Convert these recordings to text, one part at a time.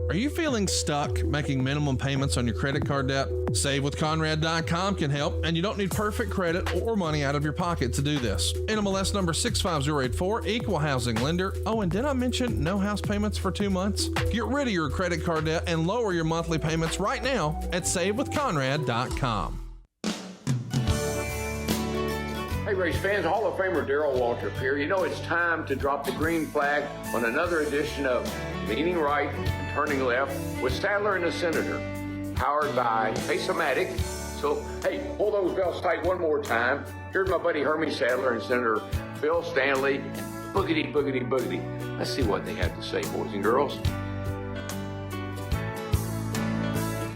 Are you feeling stuck making minimum payments on your credit card debt? SaveWithConrad.com can help, and you don't need perfect credit or money out of your pocket to do this. NMLS number 65084, equal housing lender. Oh, and did I mention no house payments for 2 months? Get rid of your credit card debt and lower your monthly payments right now at SaveWithConrad.com. Hey, race fans, Hall of Famer Dale Waltrip here. You know, it's time to drop the green flag on another edition of Leaning Right and Turning Left with Sadler and the Senator, powered by Pace-O-Matic. So, hey, pull those belts tight one more time. Here's my buddy Hermie Sadler and Senator Bill Stanley. Boogity, boogity, boogity. Let's see what they have to say, boys and girls.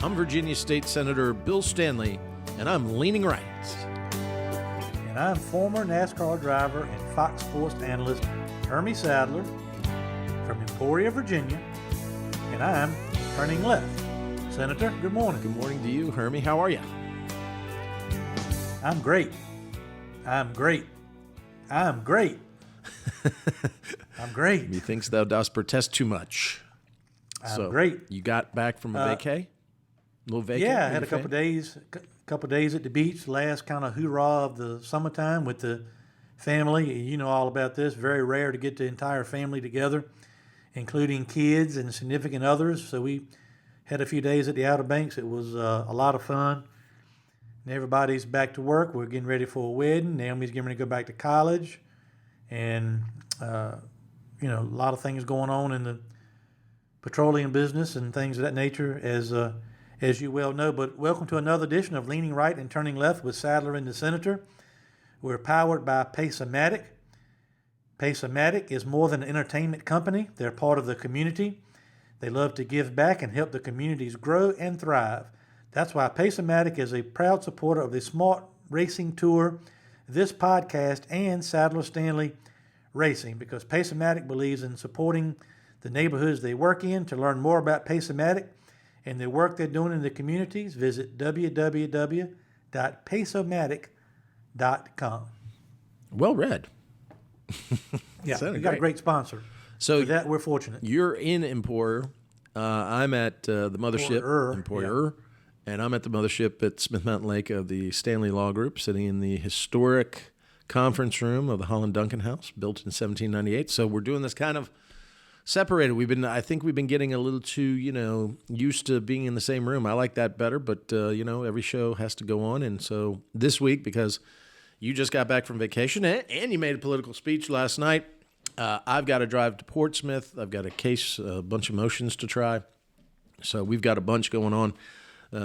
I'm Virginia State Senator Bill Stanley, and I'm leaning right. And I'm former NASCAR driver and Fox Sports analyst Hermie Sadler from Emporia, Virginia, and I'm turning left. Senator, good morning. Good morning to you, Hermie. How are you? I'm great. I'm great. I'm great. I'm great. Methinks thou dost protest too much. I'm great. You got back from a vacay? Little vacay? Yeah, I had a couple days at the beach, last kind of hoorah of the summertime with the family. You know all about this. Very rare to get the entire family together, including kids and significant others. So we had a few days at the Outer Banks. It was a lot of fun. And everybody's back to work. We're getting ready for a wedding. Naomi's getting ready to go back to college. And, a lot of things going on in the petroleum business and things of that nature, as you well know. But welcome to another edition of Leaning Right and Turning Left with Sadler and the Senator. We're powered by Pace-O-Matic. Pace-O-Matic is more than an entertainment company. They're part of the community. They love to give back and help the communities grow and thrive. That's why Pace-O-Matic is a proud supporter of the Smart Racing Tour, this podcast, and Sadler Stanley Racing, because Pace-O-Matic believes in supporting the neighborhoods they work in. To learn more about Pace-O-Matic and the work they're doing in the communities, visit www.paceomatic.com. Well read. Yeah, we got a great sponsor. So for that, we're fortunate. You're in Emporia. I'm at the mothership, Emporia, and I'm at the mothership at Smith Mountain Lake of the Stanley Law Group, sitting in the historic conference room of the Holland Duncan House, built in 1798. So we're doing this kind of separated. I think we've been getting a little too, used to being in the same room. I like that better, but every show has to go on. And so this week, because you just got back from vacation and you made a political speech last night, I've got to drive to Portsmouth. I've got a bunch of motions to try. So we've got a bunch going on.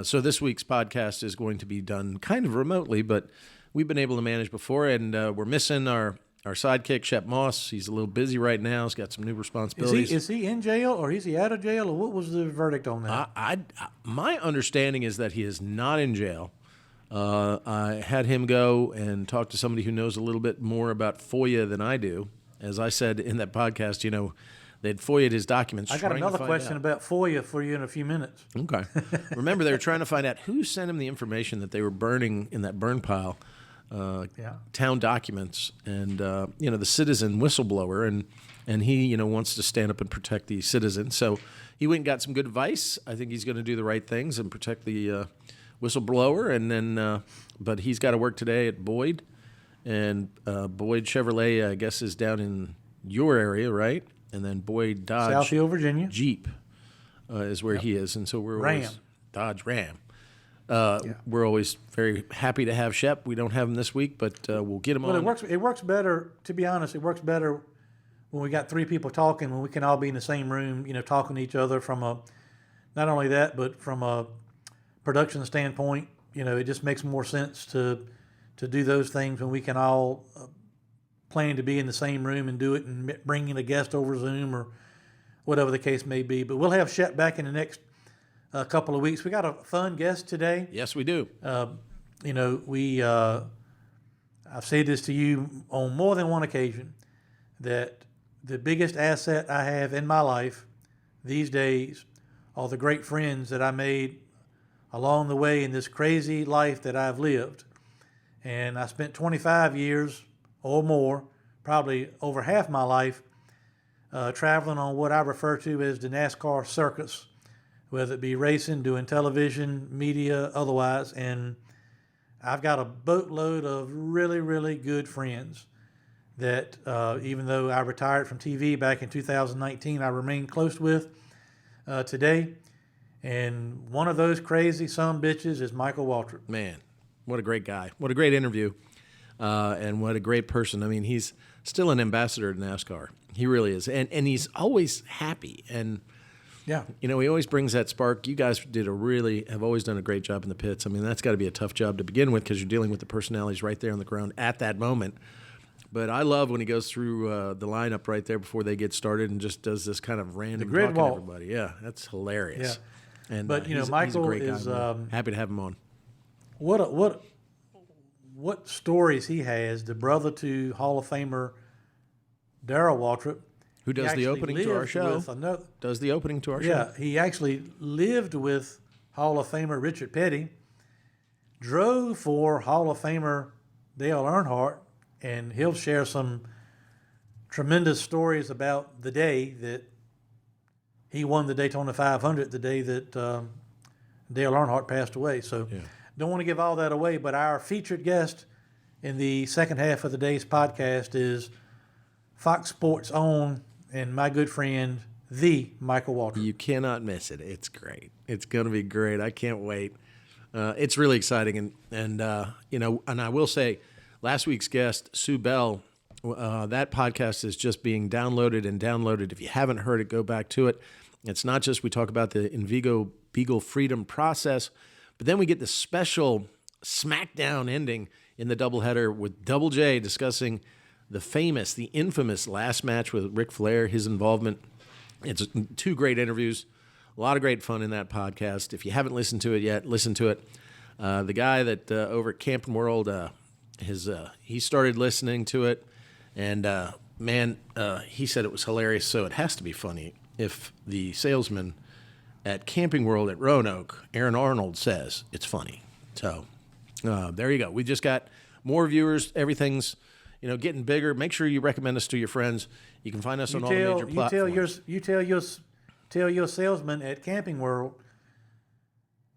So this week's podcast is going to be done kind of remotely, but we've been able to manage before, and we're missing our sidekick, Shep Moss. He's a little busy right now. He's got some new responsibilities. Is he in jail, or is he out of jail, or what was the verdict on that? My understanding is that he is not in jail. I had him go and talk to somebody who knows a little bit more about FOIA than I do. As I said in that podcast, they'd FOIA'd his documents. I got another question about FOIA for you in a few minutes. Okay. Remember, they were trying to find out who sent him the information that they were burning in that burn pile. Town documents, and the citizen whistleblower, and he wants to stand up and protect the citizen. So he went and got some good advice. I think he's going to do the right things and protect the whistleblower. And then, but he's got to work today at Boyd, and Boyd Chevrolet, I guess, is down in your area, right? And then Boyd Dodge, Southfield, Virginia, Jeep is where he is, and so we're always Dodge Ram. We're always very happy to have Shep. We don't have him this week, but we'll get him on. It works better, to be honest. It works better when we got three people talking, when we can all be in the same room, talking to each other from not only that, but from a production standpoint. It just makes more sense to do those things when we can all plan to be in the same room and do it, and bring in a guest over Zoom or whatever the case may be. But we'll have Shep back in the next a couple of weeks. We got a fun guest today. Yes, we do. I've said this to you on more than one occasion, that the biggest asset I have in my life these days are the great friends that I made along the way in this crazy life that I've lived. And I spent 25 years or more, probably over half my life, traveling on what I refer to as the NASCAR circus. whether it be racing, doing television, media, otherwise. And I've got a boatload of really, really good friends that even though I retired from TV back in 2019, I remain close with today. And one of those crazy son bitches is Michael Waltrip. Man, what a great guy. What a great interview. And what a great person. I mean, he's still an ambassador to NASCAR. He really is. And he's always happy. And, Yeah. he always brings that spark. You guys have always done a great job in the pits. I mean, that's got to be a tough job to begin with because you're dealing with the personalities right there on the ground at that moment. But I love when he goes through the lineup right there before they get started and just does this kind of random grid talking to walk. everybody. Yeah, that's hilarious. Yeah. And, But, he's Michael a great guy, is man. Happy to have him on. What stories he has, the brother to Hall of Famer Darrell Waltrip. Who does the opening to our show? Does the opening to our show? Yeah, he actually lived with Hall of Famer Richard Petty, drove for Hall of Famer Dale Earnhardt, and he'll share some tremendous stories about the day that he won the Daytona 500, the day that Dale Earnhardt passed away. So don't want to give all that away, but our featured guest in the second half of the day's podcast is Fox Sports' own and my good friend, the Michael Waltrip. You cannot miss it. It's great. It's going to be great. I can't wait. It's really exciting. And I will say, last week's guest, Sue Bell, that podcast is just being downloaded and downloaded. If you haven't heard it, go back to it. It's not just we talk about the Invigo Beagle Freedom process, but then we get the special smackdown ending in the doubleheader with Double J discussing the infamous last match with Ric Flair, his involvement. It's two great interviews, a lot of great fun in that podcast. If you haven't listened to it yet, listen to it. The guy that over at Camping World, he started listening to it, and he said it was hilarious. So it has to be funny if the salesman at Camping World at Roanoke, Aaron Arnold, says it's funny. So there you go. We just got more viewers. Everything's getting bigger. Make sure you recommend us to your friends. You can find us on all the major platforms. Tell your salesman at Camping World,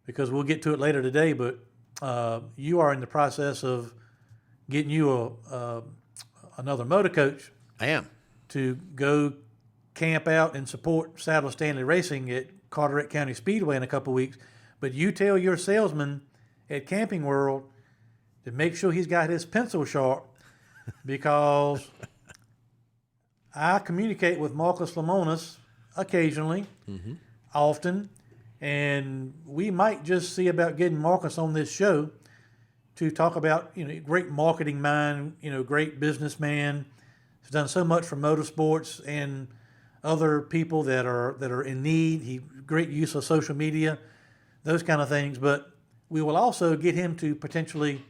because we'll get to it later today, but you are in the process of getting you another motor coach. I am. To go camp out and support Sadler Stanley Racing at Carteret County Speedway in a couple of weeks. But you tell your salesman at Camping World to make sure he's got his pencil sharp, because I communicate with Marcus Lemonis occasionally, often, and we might just see about getting Marcus on this show to talk about, great marketing mind, great businessman. He's done so much for motorsports and other people that are in need. Great use of social media, those kind of things. But we will also get him to potentially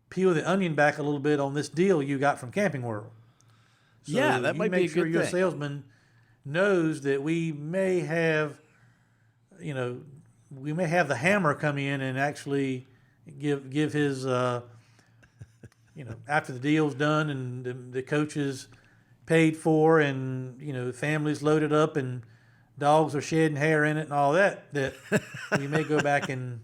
peel the onion back a little bit on this deal you got from Camping World. So that might be a good thing. Make sure your salesman knows that we may have, the hammer come in and actually give his, after the deal's done and the coaches paid for and, the family's loaded up and dogs are shedding hair in it and all that we may go back and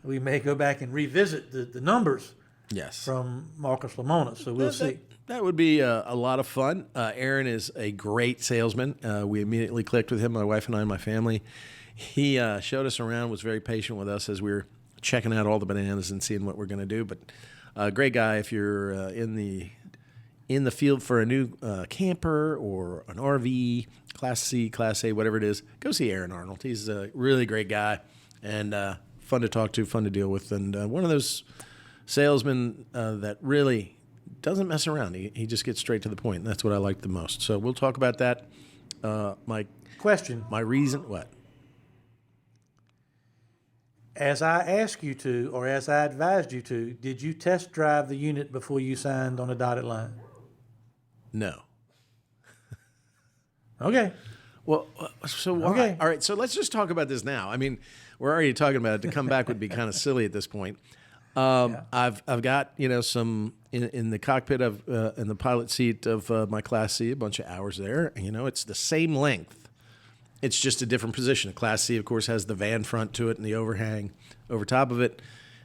revisit the numbers. Yes. From Marcus Lemonis. So we'll see. That would be a lot of fun. Aaron is a great salesman. We immediately clicked with him, my wife and I and my family. He showed us around, was very patient with us as we were checking out all the bananas and seeing what we're going to do. But great guy. If you're in the field for a new camper or an RV, Class C, Class A, whatever it is, go see Aaron Arnold. He's a really great guy and fun to talk to, fun to deal with, and one of those salesman that really doesn't mess around. He just gets straight to the point, and that's what I like the most. So we'll talk about that. My reason, what? As I asked you to, or as I advised you to, did you test drive the unit before you signed on a dotted line? No. Okay. Well, so why? Okay. All right, so let's just talk about this now. I mean, we're already talking about it. To come back would be kind of silly at this point. I've got some in the cockpit of in the pilot seat of my Class C, a bunch of hours there. And, it's the same length It's just a different position. A Class C, of course, has the van front to it and the overhang over top of it.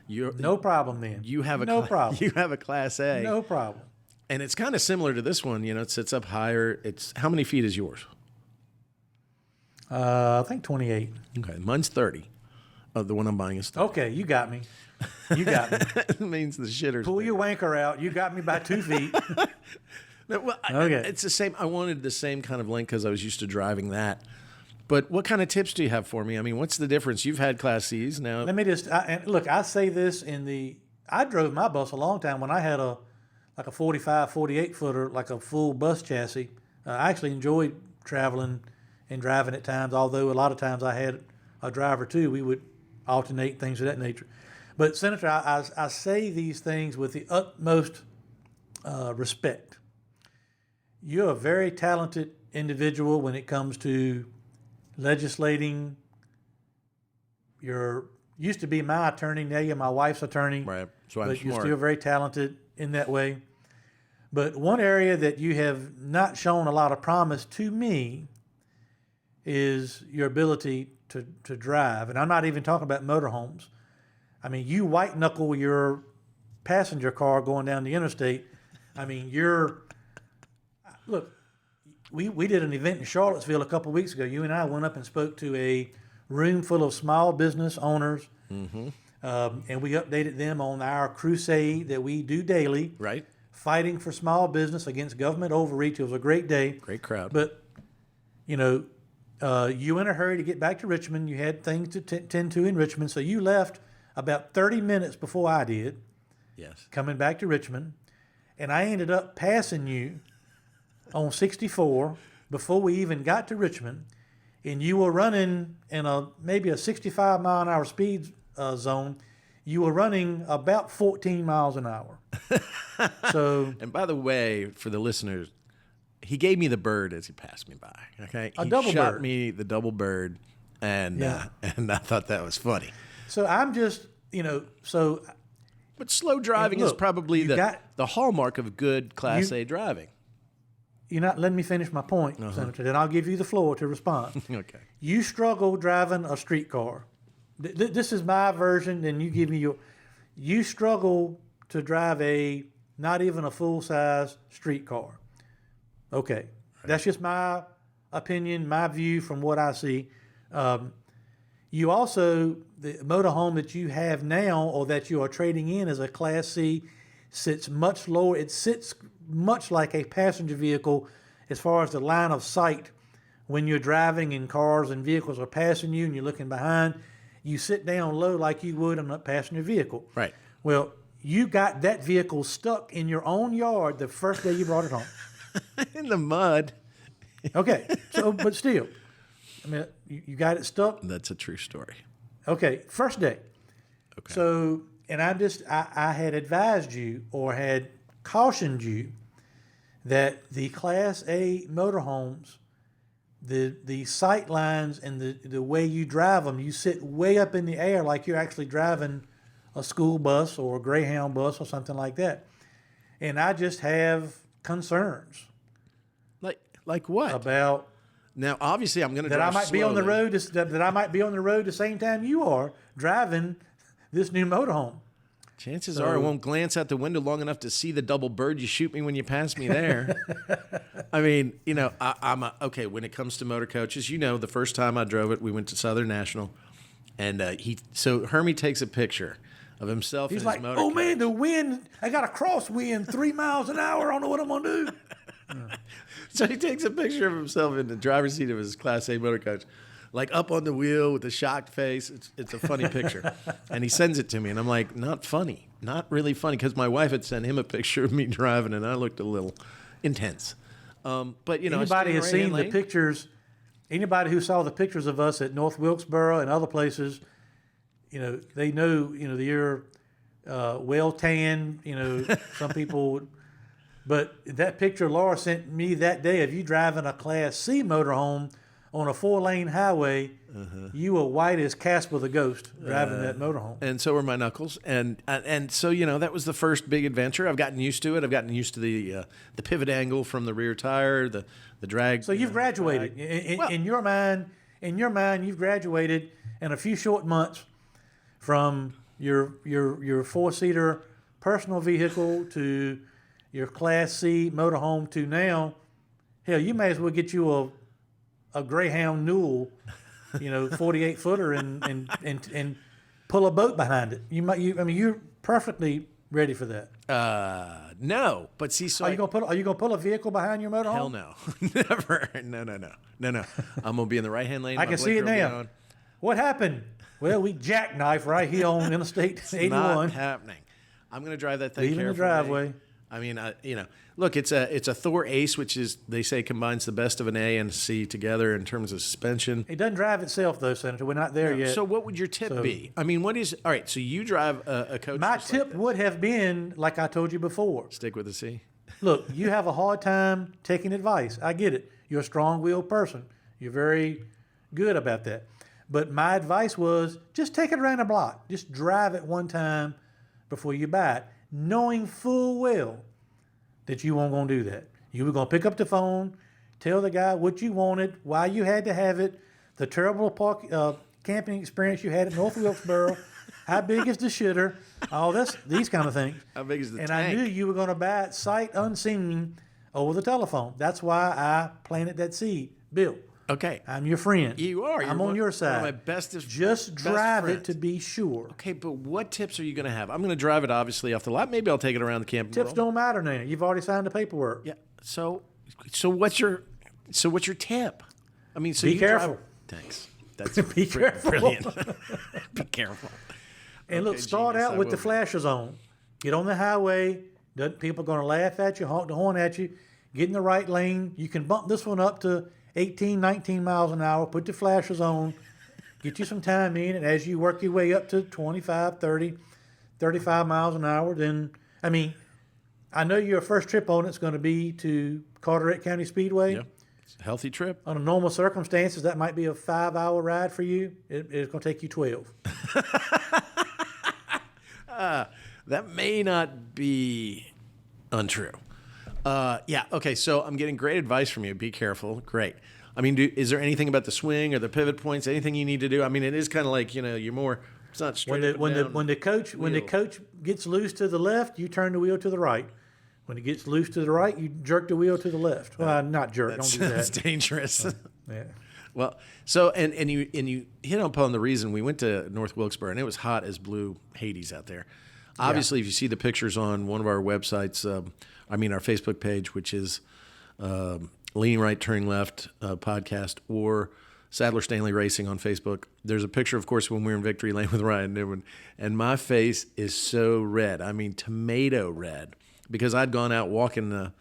No problem then. You have a problem. You have a Class A. No problem. And it's kind of similar to this one. It sits up higher. How many feet is yours? I think 28. Okay, mine's 30. The one I'm buying is 30. Okay, you got me. You got me. It means the shitter's Pull big. your wanker out. You got me by 2 feet. No, well, Okay. It's the same. I wanted the same kind of length because I was used to driving that. But what kind of tips do you have for me? I mean, what's the difference? You've had Class C's now. Let me just and look. I say this I drove my bus a long time when I had a 45, 48 footer, like a full bus chassis. I actually enjoyed traveling and driving at times. Although a lot of times I had a driver too. We would alternate, things of that nature. But Senator, I say these things with the utmost respect. You're a very talented individual when it comes to legislating. You're used to be my attorney, now you're my wife's attorney. Right. So I'm but smart. You're still very talented in that way. But one area that you have not shown a lot of promise to me is your ability to drive. And I'm not even talking about motorhomes. I mean, you white knuckle your passenger car going down the interstate. I mean, look, we did an event in Charlottesville a couple of weeks ago. You and I went up and spoke to a room full of small business owners. Mm-hmm. And we updated them on our crusade that we do daily. Right. Fighting for small business against government overreach. It was a great day. Great crowd. But, you were in a hurry to get back to Richmond. You had things to tend to in Richmond. So you left about 30 minutes before I did. Yes. Coming back to Richmond. And I ended up passing you on 64 before we even got to Richmond. And you were running in maybe a 65 mile an hour speed zone. You were running about 14 miles an hour. So, and by the way, for the listeners, he gave me the bird as he passed me by. Okay, A double shot bird. me the double bird, and and I thought that was funny. so I'm just, But slow driving look, is probably you the hallmark of good Class You- A driving. you're not letting me finish my point, Senator. Then I'll give you the floor to respond. Okay. You struggle driving a street car. This is my version, and you give me your. You struggle to drive not even a full-size street car. Okay, that's just my opinion, my view from what I see. You also, the motorhome that you have now, or that you are trading in as a Class C, sits much lower. It sits much like a passenger vehicle as far as the line of sight. When you're driving and cars and vehicles are passing you and you're looking behind, you sit down low like you would on a passenger vehicle. Right. Well, you got that vehicle stuck in your own yard the first day you brought it home. In the mud. Okay, but still, I mean, you got it stuck. That's a true story. Okay, first day. Okay. So, and I had advised you or had cautioned you that the Class A motorhomes, the sight lines and the way you drive them, you sit way up in the air like you're actually driving a school bus or a Greyhound bus or something like that. And I just have concerns Like what? about Now, obviously, I'm going to that drive I might be on the slowly. road that I might be on the road the same time you are driving this new motorhome. Chances are I won't glance out the window long enough to see the double bird you shoot me when you pass me there. I mean, okay, when it comes to motor coaches, the first time I drove it, we went to Southern National, and Hermie takes a picture of himself He's in like, his motor oh coach. man, the wind, I got a crosswind 3 miles an hour. I don't know what I'm going to do. So he takes a picture of himself in the driver's seat of his Class A motor coach, like up on the wheel with a shocked face. It's a funny picture. And he sends it to me, and I'm like, not funny. Not really funny, because my wife had sent him a picture of me driving, and I looked a little intense. But, Anybody has seen the pictures, anybody who saw the pictures of us at North Wilkesboro and other places, they know, you're well tanned, some people. But that picture Laura sent me that day of you driving a Class C motorhome on a 4-lane highway, you were white as Casper the Ghost driving that motorhome. And so were my knuckles. And so, that was the first big adventure. I've gotten used to it. I've gotten used to the pivot angle from the rear tire, the drag. So you've graduated. In your mind, in your mind, you've graduated in a few short months from your four-seater personal vehicle to your Class C motorhome to now, hell, you may as well get you a Greyhound Newell, 48-footer and pull a boat behind it. You're perfectly ready for that. No, but see, so are you gonna pull a vehicle behind your motorhome? hell no, never, no. I'm gonna be in the right-hand lane. I can see it now. What happened? Well, we jackknife right here on Interstate 81. Not happening. I'm gonna drive that thing Leaving carefully. the driveway. I mean, look, it's a Thor Ace, which is, they say, combines the best of an A and a C together in terms of suspension. It doesn't drive itself, though, Senator. We're not there yet. So what would your tip be? I mean, all right, so you drive a coach. My just like tip would have been, like I told you before. Stick with the C. Look, you have a hard time taking advice. I get it. You're a strong-willed person. You're very good about that. But my advice was just take it around the block. Just drive it one time before you buy it, knowing full well that you weren't going to do that. You were going to pick up the phone, tell the guy what you wanted, why you had to have it, the terrible camping experience you had at North Wilkesboro, how big is the shitter, these kind of things. How big is the tank? tank? I knew you were going to buy it sight unseen over the telephone. That's why I planted that seed. Bill, Okay. I'm your friend. You are. I'm on your side. One of my bestest. Just best drive friends. it to be sure. Okay, but what tips are you going to have? I'm going to drive it obviously off the lot. Maybe I'll take it around the camping Tips world. don't matter now. You've already signed the paperwork. Yeah. So what's your tip? I mean, so Be you careful. Thanks. That's Be careful. Brilliant. Be careful. And look, start genius, out I with the will be. flashers on. Get on the highway. People are going to laugh at you, honk the horn at you. Get in the right lane. You can bump this one up to 18, 19 miles an hour. Put the flashers on. Get you some time in. And as you work your way up to 25, 30, 35 miles an hour, then, I know your first trip on it's going to be to Carteret County Speedway. Yeah. It's a healthy trip. Under normal circumstances, that might be a 5-hour ride for you. It's going to take you 12. That may not be untrue. Yeah. Okay. So I'm getting great advice from you. Be careful. Great. I mean, is there anything about the swing or the pivot points? Anything you need to do? I mean, it is kind of like, you're more. It's not straight. When the coach gets loose to the left, you turn the wheel to the right. When it gets loose to the right, you jerk the wheel to the left. Well, not jerk. Don't do that. That's dangerous. Yeah. Well, so and you hit upon the reason we went to North Wilkesboro, and it was hot as blue Hades out there. Obviously, if you see the pictures on one of our websites, our Facebook page, which is Leaning Right, Turning Left podcast, or Sadler Stanley Racing on Facebook, there's a picture, of course, when we were in Victory Lane with Ryan Newman, and my face is so red. I mean, tomato red, because I'd gone out walking the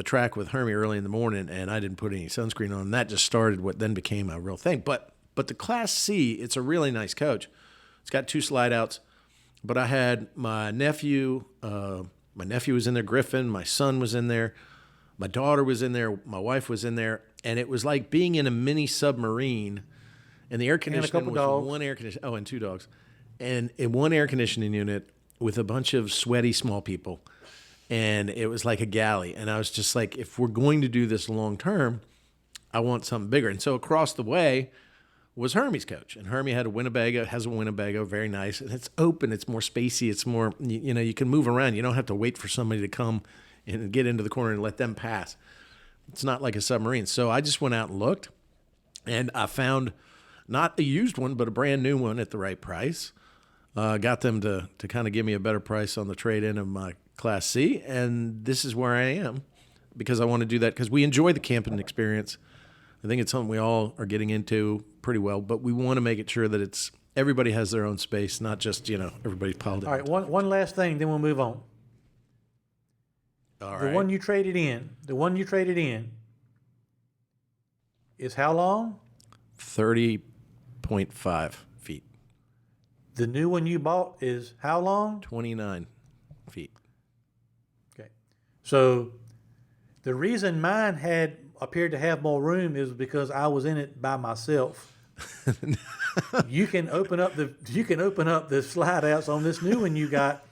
track with Hermie early in the morning, and I didn't put any sunscreen on. And that just started what then became a real thing. But the Class C, it's a really nice coach. It's got 2 slide outs. But I had my nephew. My nephew was in there. Griffin. My son was in there. My daughter was in there. My wife was in there. And it was like being in a mini submarine. And the air conditioning was dogs. one air conditioning. Oh, and 2 dogs. And in one air conditioning unit with a bunch of sweaty small people. And it was like a galley. And I was just like, if we're going to do this long term, I want something bigger. And so across the way was Hermie's coach. And Hermie has a Winnebago, very nice. And it's open, it's more spacey, it's more, you can move around. You don't have to wait for somebody to come and get into the corner and let them pass. It's not like a submarine. So I just went out and looked, and I found not a used one, but a brand new one at the right price. Got them to kind of give me a better price on the trade-in of my Class C, and this is where I am because I want to do that because we enjoy the camping experience. I think it's something we all are getting into pretty well, but we want to make it sure that everybody has their own space, not just, everybody's piled in. All right, one last thing, then we'll move on. All The right. one you traded in is how long? 30.5 feet. The new one you bought is how long? 29 feet. Okay. So the reason mine appeared to have more room is because I was in it by myself. You can open up the slide outs on this new one you got,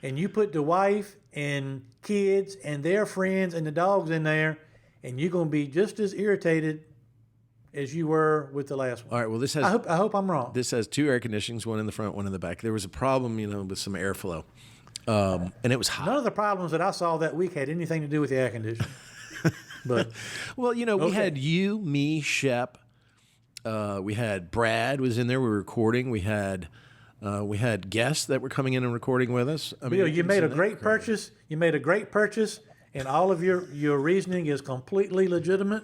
and you put the wife and kids and their friends and the dogs in there, and you're gonna be just as irritated as you were with the last one. All right. Well, this has. I hope I'm wrong. This has 2 air conditionings, one in the front, one in the back. There was a problem, with some airflow, and it was hot. None of the problems that I saw that week had anything to do with the air conditioning. But well, we had you, me, Shep. We had Brad was in there. We were recording. We had guests that were coming in and recording with us. Bill, you made a great purchase. You made a great purchase, and all of your reasoning is completely legitimate.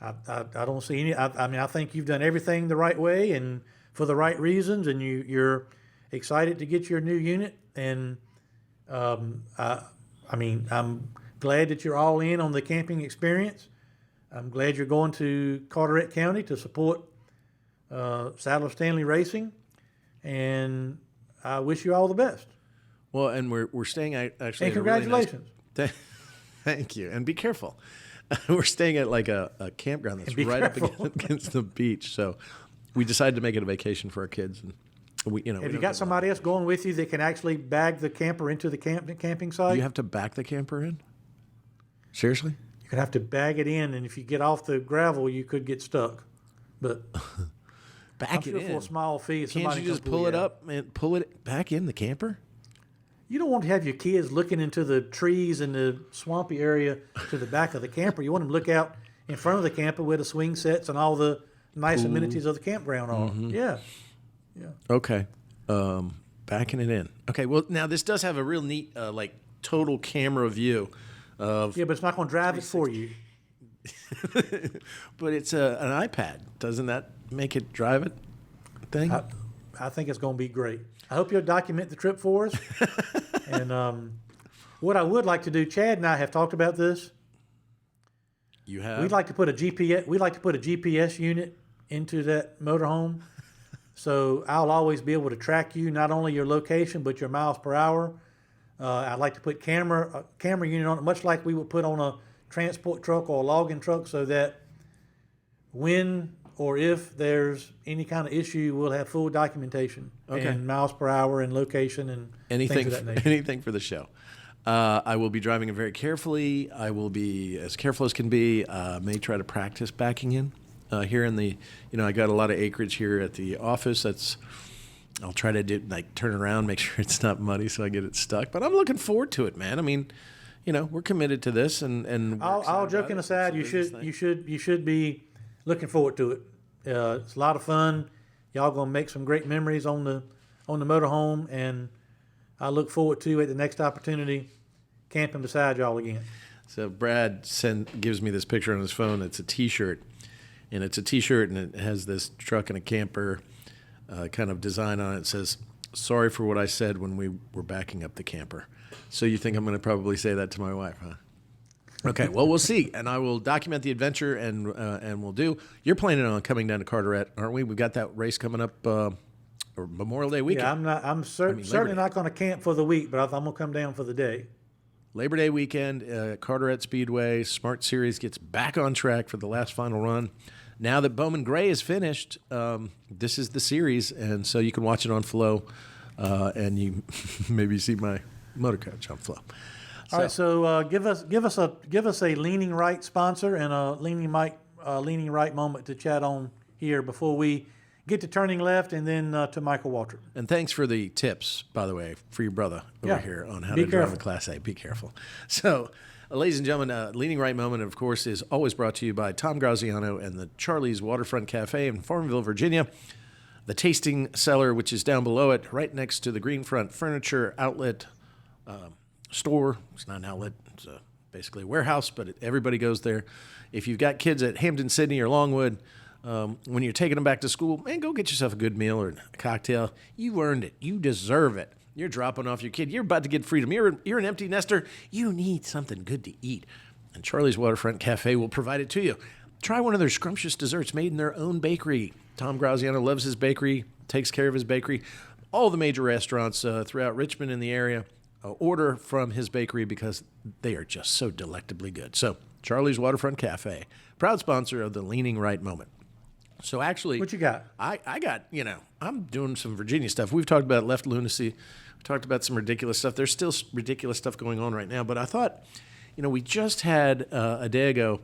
I don't see any. I think you've done everything the right way and for the right reasons, and you're excited to get your new unit. And I'm glad that you're all in on the camping experience. I'm glad you're going to Carteret County to support Sadler Stanley Racing, and I wish you all the best. Well, and we're staying actually. And congratulations. Really nice, thank you, and be careful. We're staying at like a campground that's right up against the beach, so we decided to make it a vacation for our kids. And have you got somebody else going with you that can actually bag the camper into the camping site? You have to back the camper in? Seriously? You could have to bag it in, and if you get off the gravel, you could get stuck. But back it in for a small fee. Can't you just pull it up and pull it back in the camper? You don't want to have your kids looking into the trees and the swampy area to the back of the camper. You want them to look out in front of the camper where the swing sets and all the nice amenities of the campground are. Mm-hmm. Yeah. Okay. Backing it in. Okay. Well, now this does have a real neat, total camera view of. Yeah, but it's not going to drive it for you. But it's an iPad. Doesn't that make it drive it thing? I think it's going to be great. I hope you'll document the trip for us. And what I would like to do, Chad and I have talked about this. You have. We'd like to put a GPS. We'd like to put a GPS unit into that motorhome, so I'll always be able to track you, not only your location but your miles per hour. I'd like to put a camera unit on it, much like we would put on a transport truck or a logging truck, so that when or if there's any kind of issue, we'll have full documentation and miles per hour and location and anything things of that nature. Anything for the show. I will be driving it very carefully. I will be as careful as can be. May try to practice backing in here in the. I got a lot of acreage here at the office. I'll try to turn around, make sure it's not muddy, so I get it stuck. But I'm looking forward to it, man. I mean, we're committed to this, and all joking aside, you should be looking forward to it. It's a lot of fun. Y'all gonna make some great memories on the motorhome, and I look forward to at the next opportunity camping beside y'all again. So Brad gives me this picture on his phone. It's a T-shirt, and it has this truck and a camper kind of design on it. It says, "Sorry for what I said when we were backing up the camper." So you think I'm going to probably say that to my wife, huh? Okay, well, we'll see, and I will document the adventure, and we'll do. You're planning on coming down to Carteret, aren't we? We've got that race coming up, or Memorial Day weekend. Yeah, I'm certainly not going to camp for the week, but I'm going to come down for the day. Labor Day weekend, Carteret Speedway, Smart Series gets back on track for the last final run. Now that Bowman Gray is finished, this is the series, and so you can watch it on Flow, and you maybe see my motor coach on Flow. All right, so give us a leaning right sponsor and a leaning right moment to chat on here before we get to turning left and then to Michael Waltrip. And thanks for the tips, by the way, for your brother over here on how to drive a Class A. Be careful. So, ladies and gentlemen, leaning right moment, of course, is always brought to you by Tom Graziano and the Charlie's Waterfront Cafe in Farmville, Virginia. The Tasting Cellar, which is down below it, right next to the Greenfront Furniture Outlet store. It's not an outlet. It's basically a warehouse, but everybody goes there. If you've got kids at Hampton, Sydney, or Longwood, when you're taking them back to school, man, go get yourself a good meal or a cocktail. You earned it. You deserve it. You're dropping off your kid. You're about to get freedom. You're an empty nester. You need something good to eat. And Charlie's Waterfront Cafe will provide it to you. Try one of their scrumptious desserts made in their own bakery. Tom Graziano loves his bakery, takes care of his bakery. All the major restaurants throughout Richmond and the area order from his bakery because they are just so delectably good. So, Charlie's Waterfront Cafe, proud sponsor of the Leaning Right Moment. So, actually, what you got? I got, I'm doing some Virginia stuff. We've talked about left lunacy. We've talked about some ridiculous stuff. There's still ridiculous stuff going on right now, but I thought, we just had a day ago,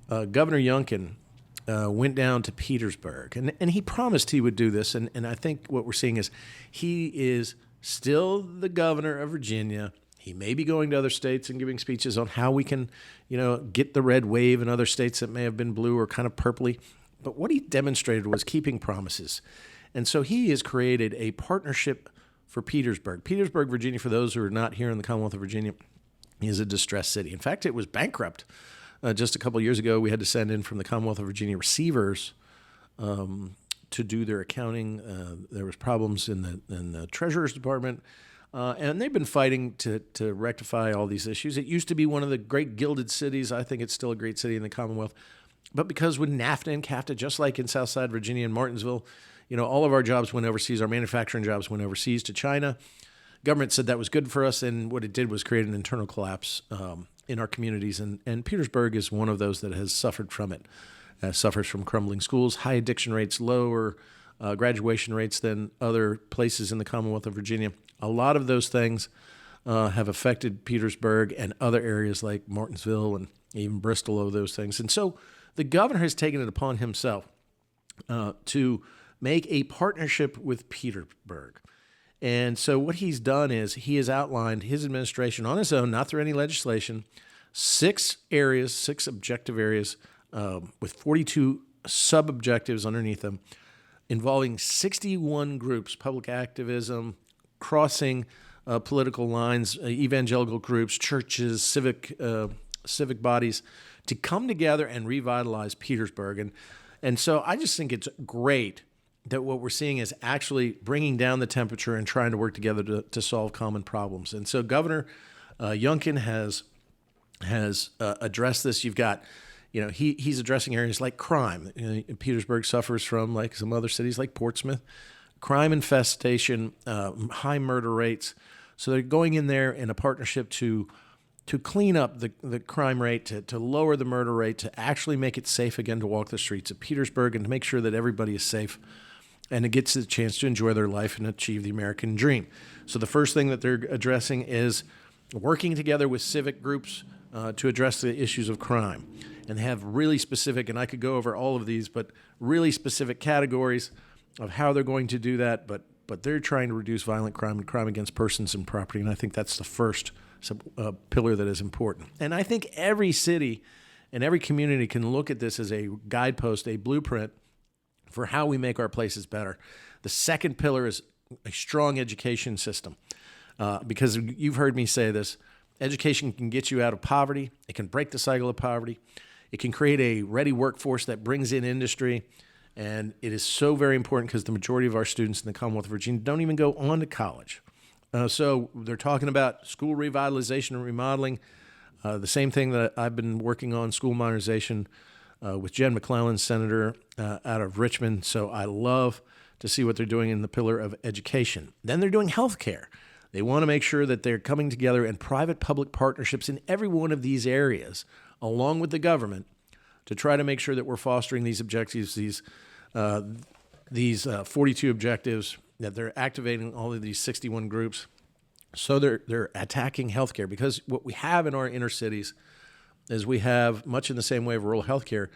Governor Youngkin went down to Petersburg, and he promised he would do this. And I think what we're seeing is he is still the governor of Virginia. He may be going to other states and giving speeches on how we can, get the red wave in other states that may have been blue or kind of purpley. But what he demonstrated was keeping promises. And so he has created a partnership for Petersburg. Petersburg, Virginia, for those who are not here in the Commonwealth of Virginia, is a distressed city. In fact, it was bankrupt. Just a couple of years ago, we had to send in from the Commonwealth of Virginia receivers to do their accounting. There was problems in the Treasurer's Department. And they've been fighting to rectify all these issues. It used to be one of the great gilded cities. I think it's still a great city in the Commonwealth. But because with NAFTA and CAFTA, just like in Southside Virginia and Martinsville, all of our jobs went overseas. Our manufacturing jobs went overseas to China. Government said that was good for us, and what it did was create an internal collapse in our communities. And Petersburg is one of those that has suffered from it. Suffers from crumbling schools, high addiction rates, lower graduation rates than other places in the Commonwealth of Virginia. A lot of those things have affected Petersburg and other areas like Martinsville and even Bristol, of those things. And so the governor has taken it upon himself to make a partnership with Petersburg. And so what he's done is he has outlined his administration on his own, not through any legislation, 6 objective areas with 42 sub-objectives underneath them, involving 61 groups, public activism, crossing political lines, evangelical groups, churches, civic bodies, to come together and revitalize Petersburg. And so I just think it's great that what we're seeing is actually bringing down the temperature and trying to work together to solve common problems. And so Governor Youngkin has addressed this. You've got, he's addressing areas like crime. Petersburg suffers from, like some other cities like Portsmouth, crime infestation, high murder rates. So they're going in there in a partnership to clean up the crime rate, to lower the murder rate, to actually make it safe again to walk the streets of Petersburg, and to make sure that everybody is safe and it gets the chance to enjoy their life and achieve the American dream. So the first thing that they're addressing is working together with civic groups to address the issues of crime. And they have really specific, and I could go over all of these, but really specific categories of how they're going to do that. But they're trying to reduce violent crime and crime against persons and property. And I think that's the first pillar that is important. And I think every city and every community can look at this as a guidepost, a blueprint for how we make our places better. The second pillar is a strong education system. Because you've heard me say this, education can get you out of poverty. It can break the cycle of poverty. It can create a ready workforce that brings in industry. And it is so very important because the majority of our students in the Commonwealth of Virginia don't even go on to college. So they're talking about school revitalization and remodeling. The same thing that I've been working on, school modernization, with Jen McClellan, Senator out of Richmond. So I love to see what they're doing in the pillar of education. Then they're doing health care. They want to make sure that they're coming together in private-public partnerships in every one of these areas, along with the government, to try to make sure that we're fostering these objectives, these 42 objectives, that they're activating all of these 61 groups. So they're attacking healthcare, because what we have in our inner cities is we have, much in the same way of rural healthcare,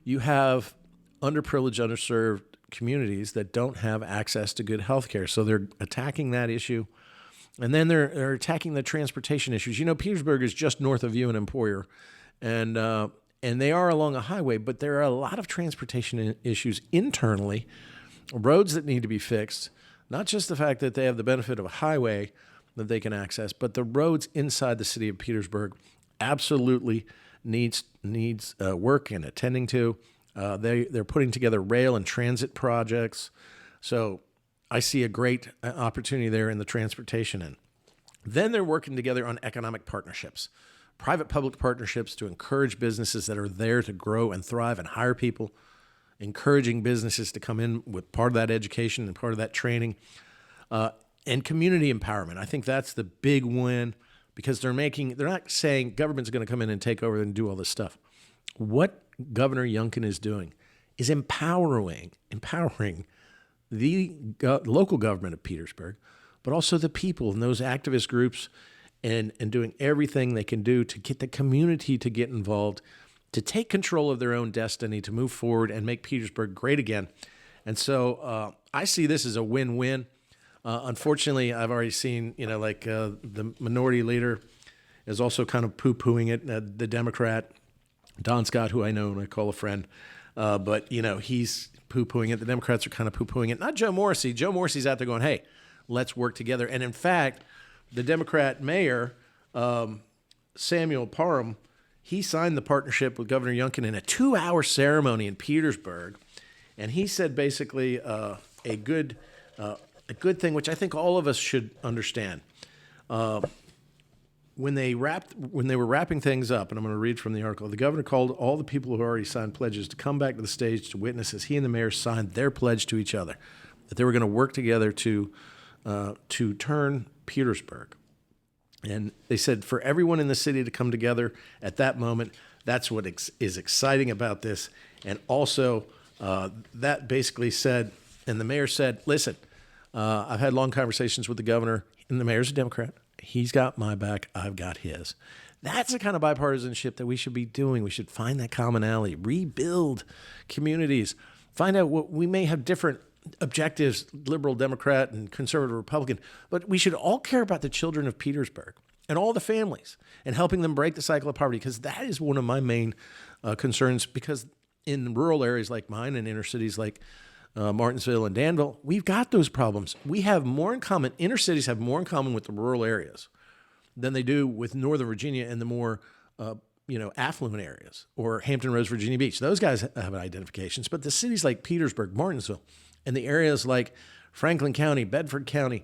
you have underprivileged, underserved communities that don't have access to good healthcare. So they're attacking that issue. And then they're attacking the transportation issues. Petersburg is just north of you and Emporia, and they are along a highway, but there are a lot of transportation issues internally, roads that need to be fixed, not just the fact that they have the benefit of a highway that they can access, but the roads inside the city of Petersburg absolutely needs work and attending to. They're putting together rail and transit projects. So I see a great opportunity there in the transportation end. Then they're working together on economic partnerships, private-public partnerships to encourage businesses that are there to grow and thrive and hire people, encouraging businesses to come in with part of that education and part of that training, and community empowerment. I think that's the big win, because they're not saying government's going to come in and take over and do all this stuff. What Governor Youngkin is doing is empowering the local government of Petersburg, but also the people and those activist groups, and doing everything they can do to get the community to get involved to take control of their own destiny, to move forward and make Petersburg great again. And so I see this as a win-win. Unfortunately, I've already seen, the minority leader is also kind of poo-pooing it. The Democrat, Don Scott, who I know and I call a friend, but he's poo-pooing it. The Democrats are kind of poo-pooing it. Not Joe Morrissey. Joe Morrissey's out there going, hey, let's work together. And in fact, the Democrat mayor, Samuel Parham, he signed the partnership with Governor Youngkin in a 2-hour ceremony in Petersburg. And he said basically a good thing, which I think all of us should understand. When they were wrapping things up, and I'm going to read from the article, the governor called all the people who already signed pledges to come back to the stage to witness as he and the mayor signed their pledge to each other, that they were going to work together to turn Petersburg. And they said for everyone in the city to come together at that moment, that's what is exciting about this. And also, that basically said, and the mayor said, listen, I've had long conversations with the governor, and the mayor's a Democrat. He's got my back. I've got his. That's the kind of bipartisanship that we should be doing. We should find that commonality, rebuild communities, find out what we may have different objectives, liberal Democrat and conservative Republican, but we should all care about the children of Petersburg and all the families and helping them break the cycle of poverty, because that is one of my main concerns, because in rural areas like mine and inner cities like Martinsville and Danville, we've got those problems. We have more in common. Inner cities have more in common with the rural areas than they do with Northern Virginia and the more affluent areas, or Hampton Roads, Virginia Beach. Those guys have identifications, but the cities like Petersburg, Martinsville, and the areas like Franklin County, Bedford County,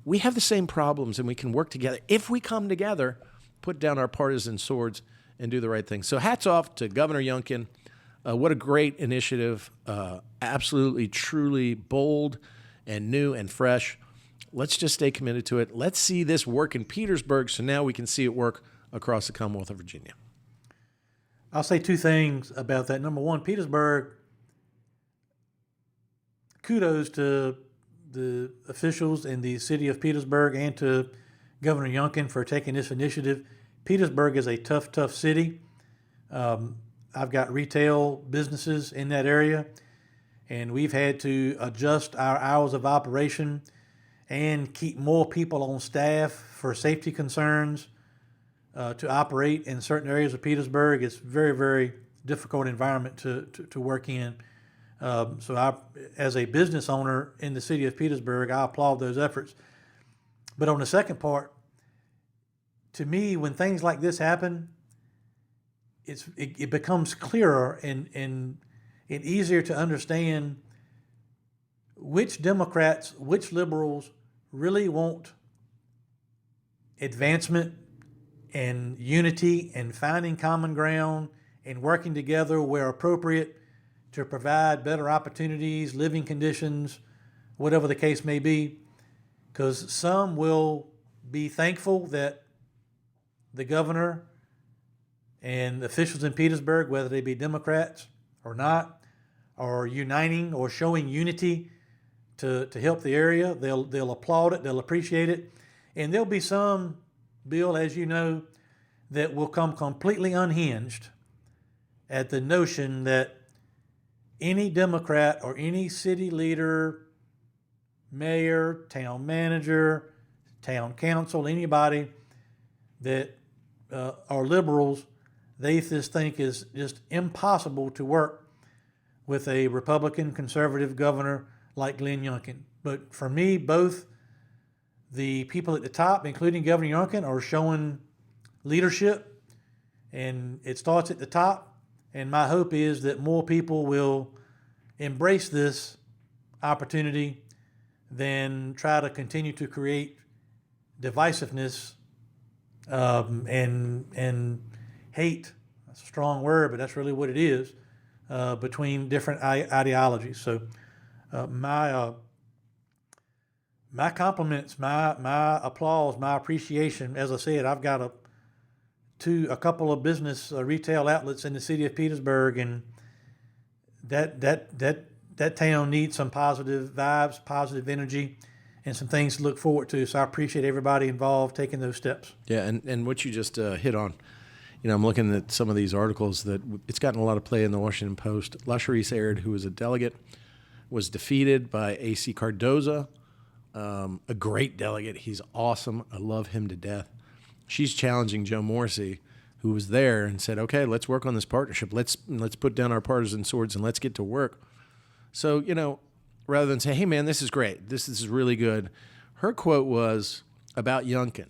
we have the same problems, and we can work together if we come together, put down our partisan swords, and do the right thing. So hats off to Governor Youngkin. What a great initiative. Absolutely, truly bold and new and fresh. Let's just stay committed to it. Let's see this work in Petersburg so now we can see it work across the Commonwealth of Virginia. I'll say two things about that. Number one, Petersburg, kudos to the officials in the city of Petersburg and to Governor Youngkin for taking this initiative. Petersburg is a tough, tough city. I've got retail businesses in that area, and we've had to adjust our hours of operation and keep more people on staff for safety concerns to operate in certain areas of Petersburg. It's very, very difficult environment to work in. So I, as a business owner in the city of Petersburg, I applaud those efforts. But on the second part, to me, when things like this happen, it becomes clearer and easier to understand which Democrats, which liberals really want advancement and unity and finding common ground and working together where appropriate to provide better opportunities, living conditions, whatever the case may be. Because some will be thankful that the governor and officials in Petersburg, whether they be Democrats or not, are uniting or showing unity to help the area. They'll applaud it, they'll appreciate it. And there'll be some, Bill, as you know, that will come completely unhinged at the notion that any Democrat or any city leader, mayor, town manager, town council, anybody that are liberals, they just think is just impossible to work with a Republican conservative governor like Glenn Youngkin. But for me, both the people at the top, including Governor Youngkin, are showing leadership, and it starts at the top. And my hope is that more people will embrace this opportunity than try to continue to create divisiveness and hate. That's a strong word, but that's really what it is, between different ideologies. So my compliments, my applause, my appreciation. As I said, I've got a couple of business retail outlets in the city of Petersburg, and that town needs some positive vibes, positive energy, and some things to look forward to. So I appreciate everybody involved taking those steps. Yeah, and what you just hit on I'm looking at some of these articles that it's gotten a lot of play in the Washington Post. LaCharisse Aird, who was a delegate, was defeated by A.C. Cardoza, a great delegate. He's awesome. I love him to death. She's challenging Joe Morrissey, who was there, and said, okay, let's work on this partnership. Let's put down our partisan swords and let's get to work. So, rather than say, hey, man, this is great. This is really good. Her quote was about Youngkin.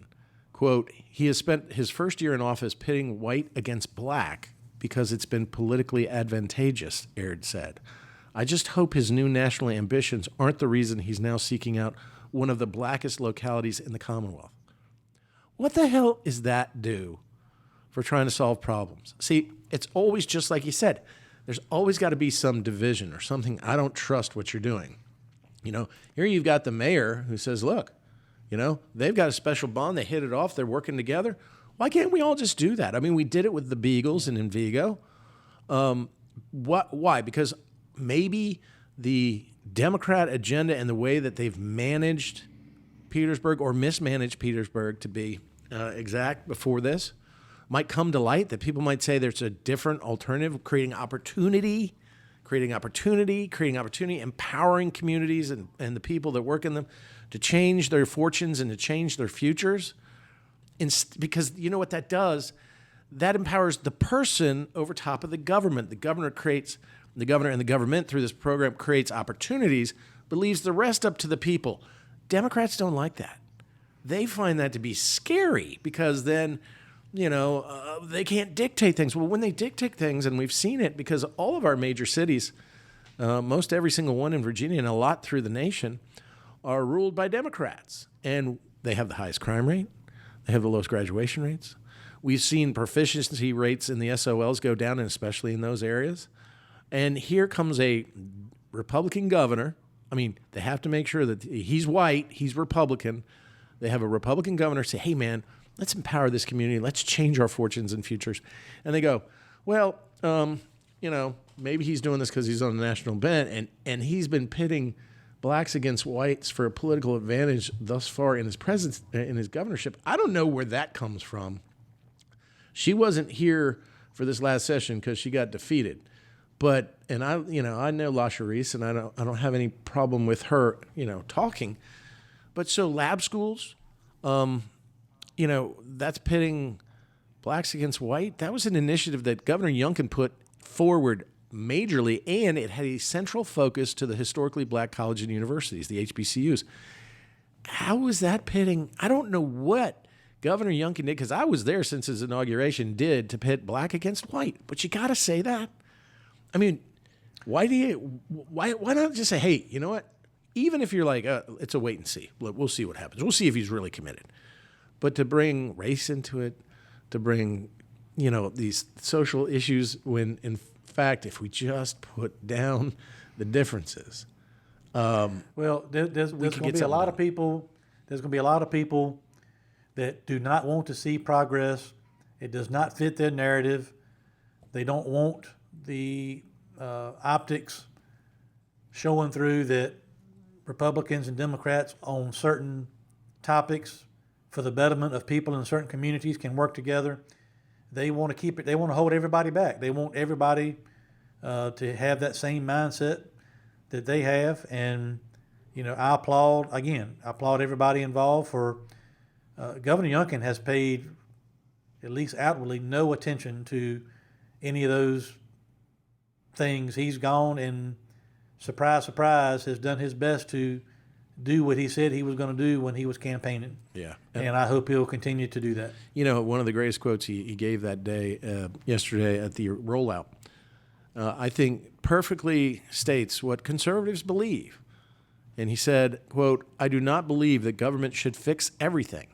Quote, he has spent his first year in office pitting white against black because it's been politically advantageous, Aird said. I just hope his new national ambitions aren't the reason he's now seeking out one of the blackest localities in the Commonwealth. What the hell is that do for trying to solve problems? See, it's always just like you said. There's always got to be some division or something. I don't trust what you're doing. Here you've got the mayor who says, look, they've got a special bond. They hit it off. They're working together. Why can't we all just do that? I mean, we did it with the Beagles and in Vigo. Why? Because maybe the Democrat agenda and the way that they've managed Petersburg or mismanaged Petersburg, to be exact, before this, might come to light, that people might say there's a different alternative, creating opportunity, empowering communities and the people that work in them to change their fortunes and to change their futures. Because you know what that does? That empowers the person over top of the government. The governor and the government through this program creates opportunities, but leaves the rest up to the people. Democrats don't like that. They find that to be scary because then, they can't dictate things. Well, when they dictate things, and we've seen it because all of our major cities, most every single one in Virginia and a lot through the nation, are ruled by Democrats. And they have the highest crime rate. They have the lowest graduation rates. We've seen proficiency rates in the SOLs go down, and especially in those areas. And here comes a Republican governor. I mean, they have to make sure that he's white, he's Republican. They have a Republican governor say, hey, man, let's empower this community. Let's change our fortunes and futures. And they go, well, maybe he's doing this because he's on a national bent, and he's been pitting blacks against whites for a political advantage thus far in his in his governorship. I don't know where that comes from. She wasn't here for this last session because she got defeated. But, and I know LaCharisse, and I don't have any problem with her, talking. But so lab schools, that's pitting blacks against white. That was an initiative that Governor Youngkin put forward majorly, and it had a central focus to the historically black colleges and universities, the HBCUs. How was that pitting? I don't know what Governor Youngkin did, because I was there since his inauguration, did to pit black against white. But you got to say that. I mean, why not just say, hey, you know what? Even if you're like, it's a wait and see. We'll see what happens. We'll see if he's really committed. But to bring race into it, to bring, these social issues, when in fact, if we just put down the differences. There's going to be a lot of people. There's going to be a lot of people that do not want to see progress. It does not fit their narrative. They don't want the optics showing through that Republicans and Democrats on certain topics for the betterment of people in certain communities can work together. They want to keep it. They want to hold everybody back. They want everybody to have that same mindset that they have. And I applaud everybody involved for. Governor Youngkin has paid, at least outwardly, no attention to any of those things. He's gone and, surprise, surprise, has done his best to do what he said he was going to do when he was campaigning. Yeah. And I hope he'll continue to do that. One of the greatest quotes he gave that day, yesterday at the rollout, I think perfectly states what conservatives believe. And he said, quote, I do not believe that government should fix everything,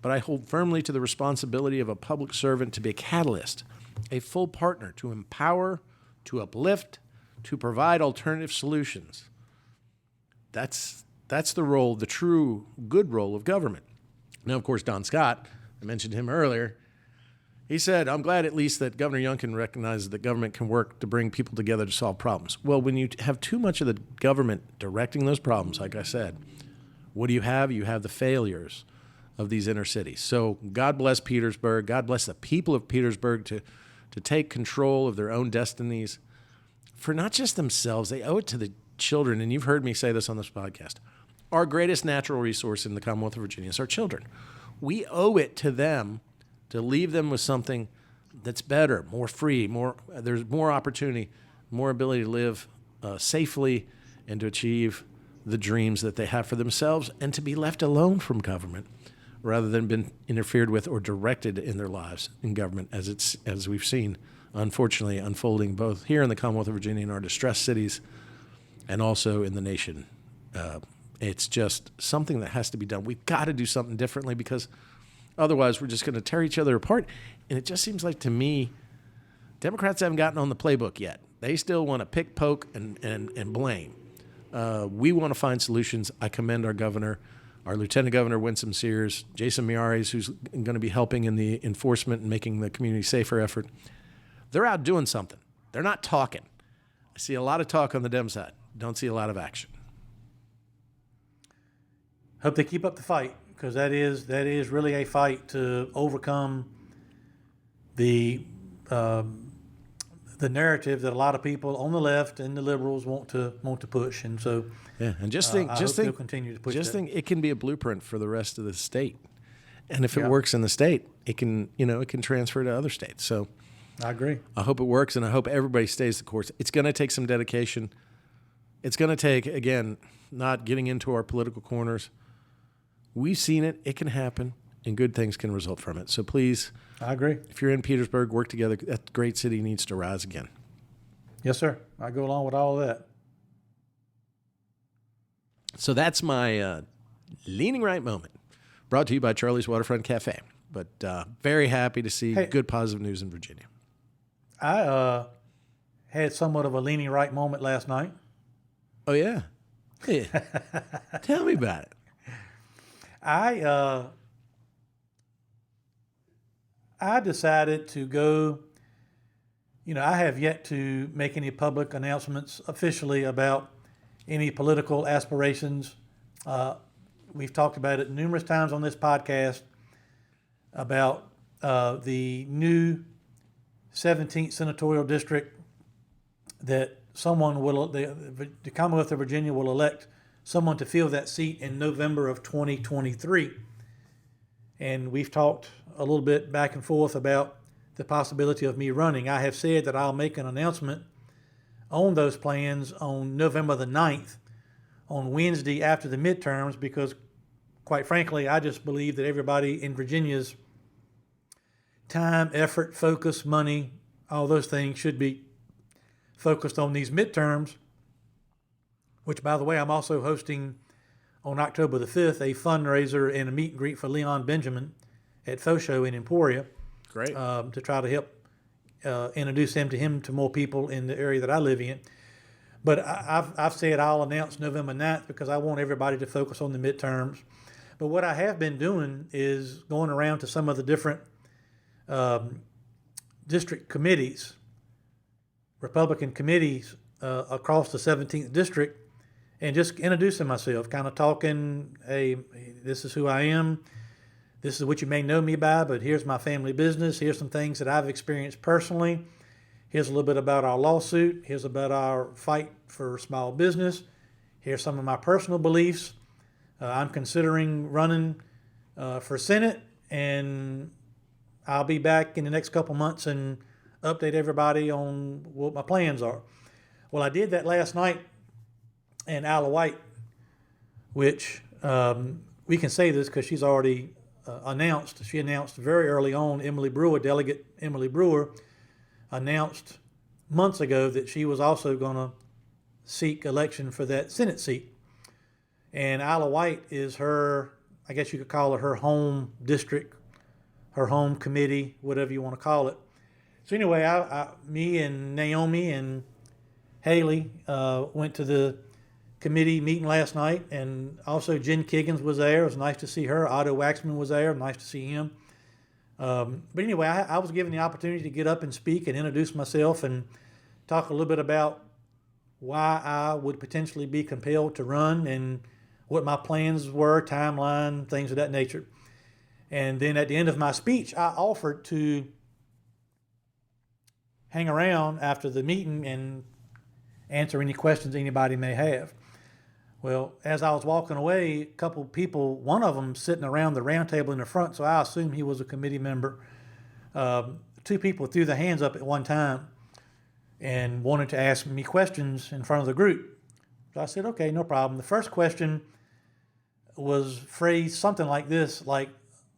but I hold firmly to the responsibility of a public servant to be a catalyst, a full partner to empower, to uplift, to provide alternative solutions. That's the role, the true good role of government. Now, of course, Don Scott, I mentioned him earlier, he said, I'm glad at least that Governor Youngkin recognizes that government can work to bring people together to solve problems. Well, when you have too much of the government directing those problems, like I said, what do you have? You have the failures. of these inner cities. So God bless Petersburg. God bless the people of Petersburg to take control of their own destinies for not just themselves. They owe it to the children. And you've heard me say this on this podcast. Our greatest natural resource in the Commonwealth of Virginia is our children. We owe it to them to leave them with something that's better, more free, there's more opportunity, more ability to live safely and to achieve the dreams that they have for themselves and to be left alone from government rather than been interfered with or directed in their lives in government as we've seen, unfortunately, unfolding both here in the Commonwealth of Virginia in our distressed cities and also in the nation. It's just something that has to be done. We've got to do something differently because otherwise we're just going to tear each other apart. And it just seems like to me, Democrats haven't gotten on the playbook yet. They still want to pick, poke, and blame. We want to find solutions. I commend our governor, our Lieutenant Governor Winsome Sears, Jason Miyares, who's going to be helping in the enforcement and making the community safer effort. They're out doing something. They're not talking. I see a lot of talk on the Dem side. Don't see a lot of action. Hope they keep up the fight, because that is really a fight to overcome the narrative that a lot of people on the left and the liberals want to push, and so and they'll continue to push. Think it can be a blueprint for the rest of the state, and if it works in the state, it can transfer to other states. So I agree. I hope it works, and I hope everybody stays the course. It's going to take some dedication. It's going to take, again, not getting into our political corners. We've seen it. It can happen, and good things can result from it. So please, I agree. If you're in Petersburg, work together. That great city needs to rise again. Yes, sir. I go along with all of that. So that's my leaning right moment, brought to you by Charlie's Waterfront Cafe. But very happy to see good positive news in Virginia. I had somewhat of a leaning right moment last night. Oh, yeah? Tell me about it. I decided to go, I have yet to make any public announcements officially about any political aspirations. We've talked about it numerous times on this podcast about the new 17th senatorial district that the Commonwealth of Virginia will elect someone to fill that seat in November of 2023. And we've talked a little bit back and forth about the possibility of me running. I have said that I'll make an announcement on those plans on November the 9th, on Wednesday after the midterms, because quite frankly, I just believe that everybody in Virginia's time, effort, focus, money, all those things should be focused on these midterms, which, by the way, I'm also hosting on October the 5th, a fundraiser and a meet and greet for Leon Benjamin at Faux Show in Emporia. Great. To try to help introduce him to more people in the area that I live in. But I've said I'll announce November 9th because I want everybody to focus on the midterms. But what I have been doing is going around to some of the different district committees, Republican committees across the 17th district, and just introducing myself, kind of talking, hey, this is who I am. This is what you may know me by, but here's my family business. Here's some things that I've experienced personally. Here's a little bit about our lawsuit. Here's about our fight for small business. Here's some of my personal beliefs. I'm considering running for Senate, and I'll be back in the next couple months and update everybody on what my plans are. Well, I did that last night in Isle of Wight, which we can say this because she's already announced. She announced very early on, Delegate Emily Brewer, announced months ago that she was also going to seek election for that Senate seat. And Isle of Wight is her, I guess you could call it her home district, her home committee, whatever you want to call it. So anyway, me and Naomi and Haley went to the committee meeting last night, and also Jen Kiggins was there. It was nice to see her. Otto Waxman was there. Nice to see him. But anyway, I was given the opportunity to get up and speak and introduce myself and talk a little bit about why I would potentially be compelled to run and what my plans were, timeline, things of that nature. And then at the end of my speech, I offered to hang around after the meeting and answer any questions anybody may have. Well, as I was walking away, a couple people, one of them sitting around the round table in the front, so I assumed he was a committee member. Two people threw their hands up at one time and wanted to ask me questions in front of the group. So I said, okay, no problem. The first question was phrased something like this, like,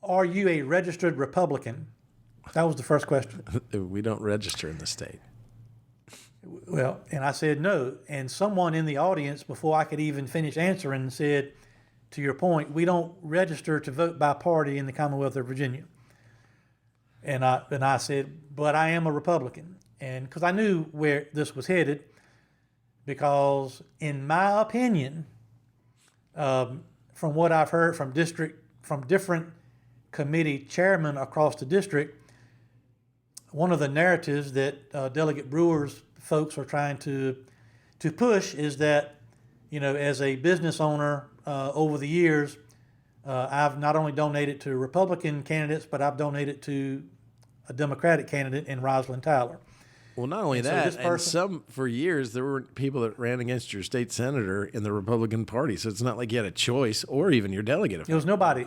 are you a registered Republican? That was the first question. We don't register in the state. Well, and I said no. And someone in the audience, before I could even finish answering, said, to your point, we don't register to vote by party in the Commonwealth of Virginia. And I said, but I am a Republican. And because I knew where this was headed, because in my opinion, from what I've heard from different committee chairmen across the district, one of the narratives that Delegate Brewer's folks are trying to push is that, as a business owner over the years, I've not only donated to Republican candidates, but I've donated to a Democratic candidate in Rosalind Tyler. Well, not only that, and for years, there were people that ran against your state senator in the Republican Party. So it's not like you had a choice, or even your delegate. There was nobody.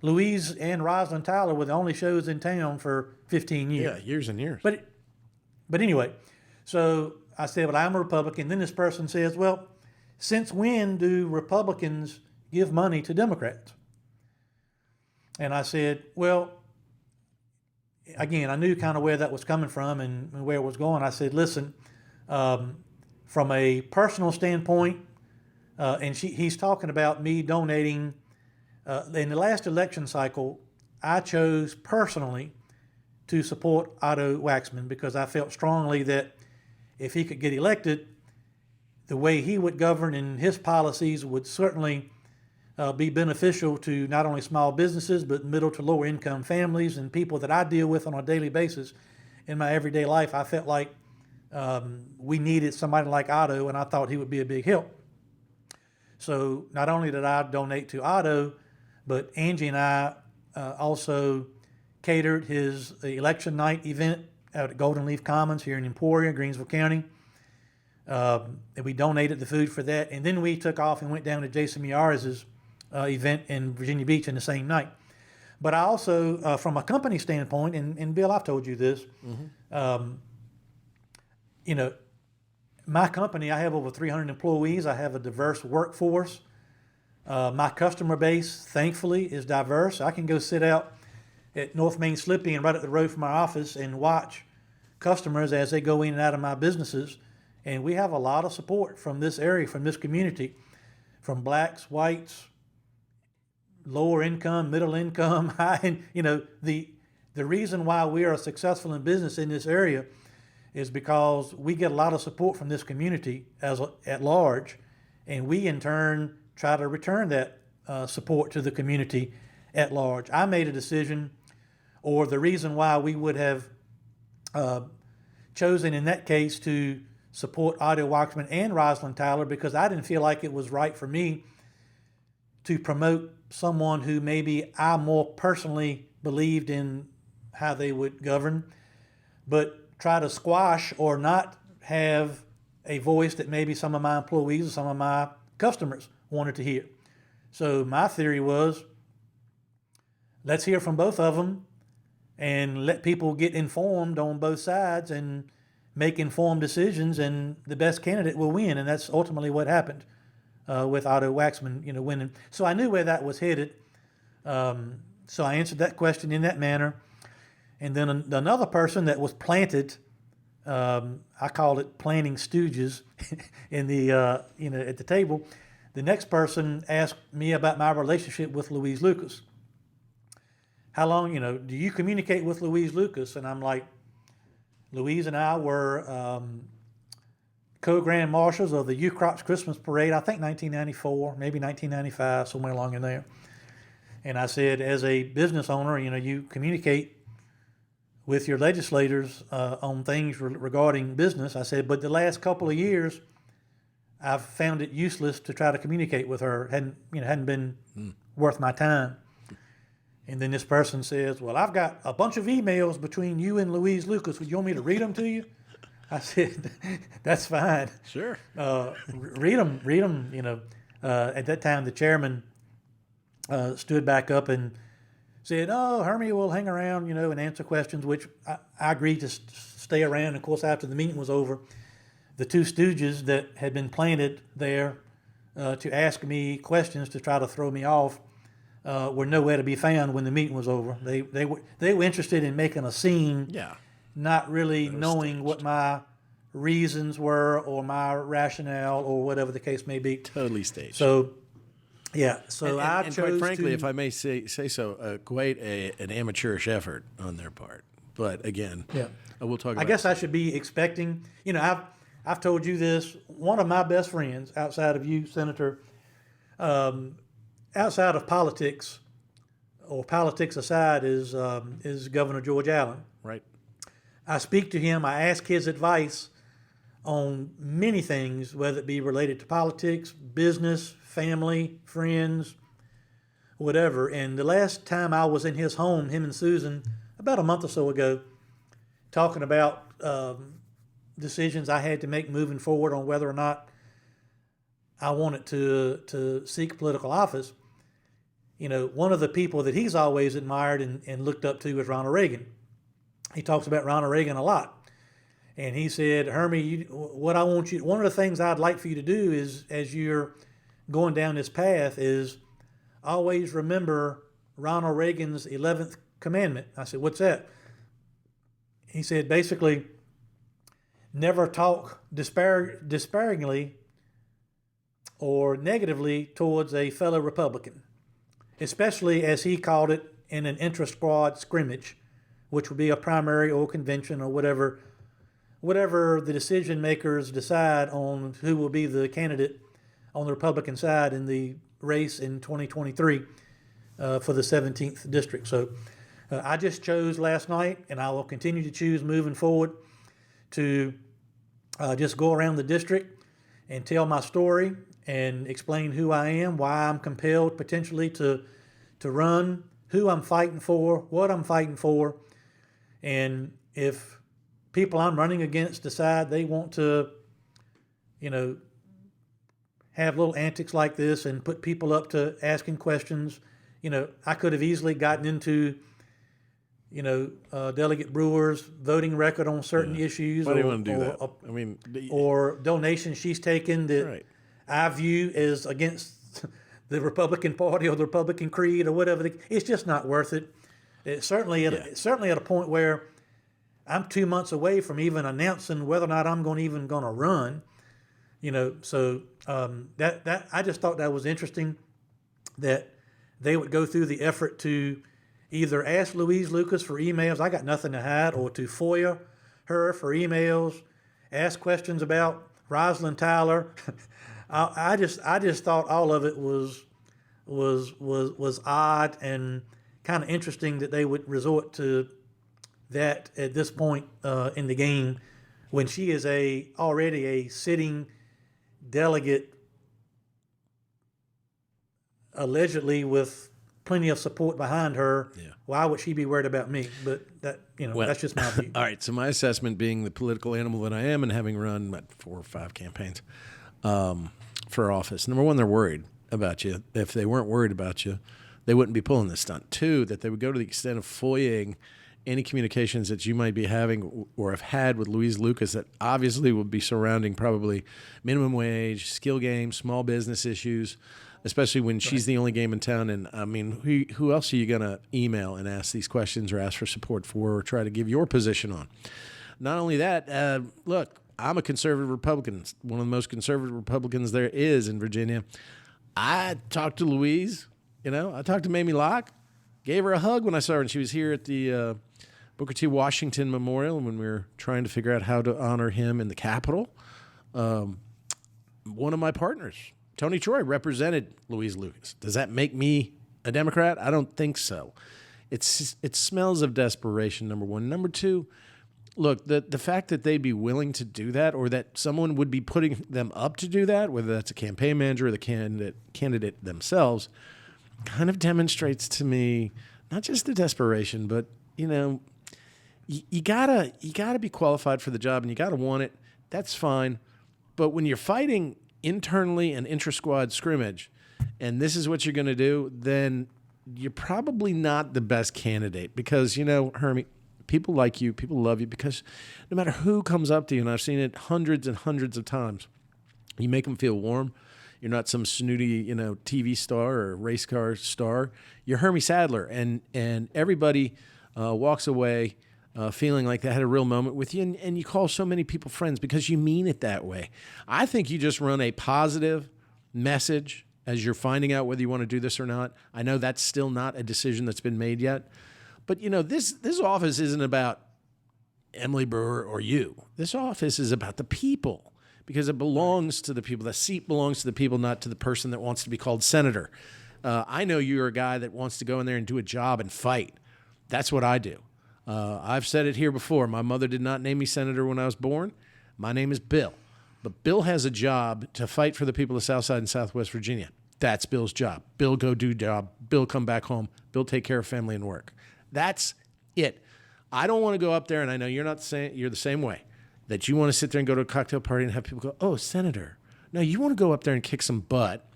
Louise and Rosalind Tyler were the only shows in town for 15 years. Yeah, years and years. But anyway, so I said, well, I'm a Republican. Then this person says, well, since when do Republicans give money to Democrats? And I said, well, again, I knew kind of where that was coming from and where it was going. I said, listen, from a personal standpoint, and he's talking about me donating. In the last election cycle, I chose personally to support Otto Waxman because I felt strongly that if he could get elected, the way he would govern and his policies would certainly be beneficial to not only small businesses, but middle to lower income families and people that I deal with on a daily basis in my everyday life. I felt like we needed somebody like Otto, and I thought he would be a big help. So not only did I donate to Otto, but Angie and I also catered his election night event out at Golden Leaf Commons here in Emporia, Greensville County. And we donated the food for that. And then we took off and went down to Jason Miares' event in Virginia Beach in the same night. But I also, from a company standpoint, and Bill, I've told you this, my company, I have over 300 employees. I have a diverse workforce. My customer base, thankfully, is diverse. I can go sit out at North Main Slippy and right up the road from my office and watch customers as they go in and out of my businesses. And we have a lot of support from this area, from this community, from blacks, whites, lower income, middle income, high. And, the reason why we are successful in business in this area is because we get a lot of support from this community at large, and we in turn try to return that support to the community at large. I made a decision, or the reason why we would have chosen in that case to support Otto Waxman and Rosalind Tyler, because I didn't feel like it was right for me to promote someone who maybe I more personally believed in how they would govern, but try to squash or not have a voice that maybe some of my employees or some of my customers wanted to hear. So my theory was, let's hear from both of them and let people get informed on both sides and make informed decisions, and the best candidate will win. And that's ultimately what happened with Otto Waxman, winning. So I knew where that was headed. So I answered that question in that manner. And then another person that was planted, I called it planting stooges in the at the table. The next person asked me about my relationship with Louise Lucas. How long, do you communicate with Louise Lucas? And I'm like, Louise and I were co-grand marshals of the U-Crops Christmas Parade, I think 1994, maybe 1995, somewhere along in there. And I said, as a business owner, you communicate with your legislators on things regarding business. I said, but the last couple of years, I've found it useless to try to communicate with her. Hadn't been worth my time. And then this person says, well, I've got a bunch of emails between you and Louise Lucas. Would you want me to read them to you? I said, that's fine. Sure. Read them, you know. At that time, the chairman stood back up and said, oh, Hermie will hang around, you know, and answer questions, which I agreed to stay around. And of course, after the meeting was over, the two stooges that had been planted there to ask me questions to try to throw me off were nowhere to be found when the meeting was over. They were interested in making a scene, not really knowing what my reasons were or my rationale or whatever the case may be. Totally staged. So, yeah. So I and chose quite frankly, to, if I may say so, quite an amateurish effort on their part. But again, we'll talk about I guess I should be expecting, you know, I've told you this, one of my best friends outside of you, Senator, outside of politics or politics aside is Governor George Allen. Right. I speak to him, I ask his advice on many things, whether it be related to politics, business, family, friends, whatever. And the last time I was in his home, him and Susan, about a month or so ago, talking about decisions I had to make moving forward on whether or not I wanted to seek political office. You know, one of the people that he's always admired and looked up to is Ronald Reagan. He talks about Ronald Reagan a lot. And he said, Hermie, one of the things I'd like for you to do is, as you're going down this path, is always remember Ronald Reagan's 11th commandment. I said, what's that? He said, basically, never talk disparagingly or negatively towards a fellow Republican, especially as he called it in an intra-squad scrimmage, which would be a primary or convention or whatever the decision makers decide on who will be the candidate on the Republican side in the race in 2023 for the 17th district. So I just chose last night, and I will continue to choose moving forward to just go around the district and tell my story and explain who I am, why I'm compelled potentially to run, who I'm fighting for, what I'm fighting for. And if people I'm running against decide they want to, you know, have little antics like this and put people up to asking questions, you know, I could have easily gotten into, you know, Delegate Brewer's voting record on certain issues. Why do you want to do that? Or donations she's taken that Right. I view as against the Republican Party or the Republican creed or whatever. It's just not worth it. It's certainly at a point where I'm 2 months away from even announcing whether or not I'm going to run. You know, so that I just thought that was interesting that they would go through the effort to either ask Louise Lucas for emails, I got nothing to hide, or to FOIA her for emails, ask questions about Rosalind Tyler. I just thought all of it was odd and kind of interesting that they would resort to that at this point in the game when she is already a sitting delegate, allegedly with plenty of support behind her. Yeah. Why would she be worried about me? But that, you know, that's just my view. All right. So my assessment, being the political animal that I am and having run 4 or 5 campaigns for office, number one, they're worried about you. If they weren't worried about you, they wouldn't be pulling this stunt. 2, that they would go to the extent of FOIAing any communications that you might be having or have had with Louise Lucas that obviously would be surrounding probably minimum wage, skill games, small business issues, especially when she's the only game in town. And I mean, who else are you going to email and ask these questions or ask for support for or try to give your position on? Not only that, look, I'm a conservative Republican, one of the most conservative Republicans there is in Virginia. I talked to Louise, you know, I talked to Mamie Locke, gave her a hug when I saw her, and she was here at the Booker T. Washington Memorial when we were trying to figure out how to honor him in the Capitol. One of my partners, Tony Troy, represented Louise Lucas. Does that make me a Democrat? I don't think so. It smells of desperation, number one. Number 2, look, the fact that they'd be willing to do that or that someone would be putting them up to do that, whether that's a campaign manager or the candidate themselves, kind of demonstrates to me not just the desperation, but you gotta be qualified for the job and you gotta want it. That's fine. But when you're fighting internally and intra-squad scrimmage, and this is what you're going to do, then you're probably not the best candidate because, Hermie, people like you, people love you because no matter who comes up to you, and I've seen it hundreds and hundreds of times, you make them feel warm. You're not some snooty, TV star or race car star. You're Hermie Sadler, and everybody walks away feeling like they had a real moment with you, and you call so many people friends because you mean it that way. I think you just run a positive message as you're finding out whether you want to do this or not. I know that's still not a decision that's been made yet. But, this office isn't about Emily Brewer or you. This office is about the people because it belongs to the people. The seat belongs to the people, not to the person that wants to be called senator. I know you're a guy that wants to go in there and do a job and fight. That's what I do. I've said it here before. My mother did not name me senator when I was born. My name is Bill. But Bill has a job to fight for the people of Southside and Southwest Virginia. That's Bill's job. Bill go do job. Bill come back home. Bill take care of family and work. That's it. I don't want to go up there, and I know you're the same way, that you want to sit there and go to a cocktail party and have people go, oh, senator. No, you want to go up there and kick some butt.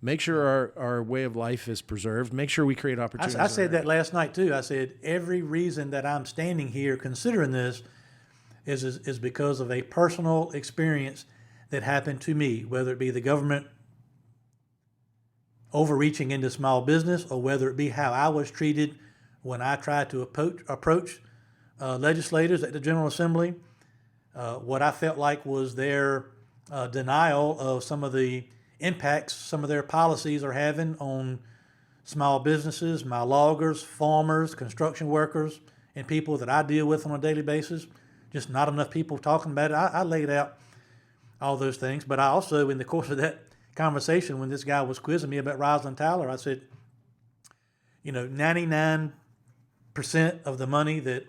Make sure our way of life is preserved. Make sure we create opportunities. I said that last night, too. I said every reason that I'm standing here considering this is because of a personal experience that happened to me, whether it be the government overreaching into small business or whether it be how I was treated when I tried to approach legislators at the General Assembly, what I felt like was their denial of some of the impacts some of their policies are having on small businesses, my loggers, farmers, construction workers, and people that I deal with on a daily basis. Just not enough people talking about it. I laid out all those things, but I also, in the course of that conversation, when this guy was quizzing me about Rosalind Tyler, I said, 99% of the money that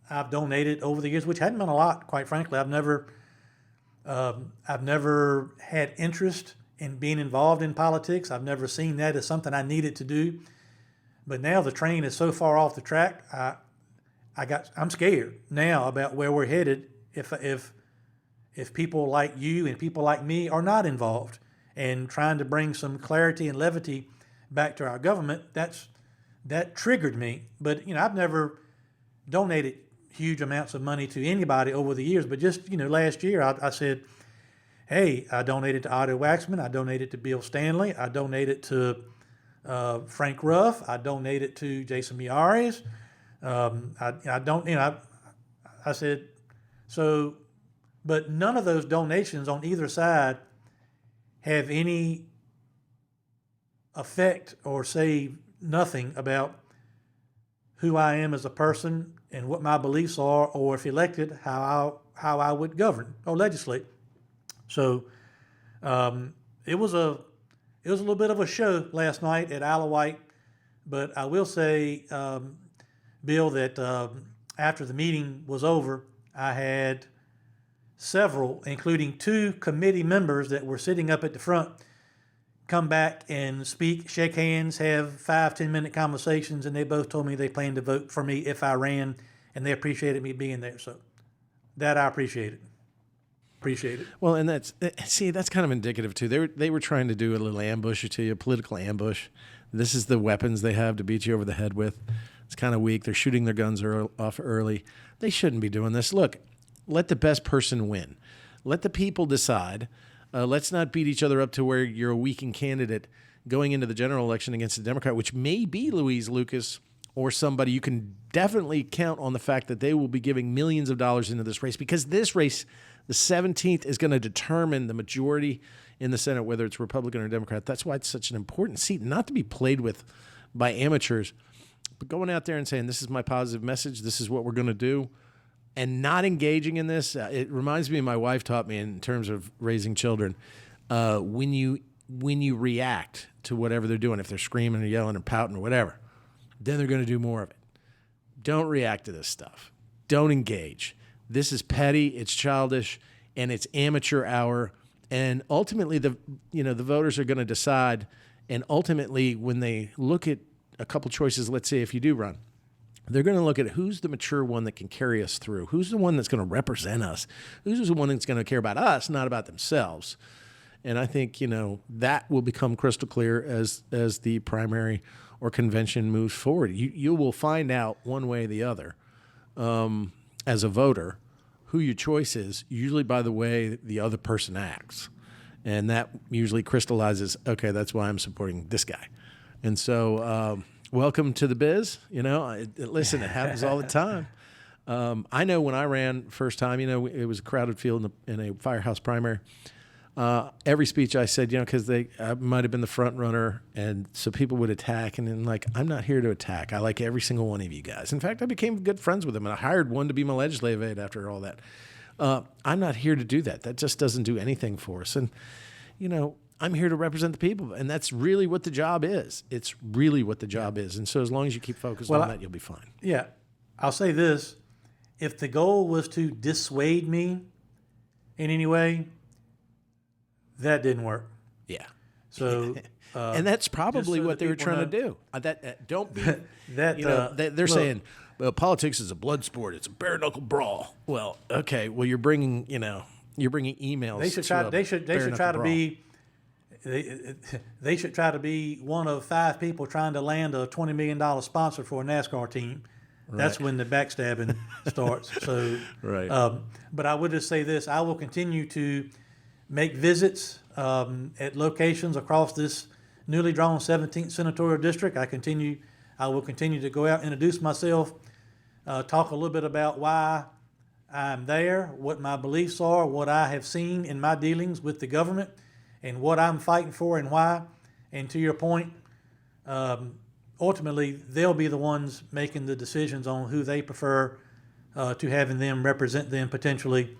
I've donated over the years, which hadn't been a lot, quite frankly. I've never had interest in being involved in politics. I've never seen that as something I needed to do. But now the train is so far off the track, I'm scared now about where we're headed if people like you and people like me are not involved and trying to bring some clarity and levity back to our government. That triggered me. But I've never donated huge amounts of money to anybody over the years. But just last year I said, hey, I donated to Otto Waxman, I donated to Bill Stanley, I donated to Frank Ruff, I donated to Jason Miares. I said, so, but none of those donations on either side have any effect or say nothing about who I am as a person and what my beliefs are, or if elected, how I would govern or legislate. So it was a little bit of a show last night at Isle of Wight, but I will say, Bill, that after the meeting was over, I had several, including 2 committee members that were sitting up at the front, come back and speak, shake hands, have 5-10-minute conversations, and they both told me they planned to vote for me if I ran, and they appreciated me being there. So that I appreciated. Well, and that's kind of indicative too. They were trying to do a little ambush to you, a political ambush. This is the weapons they have to beat you over the head with. It's kind of weak. They're shooting their guns off early. They shouldn't be doing this. Look, let the best person win. Let the people decide. Let's not beat each other up to where you're a weakened candidate going into the general election against a Democrat, which may be Louise Lucas or somebody. You can definitely count on the fact that they will be giving millions of dollars into this race, because this race, the 17th, is going to determine the majority in the Senate, whether it's Republican or Democrat. That's why it's such an important seat, not to be played with by amateurs, but going out there and saying, this is my positive message, this is what we're going to do, and not engaging in this. It reminds me of my wife taught me in terms of raising children. When you react to whatever they're doing, if they're screaming or yelling or pouting or whatever, then they're going to do more of it. Don't react to this stuff. Don't engage. This is petty, it's childish, and it's amateur hour. And ultimately, the voters are going to decide. And ultimately, when they look at a couple choices. Let's say if you do run, they're going to look at who's the mature one that can carry us through, who's the one that's going to represent us, who's the one that's going to care about us, not about themselves. And I think, that will become crystal clear as the primary or convention moves forward. You will find out one way or the other as a voter who your choice is, usually by the way the other person acts. And that usually crystallizes, okay, that's why I'm supporting this guy. And so welcome to the biz. Listen, it happens all the time. I know when I ran first time, it was a crowded field in a firehouse primary. Every speech I said, because I might have been the front runner, and so people would attack, and then I'm not here to attack. I like every single one of you guys. In fact, I became good friends with them, and I hired one to be my legislative aide after all that. I'm not here to do that. That just doesn't do anything for us. And, I'm here to represent the people, and that's really what the job is. It's really what the job is. And so as long as you keep focused on that, you'll be fine. Yeah. I'll say this. If the goal was to dissuade me in any way, that didn't work. Yeah. So, and that's probably what they were trying to do. Don't be they're saying, well, politics is a blood sport. It's a bare knuckle brawl. Well, okay. Well, you're bringing emails. They should try to be one of 5 people trying to land a $20 million sponsor for a NASCAR team. Right. That's when the backstabbing starts. So, right. But I would just say this: I will continue to make visits at locations across this newly drawn 17th senatorial district. I will continue to go out, introduce myself, talk a little bit about why I'm there, what my beliefs are, what I have seen in my dealings with the government, and what I'm fighting for and why. And to your point, ultimately, they'll be the ones making the decisions on who they prefer to having them represent them potentially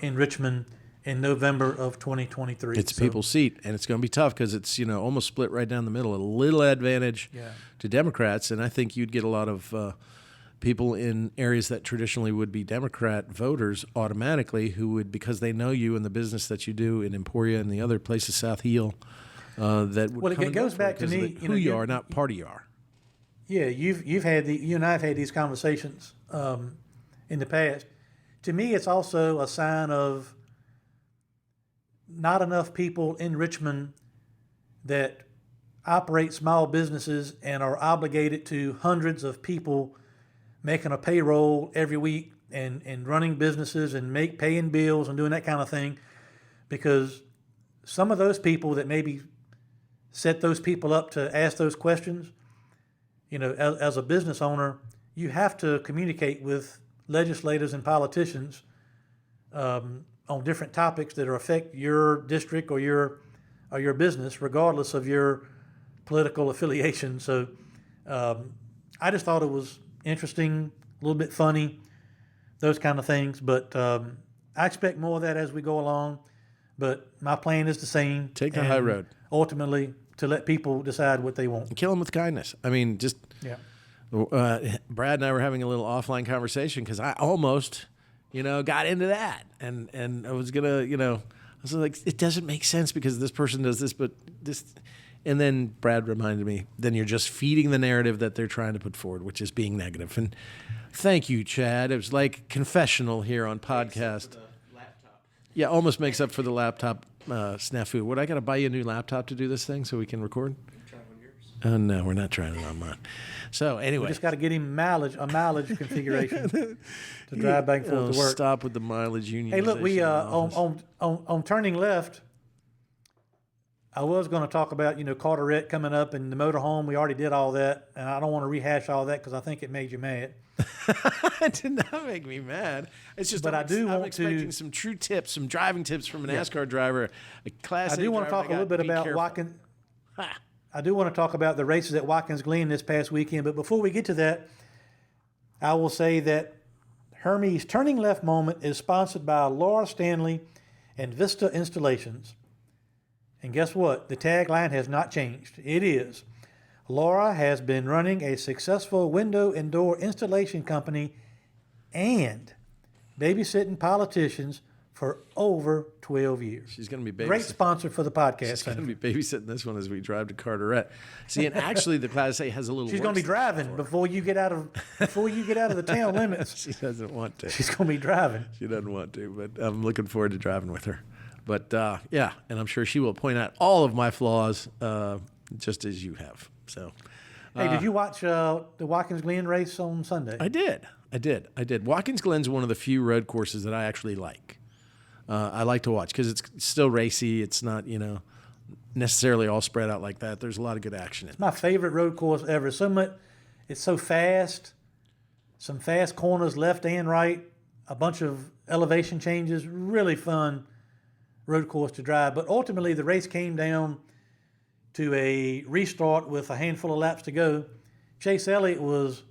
in Richmond in November of 2023. It's people's seat, and it's going to be tough because it's almost split right down the middle. A little advantage to Democrats, and I think you'd get a lot of people in areas that traditionally would be Democrat voters automatically who would, because they know you and the business that you do in Emporia and the other places, South Heel, that would it goes back to me, who you are, not party you are. Yeah, you and I have had these conversations in the past. To me, it's also a sign of not enough people in Richmond that operate small businesses and are obligated to hundreds of people making a payroll every week and running businesses and paying bills and doing that kind of thing, because some of those people that maybe set those people up to ask those questions, as a business owner, you have to communicate with legislators and politicians on different topics that affect your district or your business, regardless of your political affiliation. So I just thought it was interesting, a little bit funny, those kind of things. But I expect more of that as we go along. But my plan is the same. Take the high road. Ultimately, to let people decide what they want. Kill them with kindness. I mean, just Brad and I were having a little offline conversation because I almost, got into that. And I was going to, I was like, it doesn't make sense because this person does this, but this. And then Brad reminded me, then you're just feeding the narrative that they're trying to put forward, which is being negative. And thank you, Chad. It was like confessional here on podcast. Yeah, almost makes up for the laptop snafu. Would I got to buy you a new laptop to do this thing so we can record? Try on yours. Oh, no, we're not trying it on mine. So anyway. We just got to get him a mileage configuration to drive back and forth to work. Stop with the mileage unionization. Hey, look, we on turning left, I was going to talk about, Carteret coming up and the motorhome. We already did all that, and I don't want to rehash all that because I think it made you mad. It did not make me mad. It's just, but I'm expecting some true tips, some driving tips from a NASCAR driver, a Class A driver. I do want to talk a little bit about Watkins. I do want to talk about the races at Watkins Glen this past weekend. But before we get to that, I will say that Hermie's Turning Left moment is sponsored by Laura Stanley and Vista Installations. And guess what? The tagline has not changed. It is, Laura has been running a successful window and door installation company and babysitting politicians for over 12 years. She's going to be Great sponsor for the podcast. She's going to be babysitting this one as we drive to Carteret. See, and actually the Class A has a little. She's going to be driving before you get out of the town limits. She doesn't want to. She's going to be driving. She doesn't want to, but I'm looking forward to driving with her. But yeah, and I'm sure she will point out all of my flaws, just as you have. So, hey, did you watch the Watkins Glen race on Sunday? I did. Watkins Glen's one of the few road courses that I actually like. I like to watch because it's still racy. It's not, necessarily all spread out like that. There's a lot of good action in it. It's my favorite road course ever. It's so fast. Some fast corners left and right. A bunch of elevation changes. Really fun road course to drive. But ultimately, the race came down to a restart with a handful of laps to go. Chase Elliott was,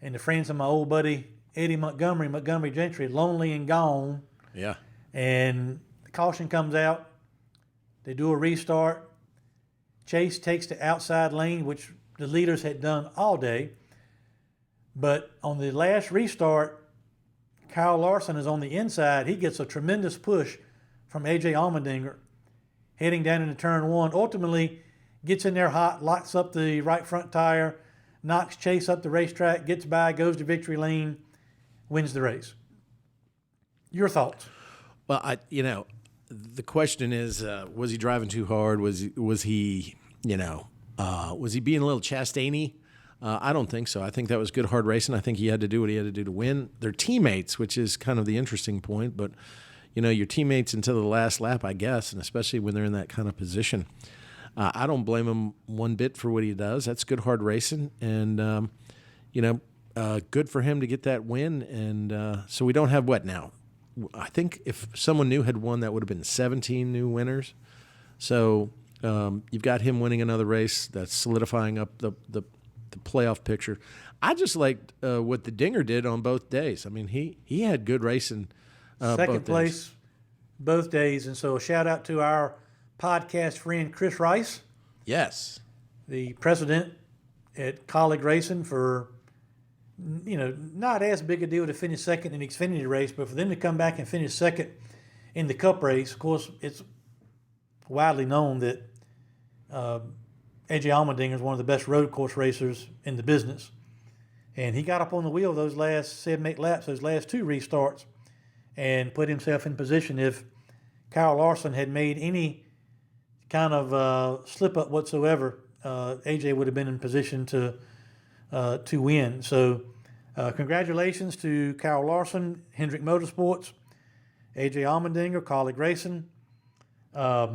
and the friends of my old buddy Eddie Montgomery Gentry, lonely and gone. Yeah. And the caution comes out. They do a restart. Chase takes the outside lane, which the leaders had done all day. But on the last restart, Kyle Larson is on the inside. He gets a tremendous push from A.J. Allmendinger heading down into turn one. Ultimately, gets in there hot, locks up the right front tire, knocks Chase up the racetrack, gets by, goes to victory lane, wins the race. Your thoughts? Well, the question is, was he driving too hard? Was he being a little Chastain-y? I don't think so. I think that was good hard racing. I think he had to do what he had to do to win. They're teammates, which is kind of the interesting point. But, your teammates until the last lap, I guess, and especially when they're in that kind of position. I don't blame him one bit for what he does. That's good hard racing. And, good for him to get that win. And so we don't have what now? I think if someone new had won, that would have been 17 new winners. So you've got him winning another race. That's solidifying up the playoff picture. I just liked what the Dinger did on both days. I mean, he had good racing. Second place both days. And so a shout out to our podcast friend Chris Rice. Yes. The president at Colleague Racing for, not as big a deal to finish second in the Xfinity race, but for them to come back and finish second in the Cup race, of course, it's widely known that A.J. Allmendinger is one of the best road course racers in the business. And he got up on the wheel those last 7-8 laps, those last two restarts, and put himself in position. If Kyle Larson had made any kind of slip-up whatsoever, A.J. would have been in position to win. So congratulations to Kyle Larson, Hendrick Motorsports, A.J. Allmendinger, Colleague Racing. I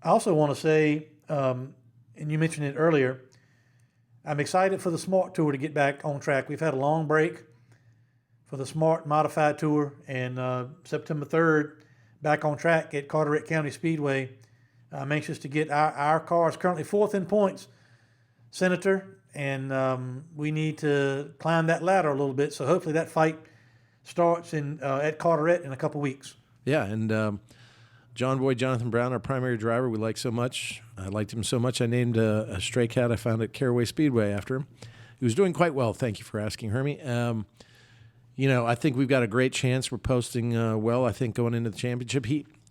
also want to say, and you mentioned it earlier, I'm excited for the Smart Tour to get back on track. We've had a long break for the Smart Modified Tour, and September 3rd, back on track at Carteret County Speedway. I'm anxious to get our cars currently fourth in points, Senator, and we need to climb that ladder a little bit. So hopefully that fight starts at Carteret in a couple weeks. Yeah, and Jonathan Brown, our primary driver, we like so much. I liked him so much, I named a stray cat I found at Caraway Speedway after him. He was doing quite well. Thank you for asking, Hermie. I think we've got a great chance. We're posting well, I think, going into the championship.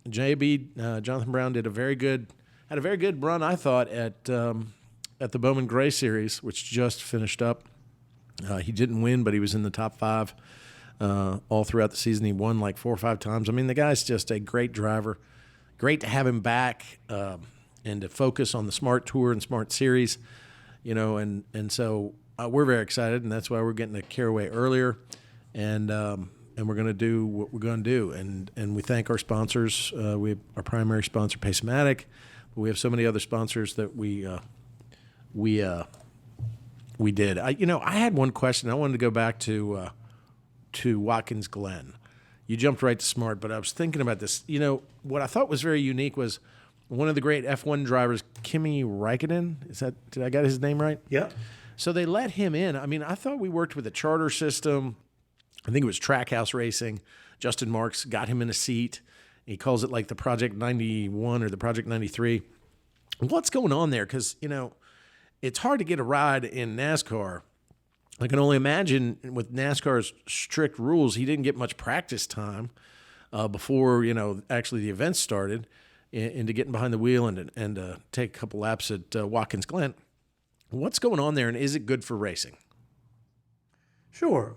Jonathan Brown had a very good run, I thought, at the Bowman Gray Series, which just finished up. He didn't win, but he was in the top 5 all throughout the season. He won like 4 or 5 times. I mean, the guy's just a great driver. Great to have him back and to focus on the Smart Tour and Smart Series, and so we're very excited, and that's why we're getting to Caraway earlier, and we're going to do what we're going to do, and we thank our sponsors. We have our primary sponsor, Pace-O-Matic, but we have so many other sponsors that we did. I had one question. I wanted to go back to Watkins Glen. You jumped right to Smart, but I was thinking about this. What I thought was very unique was one of the great F1 drivers, Kimi Räikkönen. Did I get his name right? Yeah. So they let him in. I mean, I thought we worked with a charter system. I think it was Trackhouse Racing. Justin Marks got him in a seat. He calls it like the Project 91 or the Project 93. What's going on there? Because, it's hard to get a ride in NASCAR I can only imagine with NASCAR's strict rules, he didn't get much practice time before, actually the event started into getting behind the wheel and take a couple laps at Watkins Glen. What's going on there, and is it good for racing? Sure.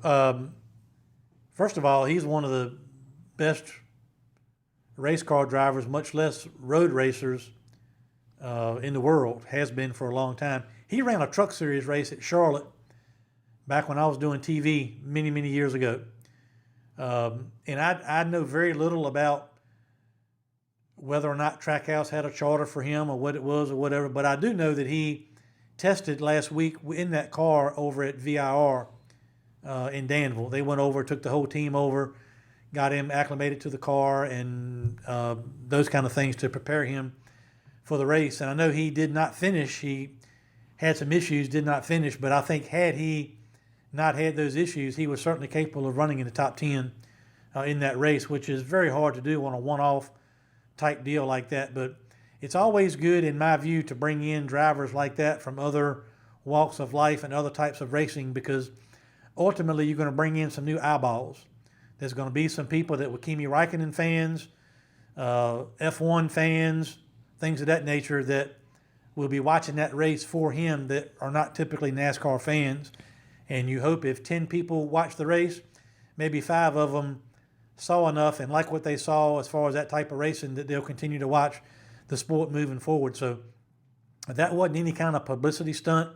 First of all, he's one of the best race car drivers, much less road racers in the world, has been for a long time. He ran a truck series race at Charlotte back when I was doing TV many, many years ago. And I know very little about whether or not Trackhouse had a charter for him or what it was or whatever, but I do know that he tested last week in that car over at VIR in Danville. They went over, took the whole team over, got him acclimated to the car and those kind of things to prepare him for the race. And I know he did not finish. He had some issues, did not finish, but I think had he not had those issues, he was certainly capable of running in the top 10 in that race, which is very hard to do on a one-off type deal like that. But it's always good, in my view, to bring in drivers like that from other walks of life and other types of racing, because ultimately you're going to bring in some new eyeballs. There's going to be some people that were Kimi Räikkönen fans, F1 fans, things of that nature that will be watching that race for him that are not typically NASCAR fans. And you hope if 10 people watch the race, maybe 5 of them saw enough and like what they saw as far as that type of racing that they'll continue to watch the sport moving forward. So that wasn't any kind of publicity stunt,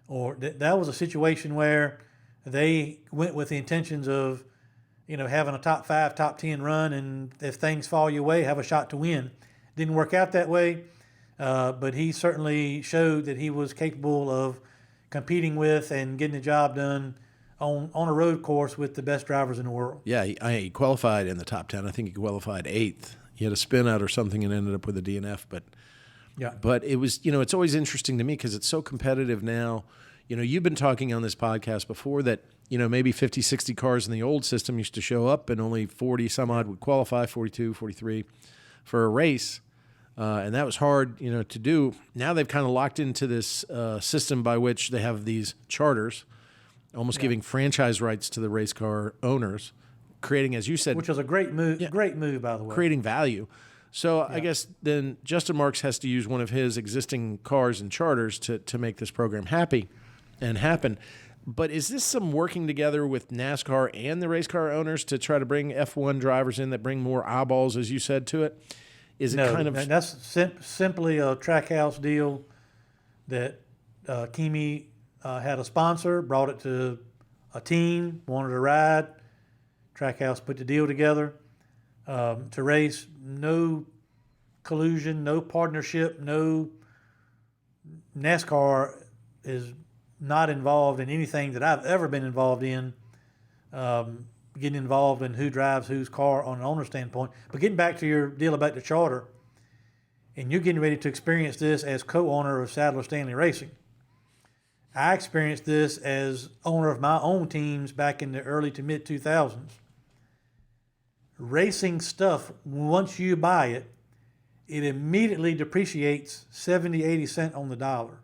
or that was a situation where they went with the intentions of, having a top 5, top 10 run, and if things fall your way, have a shot to win. Didn't work out that way, but he certainly showed that he was capable of competing with and getting the job done on a road course with the best drivers in the world. Yeah, he qualified in the top 10. I think he qualified 8th. He had a spin out or something and ended up with a DNF. But it was, it's always interesting to me because it's so competitive now. You've been talking on this podcast before that, maybe 50, 60 cars in the old system used to show up and only 40 some odd would qualify, 42, 43 for a race. And that was hard, to do. Now they've kind of locked into this system by which they have these charters, almost giving franchise rights to the race car owners, creating, as you said, which is a great move. Yeah, great move, by the way. Creating value. So I guess then Justin Marks has to use one of his existing cars and charters to make this program happy and happen. But is this some working together with NASCAR and the race car owners to try to bring F1 drivers in that bring more eyeballs, as you said, to it? Is it kind of... That's simply a Trackhouse deal that Kimi had a sponsor, brought it to a team, wanted to ride. Trackhouse put the deal together to race. No collusion, no partnership, no... NASCAR is not involved in anything that I've ever been involved in, getting involved in who drives whose car on an owner standpoint. But getting back to your deal about the charter, and you're getting ready to experience this as co-owner of Sadler Stanley Racing. I experienced this as owner of my own teams back in the early to mid 2000s. Racing stuff, once you buy it, it immediately depreciates 70, 80 cents on the dollar.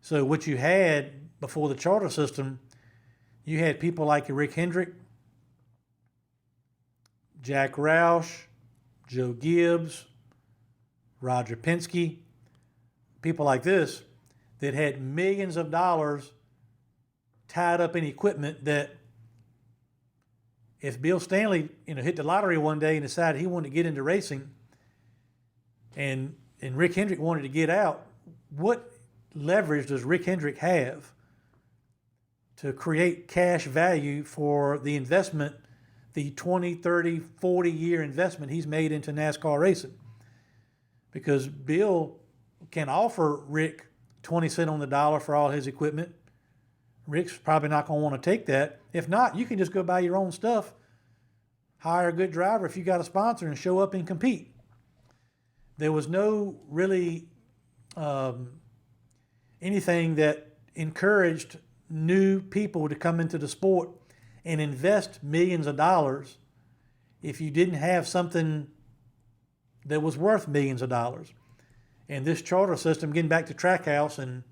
So what you had before the charter system, you had people like Rick Hendrick, Jack Roush, Joe Gibbs, Roger Penske, people like this that had millions of dollars tied up in equipment that if Bill Stanley, hit the lottery one day and decided he wanted to get into racing and Rick Hendrick wanted to get out, what leverage does Rick Hendrick have to create cash value for the investment, the 20, 30, 40-year investment he's made into NASCAR racing? Because Bill can offer Rick 20 cents on the dollar for all his equipment. Rick's probably not going to want to take that. If not, you can just go buy your own stuff, hire a good driver if you got a sponsor, and show up and compete. There was no really anything that encouraged new people to come into the sport and invest millions of dollars if you didn't have something that was worth millions of dollars. And this charter system, getting back to Trackhouse and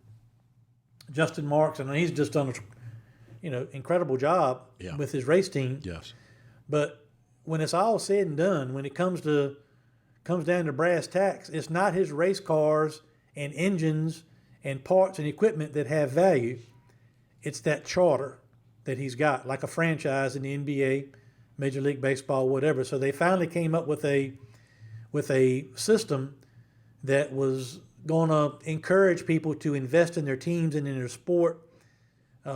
Justin Marks, and he's just done a incredible job with his race team. Yes. But when it's all said and done, when it comes down to brass tacks, it's not his race cars and engines and parts and equipment that have value. It's that charter that he's got, like a franchise in the NBA, Major League Baseball, whatever. So they finally came up with a system that was going to encourage people to invest in their teams and in their sport,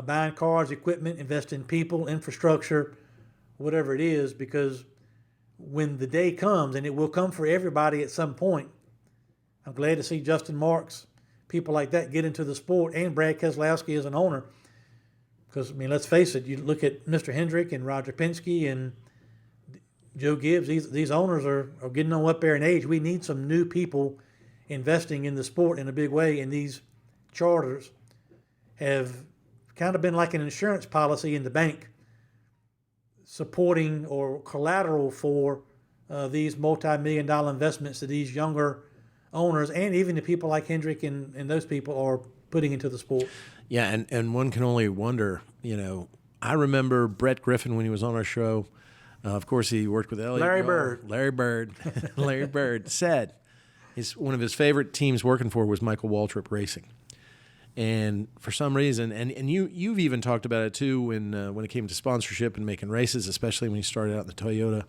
buying cars, equipment, invest in people, infrastructure, whatever it is, because when the day comes, and it will come for everybody at some point, I'm glad to see Justin Marks, people like that get into the sport, and Brad Keselowski as an owner. Because, let's face it, you look at Mr. Hendrick and Roger Penske and Joe Gibbs, these owners are getting on up there in age. We need some new people investing in the sport in a big way, and these charters have kind of been like an insurance policy in the bank, supporting or collateral for these multi-million-dollar investments that these younger owners and even the people like Hendrick and those people are putting into the sport. Yeah, and one can only wonder, I remember Brett Griffin when he was on our show. Of course, he worked with Elliott. Larry Bird said one of his favorite teams working for was Michael Waltrip Racing. And for some reason, and you've even talked about it too when it came to sponsorship and making races, especially when he started out in the Toyota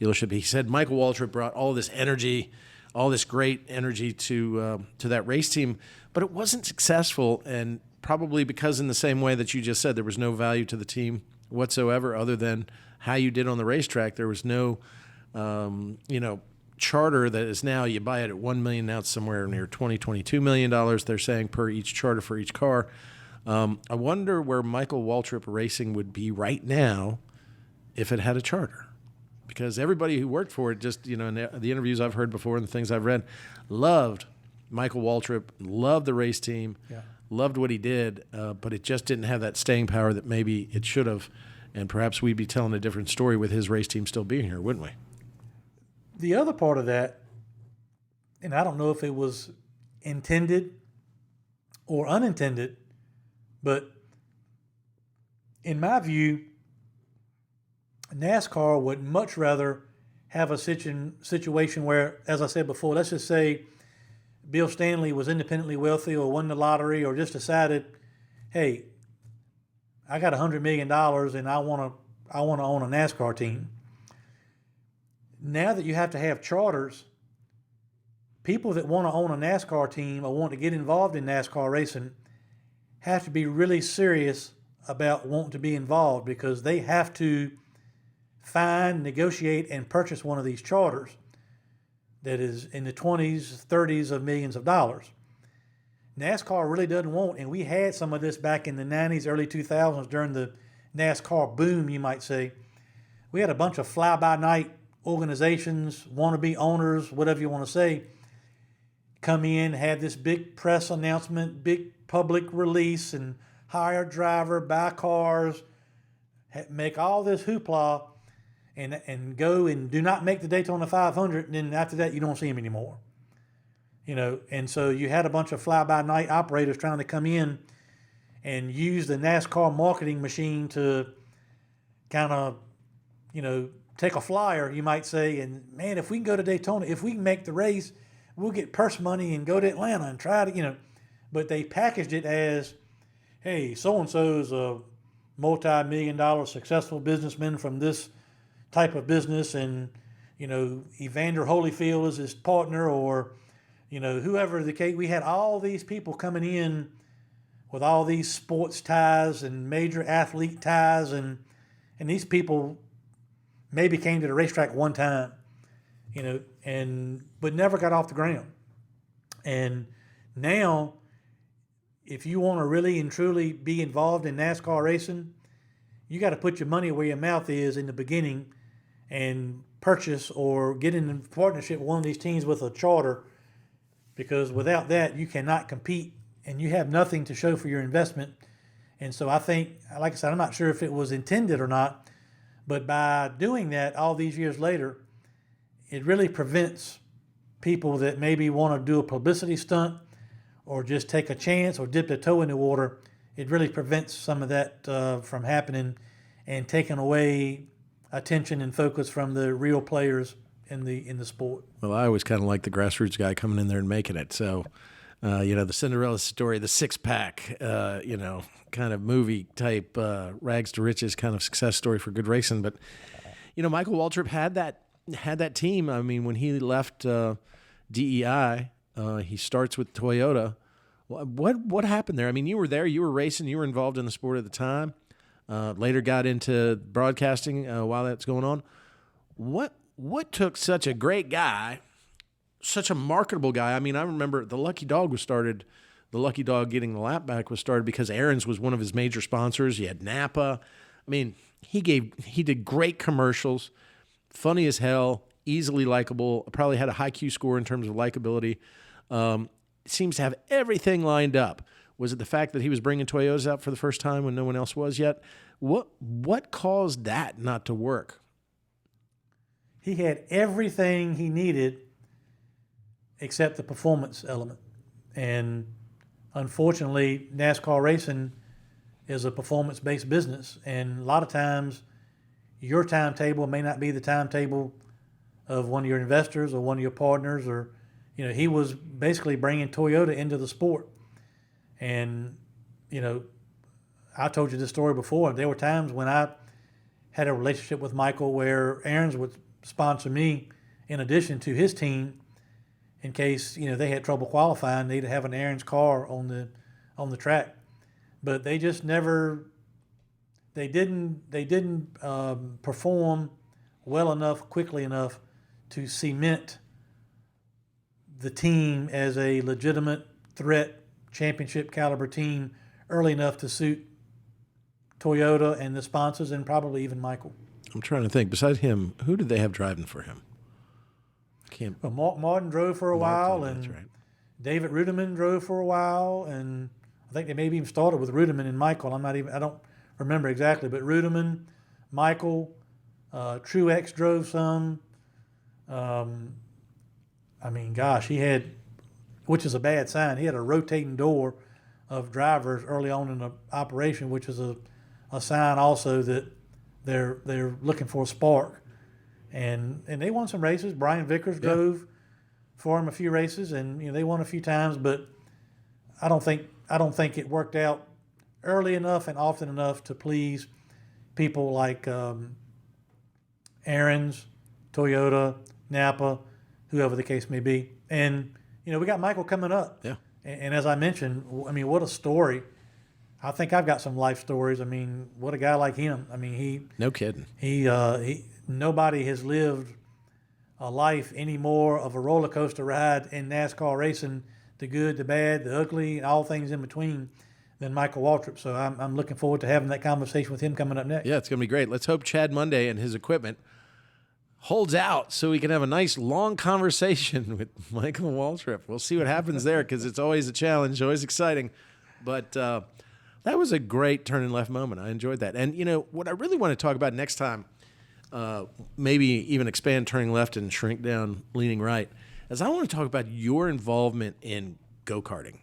dealership. He said Michael Waltrip brought all this energy, all this great energy to that race team, but it wasn't successful, and probably because in the same way that you just said, there was no value to the team whatsoever other than how you did on the racetrack. There was no, charter that is now you buy it at $1 million. Now it's somewhere near $22 million. They're saying per each charter for each car. I wonder where Michael Waltrip Racing would be right now if it had a charter, because everybody who worked for it, just in the interviews I've heard before and the things I've read, loved Michael Waltrip, loved the race team, loved what he did, but it just didn't have that staying power that maybe it should have, and perhaps we'd be telling a different story with his race team still being here, wouldn't we? The other part of that, and I don't know if it was intended or unintended, but in my view, NASCAR would much rather have a situation where, as I said before, let's just say Bill Stanley was independently wealthy or won the lottery or just decided, hey, I got $100 million and I want to own a NASCAR team. Now that you have to have charters, people that want to own a NASCAR team or want to get involved in NASCAR racing have to be really serious about wanting to be involved, because they have to find, negotiate, and purchase one of these charters that is in the 20s, 30s of millions of dollars. NASCAR really doesn't want, and we had some of this back in the 90s, early 2000s during the NASCAR boom, you might say. We had a bunch of fly-by-night organizations, wannabe owners, whatever you want to say, come in, have this big press announcement, big public release, and hire a driver, buy cars, make all this hoopla, and go and do not make the Daytona 500, and then after that you don't see them anymore. And so you had a bunch of fly-by-night operators trying to come in and use the NASCAR marketing machine to kind of, take a flyer, you might say, and man, if we can go to Daytona, if we can make the race, we'll get purse money and go to Atlanta and try to, but they packaged it as, hey, so-and-so's a multi-million-dollar successful businessman from this type of business, and, Evander Holyfield is his partner, or, whoever the case. We had all these people coming in with all these sports ties and major athlete ties, and these people maybe came to the racetrack one time, but never got off the ground. And now, if you want to really and truly be involved in NASCAR racing, you got to put your money where your mouth is in the beginning and purchase or get in partnership with one of these teams with a charter, because without that, you cannot compete and you have nothing to show for your investment. And so I think, like I said, I'm not sure if it was intended or not, but by doing that all these years later, it really prevents people that maybe want to do a publicity stunt or just take a chance or dip their toe in the water, it really prevents some of that from happening and taking away attention and focus from the real players in the sport. Well, I always kind of like the grassroots guy coming in there and making it. So, the Cinderella story, the six-pack, kind of movie type, rags to riches kind of success story for good racing. But, Michael Waltrip had that team. I mean, when he left DEI, he starts with Toyota. What happened there? I mean, you were there, you were racing, you were involved in the sport at the time. Later got into broadcasting while that's going on. What took such a great guy, such a marketable guy? I mean, I remember the Lucky Dog getting the lap back was started because Aaron's was one of his major sponsors. You had Napa. I mean, he did great commercials, funny as hell, easily likable, probably had a high Q score in terms of likability. Seems to have everything lined up. Was it the fact that he was bringing Toyotas out for the first time when no one else was yet? What caused that not to work? He had everything he needed except the performance element. And unfortunately, NASCAR racing is a performance-based business. And a lot of times, your timetable may not be the timetable of one of your investors or one of your partners. Or, he was basically bringing Toyota into the sport. And, I told you this story before. There were times when I had a relationship with Michael where Aaron's would sponsor me in addition to his team in case, they had trouble qualifying. They'd have an Aaron's car on the track. But they just never, they didn't perform well enough, quickly enough to cement the team as a legitimate threat, championship caliber team early enough to suit Toyota and the sponsors and probably even Michael. I'm trying to think. Besides him, who did they have driving for him? Well, Martin drove for a while, and right. David Rudiman drove for a while, and I think they maybe even started with Rudiman and Michael. I don't remember exactly, but Rudiman, Michael, Truex drove some. He had, which is a bad sign. He had a rotating door of drivers early on in the operation, which is a sign also that they're looking for a spark. And they won some races. Brian Vickers drove for him a few races, and they won a few times. But I don't think it worked out early enough and often enough to please people like Aaron's, Toyota, Napa, whoever the case may be. And we got Michael coming up. Yeah. And as I mentioned, what a story. I think I've got some life stories. What a guy like him. No kidding. Nobody has lived a life any more of a roller coaster ride in NASCAR racing, the good, the bad, the ugly, and all things in between, than Michael Waltrip. So I'm looking forward to having that conversation with him coming up next. Yeah, it's going to be great. Let's hope Chad Monday and his equipment holds out so we can have a nice long conversation with Michael Waltrip. We'll see what happens there because it's always a challenge, always exciting. But that was a great turn and left moment. I enjoyed that. And, what I really want to talk about next time, maybe even expand turning left and shrink down leaning right, is I want to talk about your involvement in go-karting.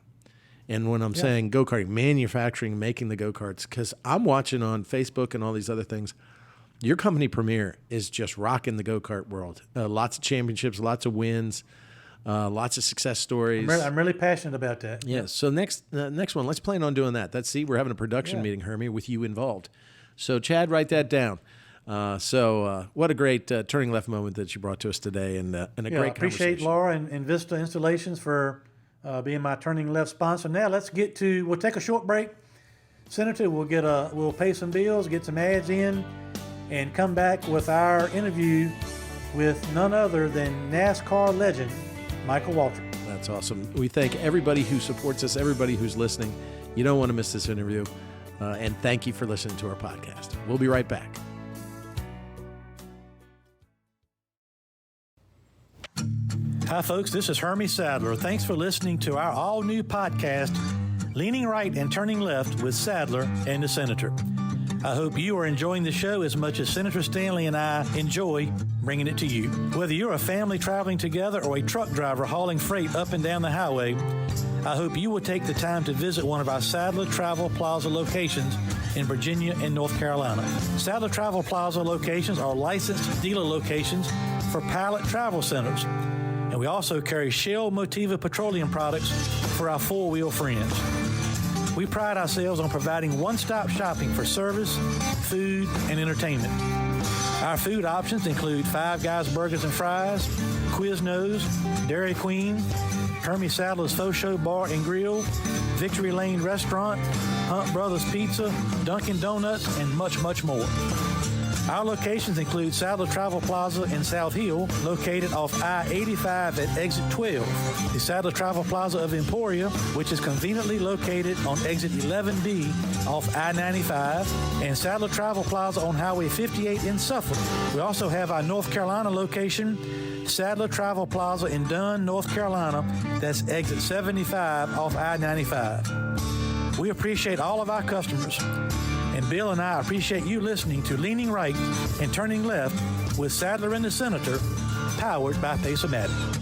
And when I'm saying go-karting, manufacturing, making the go-karts, because I'm watching on Facebook and all these other things, your company, Premier, is just rocking the go-kart world. Lots of championships, lots of wins, lots of success stories. I'm really passionate about that. Yeah. So next one, let's plan on doing that. We're having a production meeting, Hermie, with you involved. So Chad, write that down. What a great turning left moment that you brought to us today, and a great conversation. I appreciate Laura and Vista Installations for being my turning left sponsor. Now we'll take a short break. Senator, we'll pay some bills, get some ads in, and come back with our interview with none other than NASCAR legend, Michael Waltrip. That's awesome. We thank everybody who supports us, everybody who's listening. You don't want to miss this interview. And thank you for listening to our podcast. We'll be right back. Hi, folks. This is Hermie Sadler. Thanks for listening to our all-new podcast, Leaning Right and Turning Left with Sadler and the Senator. I hope you are enjoying the show as much as Senator Stanley and I enjoy bringing it to you. Whether you're a family traveling together or a truck driver hauling freight up and down the highway, I hope you will take the time to visit one of our Sadler Travel Plaza locations in Virginia and North Carolina. Sadler Travel Plaza locations are licensed dealer locations for Pilot Travel Centers, and we also carry Shell Motiva petroleum products for our four-wheel friends. We pride ourselves on providing one-stop shopping for service, food, and entertainment. Our food options include Five Guys Burgers and Fries, Quiznos, Dairy Queen, Hermie Sadler's Faux Show Bar and Grill, Victory Lane Restaurant, Hunt Brothers Pizza, Dunkin' Donuts, and much, much more. Our locations include Sadler Travel Plaza in South Hill, located off I-85 at Exit 12, the Sadler Travel Plaza of Emporia, which is conveniently located on Exit 11B off I-95, and Sadler Travel Plaza on Highway 58 in Suffolk. We also have our North Carolina location, Sadler Travel Plaza in Dunn, North Carolina, that's Exit 75 off I-95. We appreciate all of our customers. And Bill and I appreciate you listening to Leaning Right and Turning Left with Sadler and the Senator, powered by Pace-O-Matic.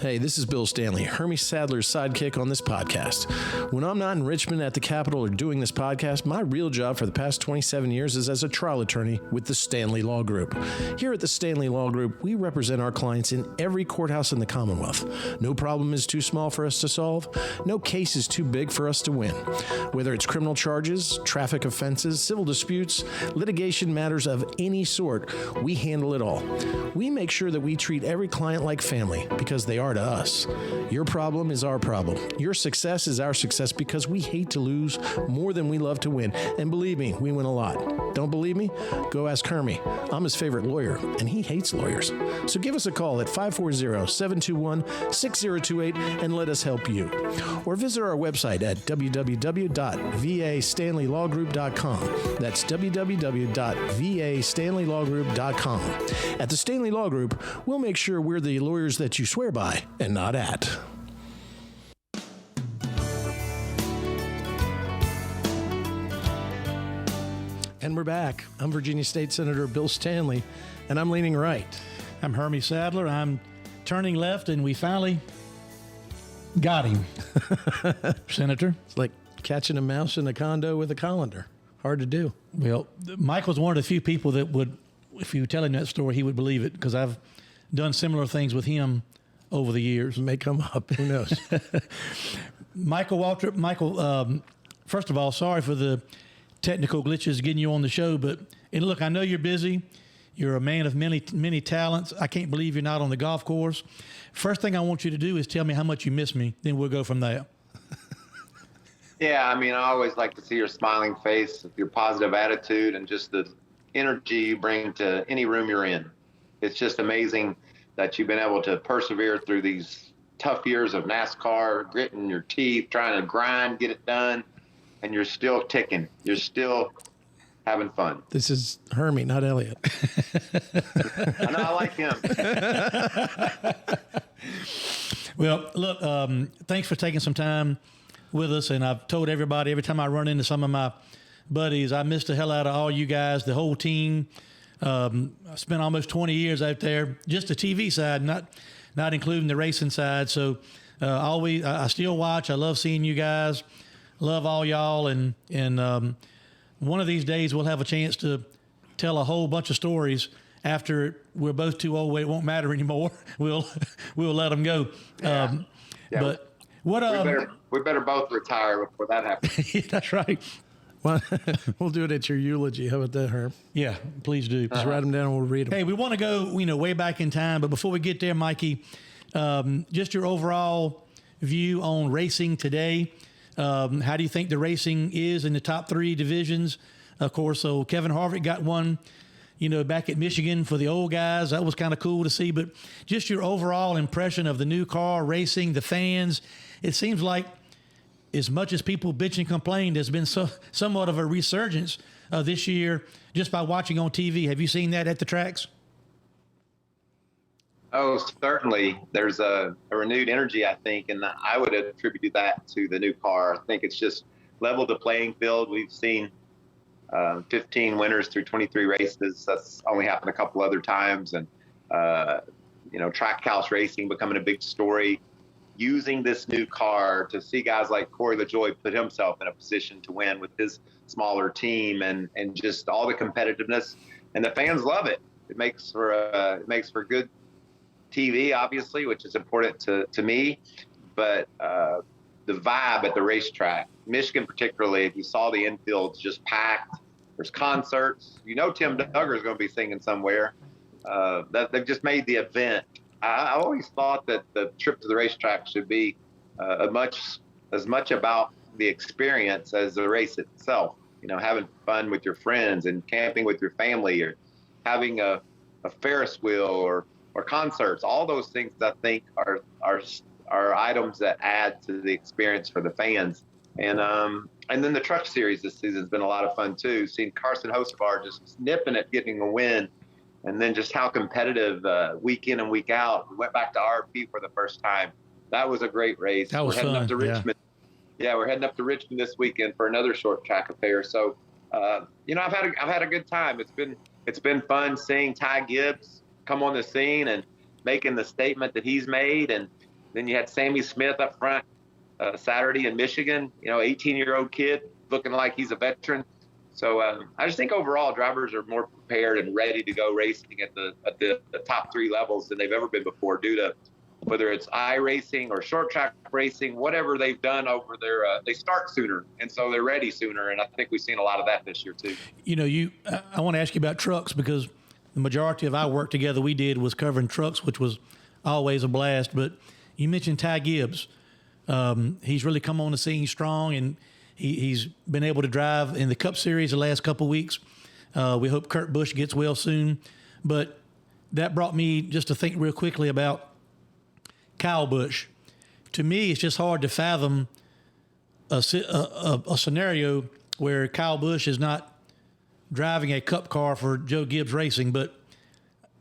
Hey, this is Bill Stanley, Hermie Sadler's sidekick on this podcast. When I'm not in Richmond at the Capitol or doing this podcast, my real job for the past 27 years is as a trial attorney with the Stanley Law Group. Here at the Stanley Law Group, we represent our clients in every courthouse in the Commonwealth. No problem is too small for us to solve. No case is too big for us to win. Whether it's criminal charges, traffic offenses, civil disputes, litigation matters of any sort, we handle it all. We make sure that we treat every client like family because they are to us. Your problem is our problem. Your success is our success because we hate to lose more than we love to win. And believe me, we win a lot. Don't believe me? Go ask Hermie. I'm his favorite lawyer, and he hates lawyers. So give us a call at 540-721-6028 and let us help you. Or visit our website at www.vastanleylawgroup.com. That's www.vastanleylawgroup.com. At the Stanley Law Group, we'll make sure we're the lawyers that you swear by and not at. And we're back. I'm Virginia State Senator Bill Stanley, and I'm leaning right. I'm Hermie Sadler. I'm turning left, and we finally got him, Senator. It's like catching a mouse in a condo with a colander. Hard to do. Well, Michael's one of the few people that would, if you tell him that story, he would believe it, because I've done similar things with him over the years. It may come up. Who knows? Michael Waltrip. Michael, first of all, sorry for the technical glitches getting you on the show, and look, I know you're busy. You're a man of many talents. I can't believe you're not on the golf course. First thing I want you to do is tell me how much you miss me. Then we'll go from there. Yeah, I mean, I always like to see your smiling face, your positive attitude, and just the energy you bring to any room you're in. It's just amazing that you've been able to persevere through these tough years of NASCAR, gritting your teeth, trying to grind, get it done, and you're still ticking. You're still having fun. This is Hermie, not Elliot. I know, I like him. Well, look, thanks for taking some time with us, and I've told everybody every time I run into some of my buddies, I miss the hell out of all you guys, the whole team. I spent almost 20 years out there, just the TV side, not including the racing side. So I still watch. I love seeing you guys. Love all y'all, and one of these days we'll have a chance to tell a whole bunch of stories. After we're both too old, it won't matter anymore. We'll let them go. Yeah. But what we better both retire before that happens. Yeah, that's right. Well, we'll do it at your eulogy. How about that, Herb? Yeah, please do. Just write them down and we'll read them. Hey, we want to go, way back in time, but before we get there, Mikey, just your overall view on racing today. How do you think the racing is in the top three divisions? Of course, so Kevin Harvick got one, back at Michigan for the old guys. That was kind of cool to see. But just your overall impression of the new car racing, the fans. It seems like as much as people bitch and complain, there's been somewhat of a resurgence this year just by watching on TV. Have you seen that at the tracks? Oh, certainly. There's a renewed energy, I think, and I would attribute that to the new car. I think it's just leveled the playing field. We've seen 15 winners through 23 races. That's only happened a couple other times. And, track house racing becoming a big story. Using this new car to see guys like Corey LaJoie put himself in a position to win with his smaller team and just all the competitiveness. And the fans love it. It makes for good TV, obviously, which is important to me. But the vibe at the racetrack, Michigan particularly, if you saw the infield's just packed. There's concerts. Tim Duggar is going to be singing somewhere. That they've just made the event. I always thought that the trip to the racetrack should be as much about the experience as the race itself. Having fun with your friends and camping with your family, or having a Ferris wheel or concerts. All those things I think are items that add to the experience for the fans. And then the truck series this season has been a lot of fun too. Seeing Carson Hocevar just nipping at getting a win. And then just how competitive week in and week out. We went back to RP for the first time. That was a great race. That was We're heading fun. up to Richmond. Yeah, we're heading up to Richmond this weekend for another short track affair. So, I've had a good time. It's been fun seeing Ty Gibbs come on the scene and making the statement that he's made. And then you had Sammy Smith up front Saturday in Michigan. 18-year-old kid looking like he's a veteran. So I just think overall drivers are more prepared and ready to go racing at the top three levels than they've ever been before, due to whether it's iRacing or short track racing, whatever they've done over there. They start sooner, and so they're ready sooner. And I think we've seen a lot of that this year too. I want to ask you about trucks, because the majority of our work together we did was covering trucks, which was always a blast. But you mentioned Ty Gibbs. He's really come on the scene strong, and he's been able to drive in the Cup Series the last couple of weeks. We hope Kurt Busch gets well soon. But that brought me just to think real quickly about Kyle Busch. To me, it's just hard to fathom a scenario where Kyle Busch is not driving a Cup car for Joe Gibbs Racing. But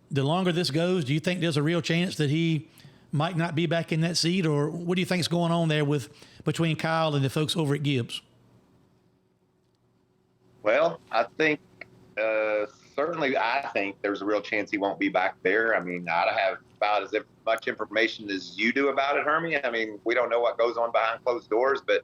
the longer this goes, do you think there's a real chance that he might not be back in that seat? Or what do you think is going on there between Kyle and the folks over at Gibbs? Well, I think I think there's a real chance he won't be back there. I mean, I have about as much information as you do about it, Hermie. I mean, we don't know what goes on behind closed doors, but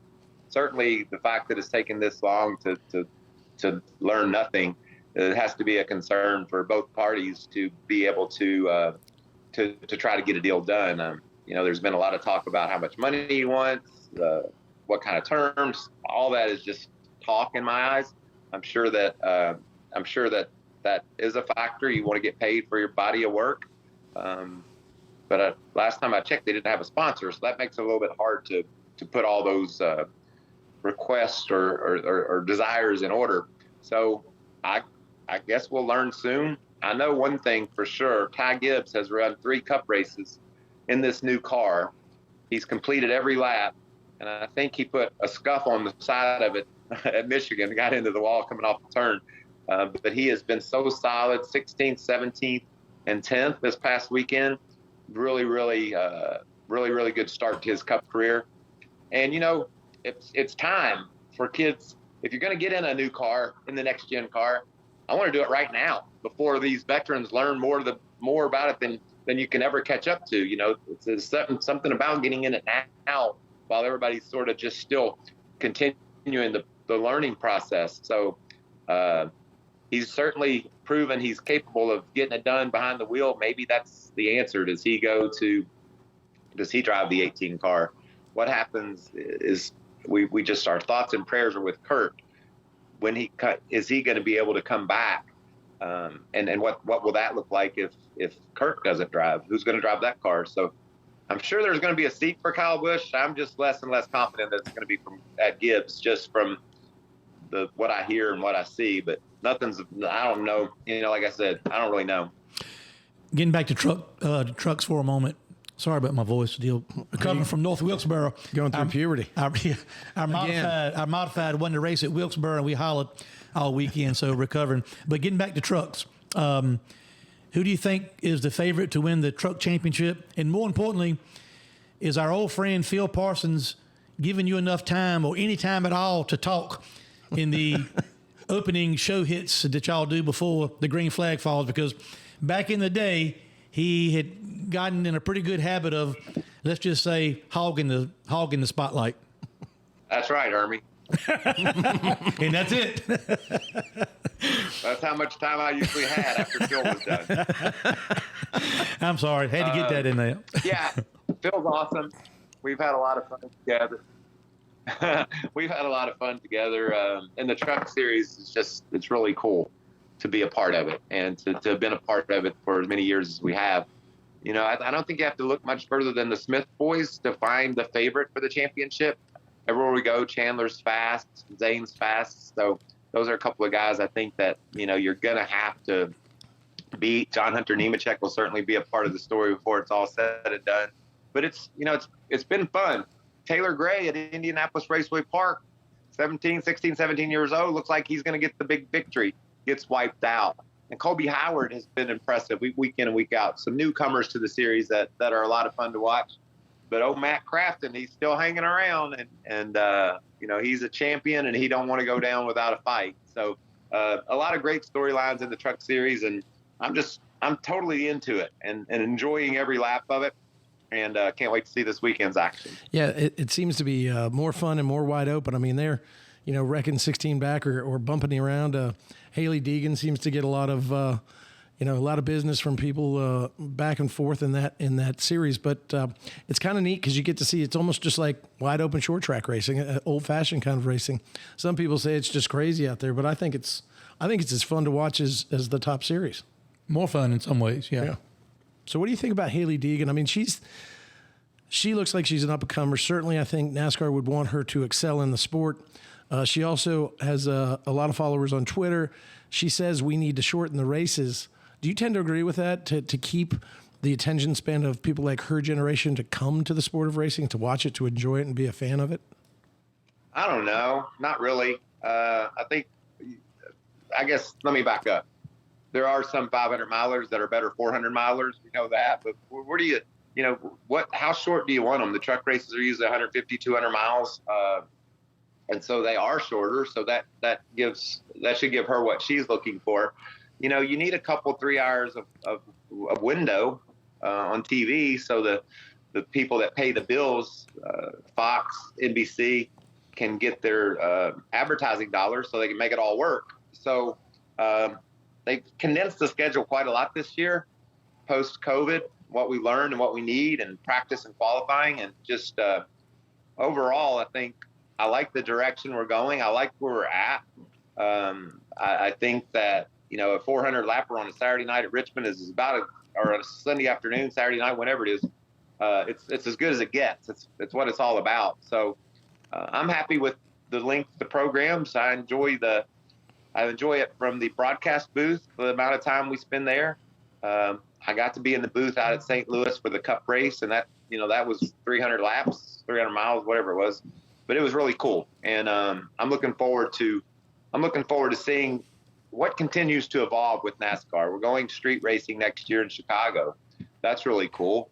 certainly the fact that it's taken this long to learn nothing, it has to be a concern for both parties to be able to try to get a deal done. There's been a lot of talk about how much money he wants, what kind of terms. All that is just talk in my eyes. I'm sure that is a factor. You want to get paid for your body of work. But last time I checked, they didn't have a sponsor, so that makes it a little bit hard to put all those requests or desires in order. So I guess we'll learn soon. I know one thing for sure. Ty Gibbs has run 3 Cup races in this new car. He's completed every lap, and I think he put a scuff on the side of it at Michigan, got into the wall coming off the turn. But he has been so solid, 16th, 17th, and 10th this past weekend. Really good start to his Cup career. And, it's time for kids. If you're going to get in a new car, in the next gen car, I want to do it right now before these veterans learn more about it than you can ever catch up to. It's something about getting in it now while everybody's sort of just still continuing the learning process. So he's certainly proven he's capable of getting it done behind the wheel. Maybe that's the answer. Does he drive the 18 car? What happens is we just, our thoughts and prayers are with Kurt. Is he going to be able to come back? And what will that look like if Kurt doesn't drive? Who's going to drive that car? So I'm sure there's going to be a seat for Kyle Busch. I'm just less and less confident that it's going to be at Gibbs, just from what I hear and what I see. But I don't know. Like I said, I don't really know. Getting back to trucks for a moment. Sorry about my voice deal. Coming from North Wilkesboro. Going through puberty. Our modified won the race at Wilkesboro, and we hollered all weekend, so recovering. But getting back to trucks, who do you think is the favorite to win the truck championship? And more importantly, is our old friend Phil Parsons giving you enough time or any time at all to talk in the opening show hits that y'all do before the green flag falls, because back in the day, he had gotten in a pretty good habit of, let's just say, hogging the spotlight. That's right, Hermie. And that's it. That's how much time I usually had after Phil was done. I'm sorry. Had to get that in there. Yeah, Phil's awesome. We've had a lot of fun together. And the truck series is it's really cool to be a part of it, and to have been a part of it for as many years as we have. You know, I don't think you have to look much further than the Smith boys to find the favorite for the championship. Everywhere we go, Chandler's fast, Zane's fast. So those are a couple of guys I think that, you know, you're going to have to beat. John Hunter Nemechek will certainly be a part of the story before it's all said and done. But it's been fun. Taylor Gray at Indianapolis Raceway Park, 16, 17 years old, looks like he's going to get the big victory, gets wiped out. And Colby Howard has been impressive week in and week out. Some newcomers to the series that are a lot of fun to watch. But Matt Crafton, he's still hanging around, and you know, he's a champion, and he don't want to go down without a fight. So a lot of great storylines in the truck series, and I'm totally into it and enjoying every lap of it, and can't wait to see this weekend's action. Yeah, it seems to be more fun and more wide open. I mean, they're, you know, wrecking 16 back or bumping around. Haley Deegan seems to get a lot of business from people back and forth in that series. But it's kind of neat because you get to see, it's almost just like wide open short track racing, old fashioned kind of racing. Some people say it's just crazy out there, but I think it's as fun to watch as the top series. More fun in some ways, yeah. So what do you think about Haley Deegan? I mean, she looks like she's an up-and-comer. Certainly, I think NASCAR would want her to excel in the sport. She also has a lot of followers on Twitter. She says we need to shorten the races. Do you tend to agree with that, to keep the attention span of people like her generation to come to the sport of racing, to watch it, to enjoy it, and be a fan of it? I don't know. Not really. I guess, let me back up. There are some 500 milers that are better 400 milers. We know that. But where do how short do you want them? The truck races are usually 150, 200 miles. And so they are shorter. So that should give her what she's looking for. You know, you need a couple, 3 hours of window on TV so the people that pay the bills, Fox, NBC, can get their advertising dollars so they can make it all work. So they condensed the schedule quite a lot this year, post-COVID, what we learned and what we need, and practice and qualifying. And just overall, I think I like the direction we're going. I like where we're at. I think that, you know, a 400 lapper on a Saturday night at Richmond is or a Sunday afternoon, Saturday night, whenever it is, it's as good as it gets. It's what it's all about. So I'm happy with the length of the programs. I enjoy it from the broadcast booth, the amount of time we spend there. I got to be in the booth out at St. Louis for the Cup race, and that was 300 laps, 300 miles, whatever it was. But it was really cool, and I'm looking forward to seeing what continues to evolve with NASCAR. We're going street racing next year in Chicago. That's really cool.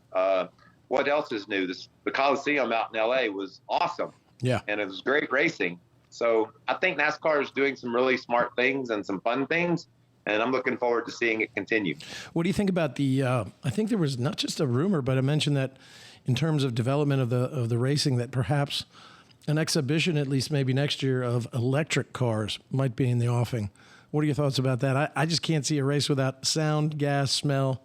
What else is new? The Coliseum out in LA was awesome. Yeah. And it was great racing. So I think NASCAR is doing some really smart things and some fun things, and I'm looking forward to seeing it continue. What do you think about I think there was not just a rumor, but I mentioned that in terms of development of the racing, that perhaps an exhibition, at least maybe next year, of electric cars might be in the offing. What are your thoughts about that? I just can't see a race without sound, gas, smell.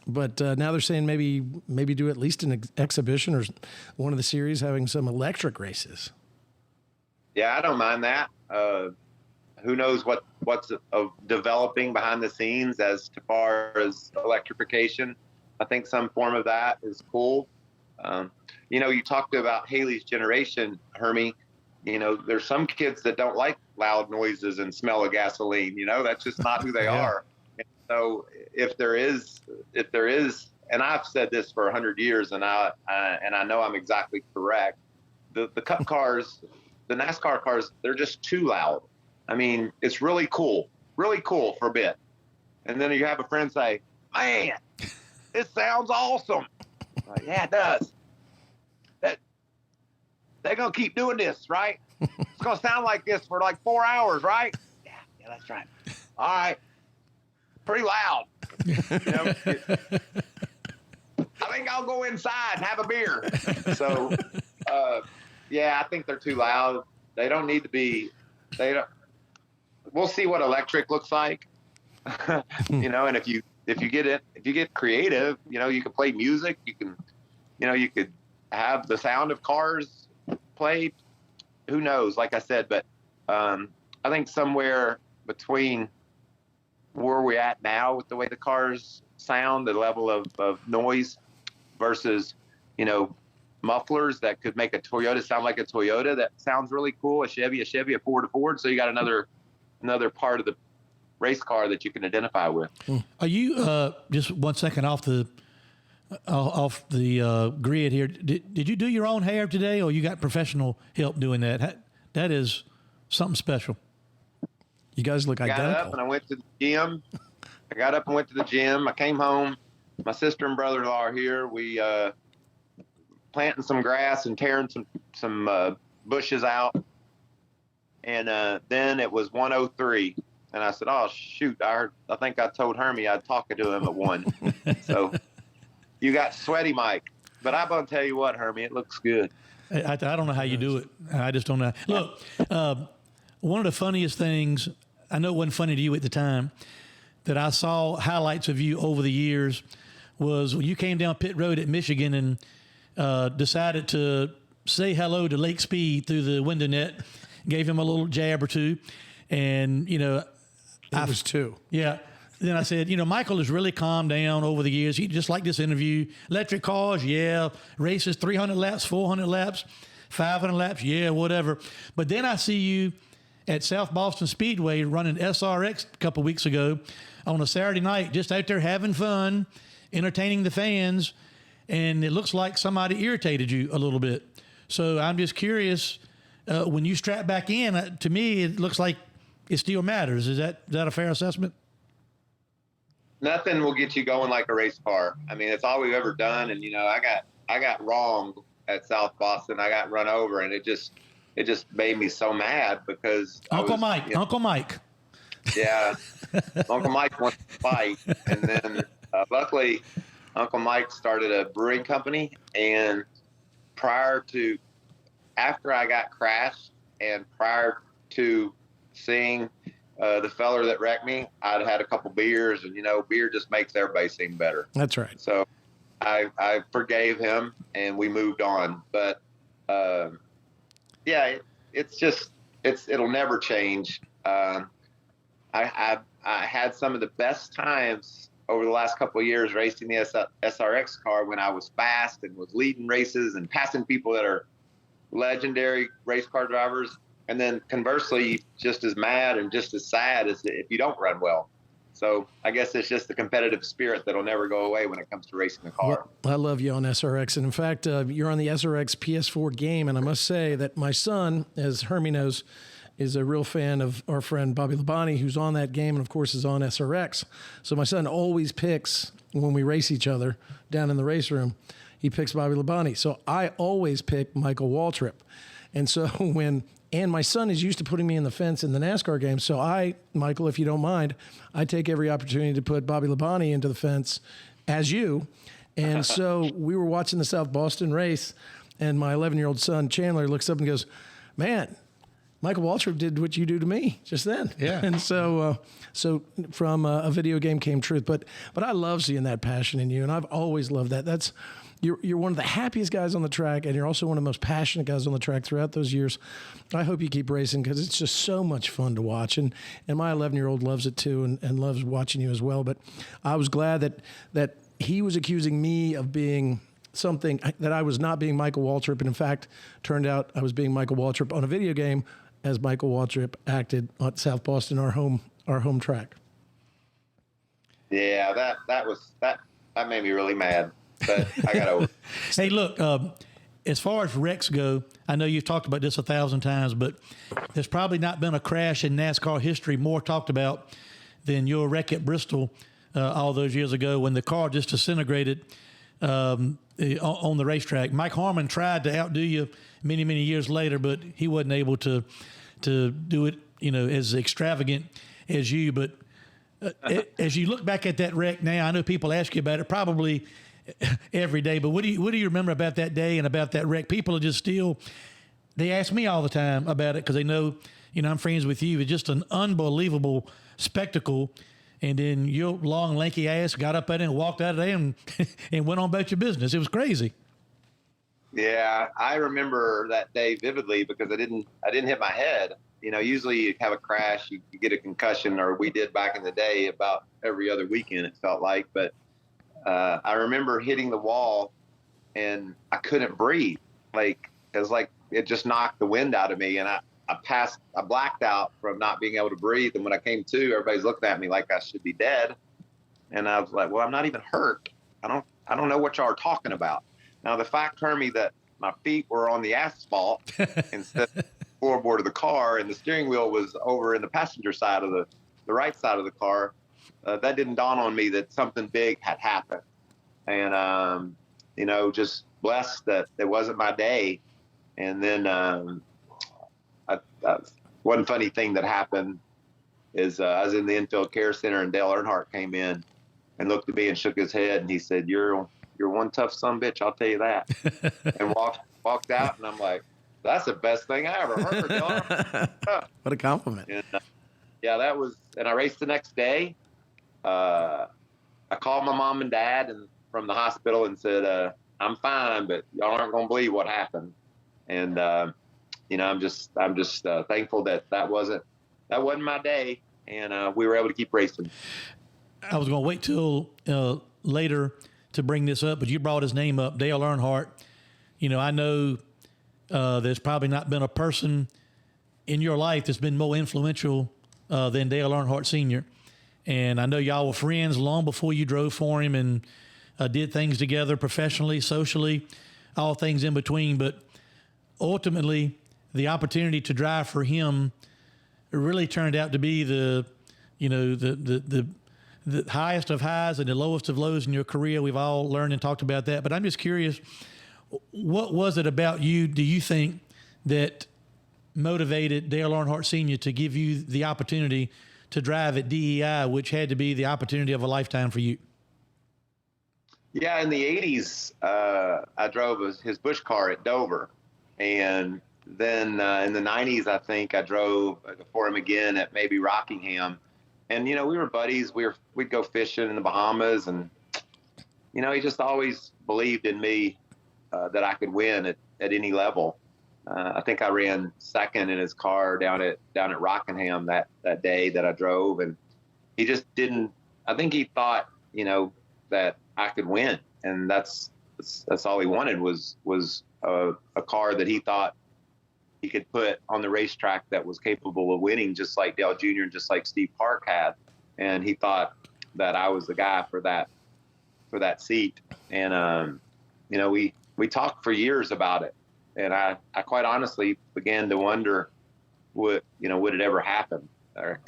But now they're saying maybe do at least an exhibition or one of the series having some electric races. Yeah, I don't mind that. Who knows what's developing behind the scenes as far as electrification. I think some form of that is cool. You talked about Haley's generation, Hermie. You know, there's some kids that don't like loud noises and smell of gasoline. You know, that's just not who they are. And so if there is, and I've said this for 100 years, and I know I'm exactly correct. The Cup cars, the NASCAR cars, they're just too loud. I mean, it's really cool for a bit. And then you have a friend say, "Man, it sounds awesome." Like, yeah, it does. They're going to keep doing this, right? It's going to sound like this for like 4 hours, right? Yeah, That's right. All right. Pretty loud. You know, I think I'll go inside and have a beer. So, yeah, I think they're too loud. They don't need to be. We'll see what electric looks like. You know, and if you get creative, you know, you can play music. You could have the sound of cars played. Who knows? Like I said, but I think somewhere between where we're at now with the way the cars sound, the level of noise versus, you know, mufflers that could make a Toyota sound like a Toyota. That sounds really cool. A Chevy, a Ford, a Ford. So you got another part of the race car that you can identify with. Are you just 1 second off the grid here? Did you do your own hair today, or you got professional help doing that? That is something special. You guys look identical. I got up and I went to the gym. I came home. My sister and brother-in-law are here. We planting some grass and tearing some bushes out. And then it was 1:03. And I said, oh, shoot, I think I told Hermie I'd talk to him at 1. So you got sweaty, Mike. But I'm going to tell you what, Hermie, it looks good. I don't know how you do it. I just don't know. Look, one of the funniest things, I know it wasn't funny to you at the time, that I saw highlights of you over the years was when you came down pit road at Michigan and decided to say hello to Lake Speed through the window net, gave him a little jab or two. And, you know, I was 2. Yeah. Then I said, you know, Michael has really calmed down over the years. He just like this interview. Electric cars, yeah. Races, 300 laps, 400 laps, 500 laps, yeah, whatever. But then I see you at South Boston Speedway running SRX a couple weeks ago on a Saturday night, just out there having fun, entertaining the fans, and it looks like somebody irritated you a little bit. So I'm just curious, when you strap back in, to me, it looks like it still matters. Is that a fair assessment? Nothing will get you going like a race car. I mean, it's all we've ever done. And, you know, I got wrong at South Boston. I got run over, and it just made me so mad because Uncle Mike. Yeah. Uncle Mike wants to fight. And then luckily Uncle Mike started a brewing company. And after I got crashed and prior to seeing the feller that wrecked me, I'd had a couple beers, and, you know, beer just makes everybody seem better. That's right. So I forgave him and we moved on. But yeah, it'll never change. I had some of the best times over the last couple of years racing the SRX car when I was fast and was leading races and passing people that are legendary race car drivers. And then conversely, just as mad and just as sad as if you don't run well. So I guess it's just the competitive spirit that'll never go away when it comes to racing a car. Well, I love you on SRX. And in fact, you're on the SRX PS4 game. And I must say that my son, as Hermie knows, is a real fan of our friend Bobby Labonte, who's on that game and, of course, is on SRX. So my son always picks, when we race each other down in the race room, he picks Bobby Labonte. So I always pick Michael Waltrip. And so and my son is used to putting me in the fence in the NASCAR game. So Michael, if you don't mind, I take every opportunity to put Bobby Labonte into the fence as you. And so we were watching the South Boston race, and my 11-year-old son, Chandler, looks up and goes, man, Michael Waltrip did what you do to me just then. Yeah. And so from a video game came truth. But I love seeing that passion in you, and I've always loved that. You're one of the happiest guys on the track, and you're also one of the most passionate guys on the track throughout those years. I hope you keep racing because it's just so much fun to watch. And my 11-year-old loves it too and loves watching you as well. But I was glad that he was accusing me of being something that I was not being Michael Waltrip. And in fact, turned out I was being Michael Waltrip on a video game as Michael Waltrip acted at South Boston, our home track. Yeah, that made me really mad. But I got over. Hey, look, as far as wrecks go, I know you've talked about this 1,000 times, but there's probably not been a crash in NASCAR history more talked about than your wreck at Bristol all those years ago when the car just disintegrated on the racetrack. Mike Harmon tried to outdo you many, many years later, but he wasn't able to do it, as extravagant. as you, but as you look back at that wreck now, I know people ask you about it probably every day, but what do you remember about that day and about that wreck? People are just still, they ask me all the time about it because they know, I'm friends with you. It's just an unbelievable spectacle. And then your long, lanky ass got up at it and walked out of there and, and went on about your business. It was crazy. Yeah, I remember that day vividly because I didn't hit my head. Usually you have a crash, you get a concussion, or we did back in the day about every other weekend, it felt like. But I remember hitting the wall and I couldn't breathe. Like, it was like it just knocked the wind out of me. And I blacked out from not being able to breathe. And when I came to, everybody's looking at me like I should be dead. And I was like, well, I'm not even hurt. I don't know what y'all are talking about. Now, the fact, Hermie, that my feet were on the asphalt instead of the floorboard of the car and the steering wheel was over in the passenger side of the right side of the car, that didn't dawn on me that something big had happened. And, just blessed that it wasn't my day. And then one funny thing that happened is I was in the infield care center and Dale Earnhardt came in and looked at me and shook his head. And he said, you're one tough son-of-a-bitch, I'll tell you that. And walked out, and I'm like, that's the best thing I ever heard. What a compliment. And, that was, and I raced the next day. I called my mom and dad from the hospital and said, I'm fine, but y'all aren't going to believe what happened. And, I'm just thankful that wasn't my day. And we were able to keep racing. I was going to wait till later to bring this up, but you brought his name up, Dale Earnhardt. I know there's probably not been a person in your life that's been more influential than Dale Earnhardt Sr. And I know y'all were friends long before you drove for him and did things together professionally, socially, all things in between. But ultimately, the opportunity to drive for him really turned out to be the highest of highs and the lowest of lows in your career. We've all learned and talked about that. But I'm just curious, what was it about you, do you think, that motivated Dale Earnhardt Sr. to give you the opportunity to drive at DEI, which had to be the opportunity of a lifetime for you? Yeah, in the 80s, I drove his Busch car at Dover. And then in the 90s, I think I drove for him again at maybe Rockingham. And, we were buddies. We'd go fishing in the Bahamas. And, he just always believed in me that I could win at any level. I think I ran second in his car down at Rockingham that day that I drove. And he just didn't – I think he thought, that I could win. And that's all he wanted was a car that he thought he could put on the racetrack that was capable of winning, just like Dale Jr. and just like Steve Park had. And he thought that I was the guy for that seat. And, we talked for years about it. And I quite honestly began to wonder would it ever happen? Or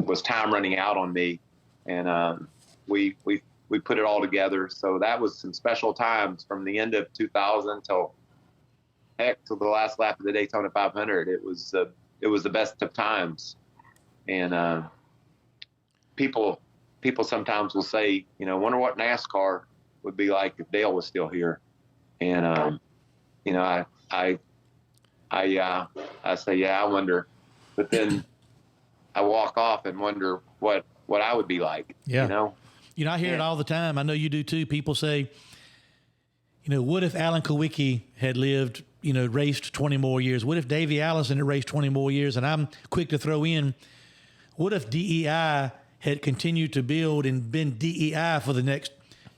was time running out on me? And we put it all together. So that was some special times from the end of 2000 till the last lap of the Daytona 500. It was the best of times. And people sometimes will say, wonder what NASCAR would be like if Dale was still here. And I say, yeah, I wonder. But then I walk off and wonder what I would be like. Yeah. I hear it all the time. I know you do too. People say, what if Alan Kulwicki had lived, raced 20 more years? What if Davey Allison had raced 20 more years? And I'm quick to throw in, what if DEI had continued to build and been DEI for the next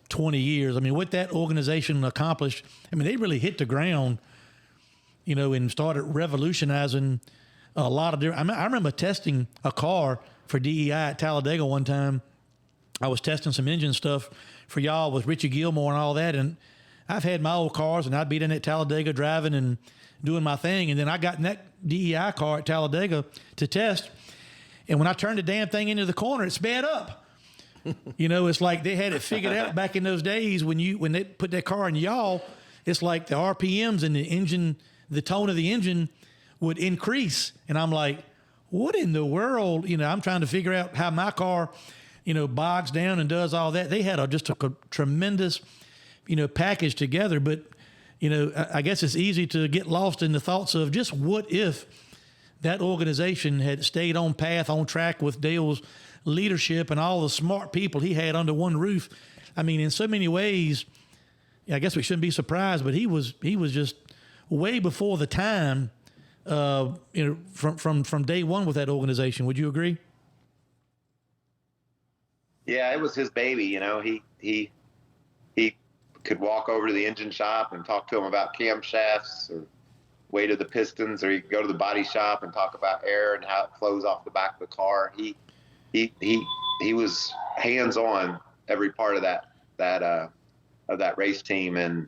20 years? I mean, what that organization accomplished, they really hit the ground, and started revolutionizing a lot of different. I remember testing a car for DEI at Talladega one time. I was testing some engine stuff for y'all with Richie Gilmore and all that. And I've had my old cars, and I'd be in at Talladega driving and doing my thing. And then I got in that DEI car at Talladega to test. And when I turned the damn thing into the corner, it sped up. It's like they had it figured out back in those days when they put that car in y'all. It's like the RPMs and the engine, the tone of the engine would increase. And I'm like, what in the world? I'm trying to figure out how my car, bogs down and does all that. They had just a tremendous, package together. But, I guess it's easy to get lost in the thoughts of just what if that organization had stayed on path, on track with Dale's leadership and all the smart people he had under one roof. I mean, in so many ways, I guess we shouldn't be surprised, but he was just way before the time, from day one with that organization. Would you agree? Yeah, it was his baby. He could walk over to the engine shop and talk to him about camshafts or weight of the pistons, or he could go to the body shop and talk about air and how it flows off the back of the car. He was hands on every part of that race team, and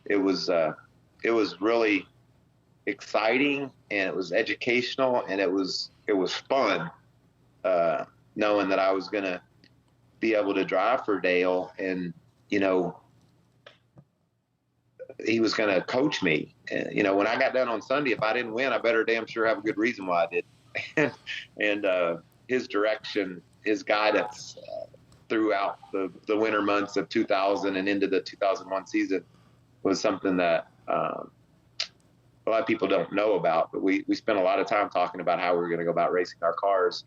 it was really exciting, and it was educational, and it was fun, knowing that I was going to be able to drive for Dale, and he was going to coach me. And, when I got done on Sunday, if I didn't win, I better damn sure have a good reason why I did. and his direction, his guidance throughout the winter months of 2000 and into the 2001 season was something that a lot of people don't know about. But we spent a lot of time talking about how we were going to go about racing our cars,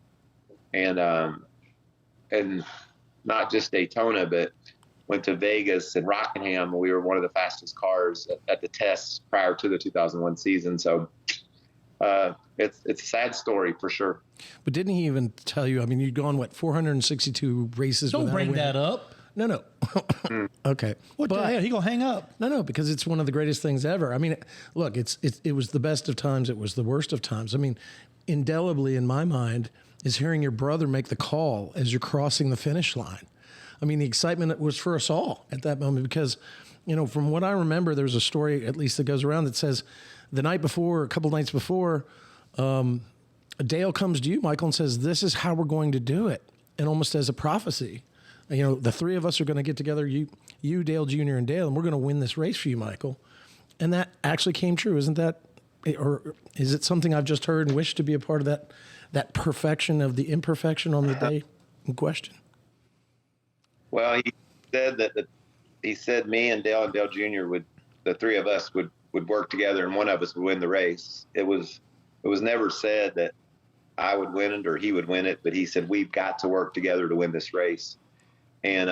and not just Daytona, but went to Vegas and Rockingham. We were one of the fastest cars at the tests prior to the 2001 season. So it's a sad story for sure. But didn't he even tell you, I mean, you'd gone, 462 races Don't without bring a win? that up. No. Okay. What the hell? He going to hang up? No, because it's one of the greatest things ever. I mean, look, it was the best of times. It was the worst of times. I mean, indelibly in my mind is hearing your brother make the call as you're crossing the finish line. I mean, the excitement was for us all at that moment because, from what I remember, there's a story at least that goes around that says the night before, a couple nights before, Dale comes to you, Michael, and says, this is how we're going to do it. And almost as a prophecy, the three of us are going to get together, you, Dale Jr. and Dale, and we're going to win this race for you, Michael. And that actually came true. Isn't that, or is it something I've just heard and wish to be a part of that perfection of the imperfection on the day in question? Well, he said he said me and Dale Jr. the three of us would work together and one of us would win the race. It was never said that I would win it or he would win it, but he said, we've got to work together to win this race. And,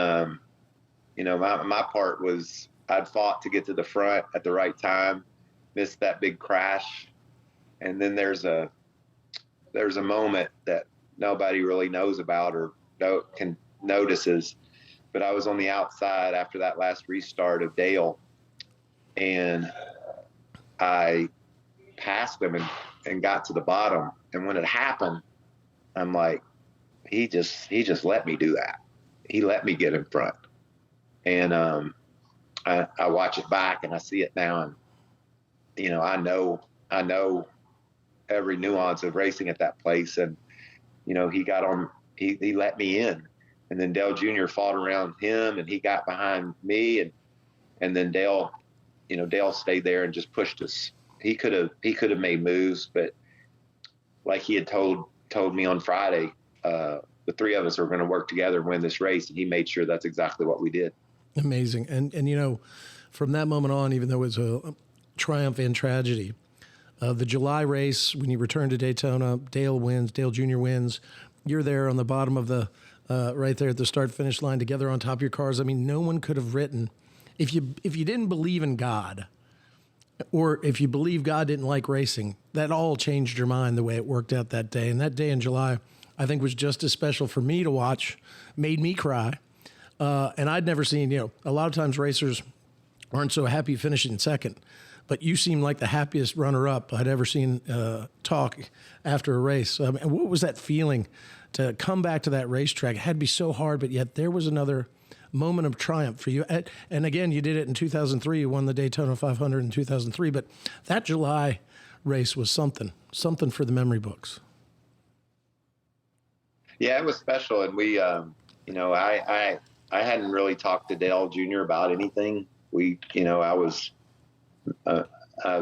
my part was I'd fought to get to the front at the right time, missed that big crash. And then there's a moment that nobody really knows about or notices. But I was on the outside after that last restart of Dale, and I passed him and got to the bottom. And when it happened, I'm like, he just let me do that. He let me get in front. And I watch it back and I see it now, and I know every nuance of racing at that place. And he got on. He let me in. And then Dale Jr. fought around him, and he got behind me, and then Dale stayed there and just pushed us. He could have made moves, but like he had told me on Friday, the three of us are going to work together and win this race, and he made sure that's exactly what we did. Amazing, and from that moment on, even though it was a triumph and tragedy, the July race when you return to Daytona, Dale wins, Dale Jr. wins. You're there on the bottom of the. Right there at the start-finish line together on top of your cars. I mean, no one could have written, if you didn't believe in God, or if you believe God didn't like racing, that all changed your mind the way it worked out that day. And that day in July, I think, was just as special for me to watch, made me cry. And I'd never seen, a lot of times racers aren't so happy finishing second, but you seem like the happiest runner-up I'd ever seen talk after a race. And what was that feeling to come back to that racetrack? It had to be so hard, but yet there was another moment of triumph for you. And again, you did it in 2003. You won the Daytona 500 in 2003. But that July race was something for the memory books. Yeah, it was special. And we, I hadn't really talked to Dale Jr. about anything. I was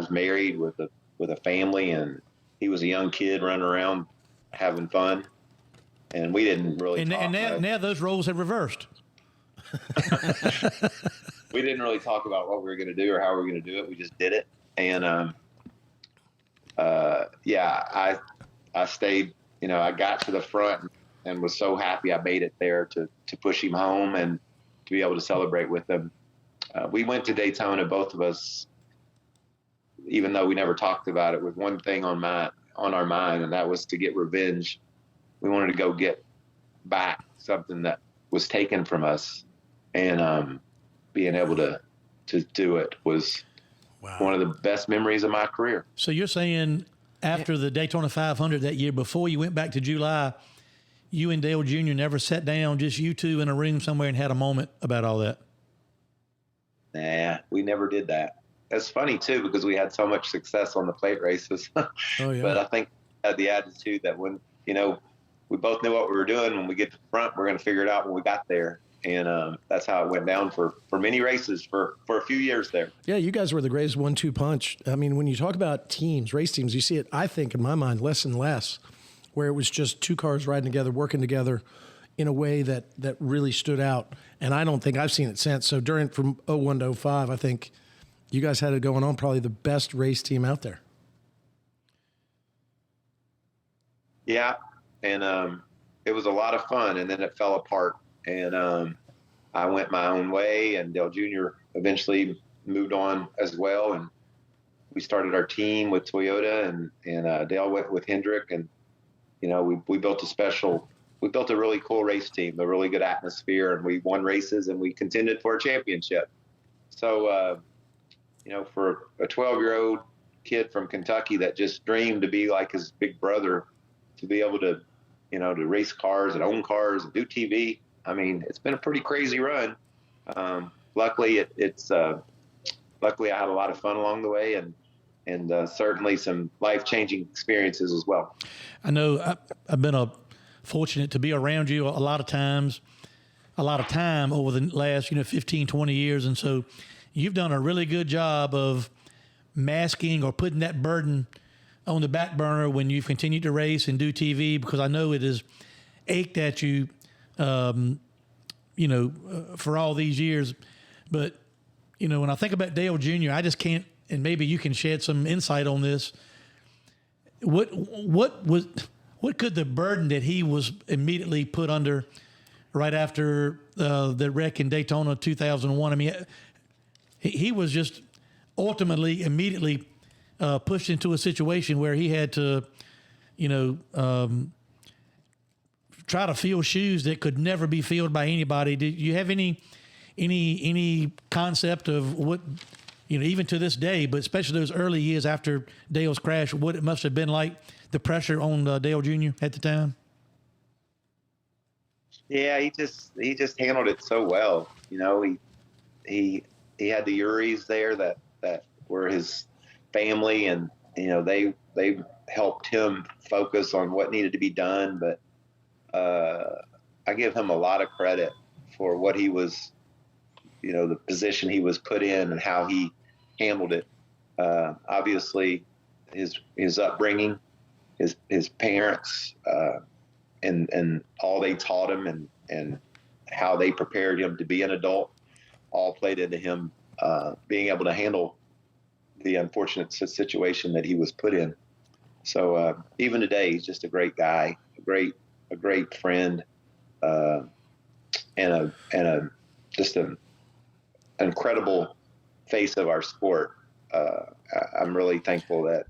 married with a family, and he was a young kid running around having fun, and we didn't really talk. And now those roles have reversed. We didn't really talk about what we were going to do or how we were going to do it. We just did it. And, I stayed, I got to the front and was so happy I made it there to push him home and to be able to celebrate with him. We went to Daytona, both of us, even though we never talked about it, with one thing on our mind, and that was to get revenge. We wanted to go get back something that was taken from us, and being able to do it was one of the best memories of my career. So you're saying after the Daytona 500 that year, before you went back to July, you and Dale Jr. never sat down, just you two in a room somewhere, and had a moment about all that? Nah, we never did that. It's funny too, because we had so much success on the plate races. Oh, yeah. But I think I had the attitude that when, we both knew what we were doing. When we get to the front, we're going to figure it out when we got there. And that's how it went down for many races for a few years there. Yeah, you guys were the greatest 1-2 punch. I mean, when you talk about teams, race teams, you see it, I think, in my mind, less and less, where it was just two cars riding together, working together in a way that really stood out. And I don't think I've seen it since. So from 01 to 05, I think you guys had it going on, probably the best race team out there. Yeah, and it was a lot of fun, and then it fell apart. And I went my own way, and Dale Jr. eventually moved on as well. And we started our team with Toyota, and Dale went with Hendrick. And, we built a really cool race team, a really good atmosphere, and we won races, and we contended for a championship. So, for a 12-year-old kid from Kentucky that just dreamed to be like his big brother, to be able to, to race cars and own cars and do TV, I mean, it's been a pretty crazy run. Luckily, luckily I had a lot of fun along the way, and certainly some life-changing experiences as well. I know I've been fortunate to be around you a lot of time over the last 15, 20 years, and so you've done a really good job of masking or putting that burden on the back burner when you've continued to race and do TV, because I know it has ached at you for all these years. But, when I think about Dale Jr., I just can't, and maybe you can shed some insight on this. What could the burden that he was immediately put under right after the wreck in Daytona 2001? I mean, he was just ultimately immediately pushed into a situation where he had to, try to fill shoes that could never be filled by anybody. Do you have any concept of what, even to this day, but especially those early years after Dale's crash, what it must have been like, the pressure on Dale Jr. at the time? Yeah, he just handled it so well. He had the Uries there that were his family, and they helped him focus on what needed to be done. But I give him a lot of credit for what he was, the position he was put in and how he handled it. Obviously, his upbringing, his parents, and all they taught him and how they prepared him to be an adult, all played into him being able to handle the unfortunate situation that he was put in. So even today, he's just a great guy, a great friend, and just an incredible face of our sport. I'm really thankful that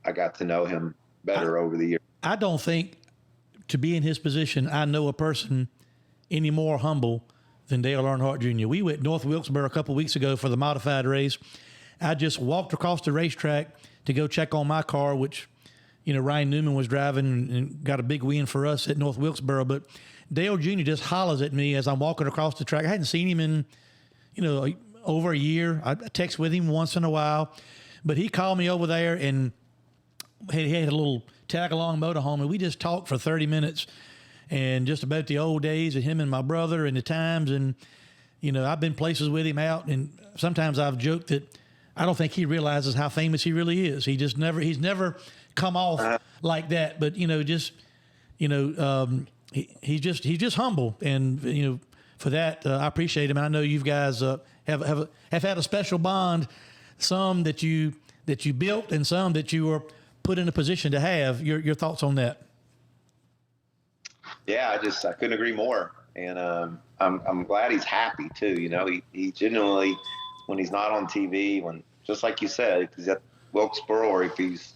I got to know him better over the years. I don't think, to be in his position, I know a person any more humble than Dale Earnhardt Jr. We went North Wilkesboro a couple of weeks ago for the modified race. I just walked across the racetrack to go check on my car, which, Ryan Newman was driving and got a big win for us at North Wilkesboro. But Dale Jr. just hollers at me as I'm walking across the track. I hadn't seen him in, over a year. I text with him once in a while. But he called me over there, and he had a little tag-along motorhome, and we just talked for 30 minutes and just about the old days of him and my brother and the times. And, I've been places with him out, and sometimes I've joked that I don't think he realizes how famous he really is. He's never come off like that. But he's just humble, and for that I appreciate him. I know you guys have had a special bond, some that you built and some that you were put in a position to have. Your thoughts on that? Yeah, I couldn't agree more, and I'm glad he's happy too. He genuinely, when he's not on TV, when just like you said, if he's at Wilkesboro or if he's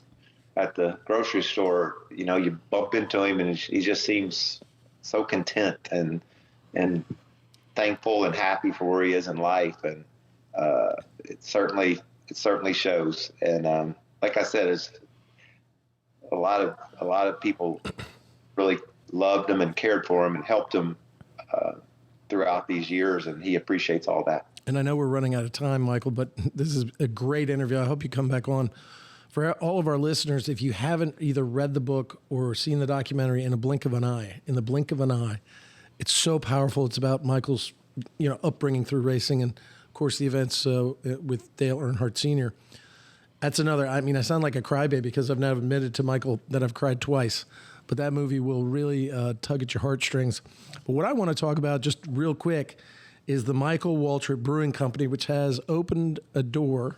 at the grocery store, you bump into him and he just seems so content and thankful and happy for where he is in life, and it certainly shows. And like I said, it's a lot of people really loved him and cared for him and helped him throughout these years, and he appreciates all that. And I know we're running out of time, Michael, but this is a great interview. I hope you come back on. For all of our listeners, if you haven't either read the book or seen the documentary In the Blink of an Eye, it's so powerful. It's about Michael's upbringing through racing and, of course, the events with Dale Earnhardt Sr. That's another. I mean, I sound like a crybaby because I've now admitted to Michael that I've cried twice. But that movie will really tug at your heartstrings. But what I want to talk about just real quick is the Michael Waltrip Brewing Company, which has opened a door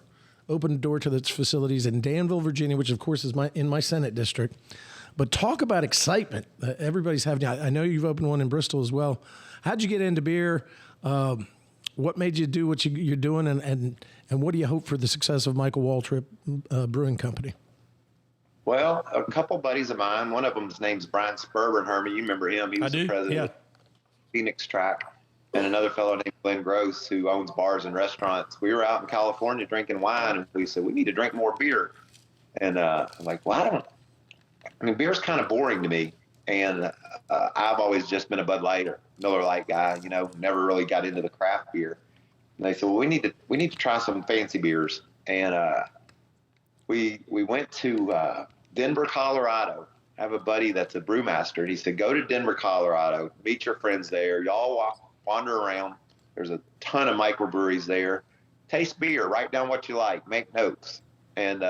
to its facilities in Danville, Virginia, which of course is in my Senate district. But talk about excitement. Everybody's having. I know you've opened one in Bristol as well. How'd you get into beer? What made you do what you're doing? And what do you hope for the success of Michael Waltrip Brewing Company? Well, a couple buddies of mine, one of them's name's Brian Spurber, Hermie. You remember him. He was the president of Phoenix Track. And another fellow named Glenn Gross, who owns bars and restaurants. We were out in California drinking wine, and we said, we need to drink more beer. And I'm like, well, beer's kind of boring to me. And I've always just been a Bud Light or Miller Lite guy, never really got into the craft beer. And they said, well, we need to try some fancy beers. And we went to Denver, Colorado. I have a buddy that's a brewmaster, and he said, go to Denver, Colorado, meet your friends there. Y'all wander around. There's a ton of microbreweries there. Taste beer, write down what you like, make notes, and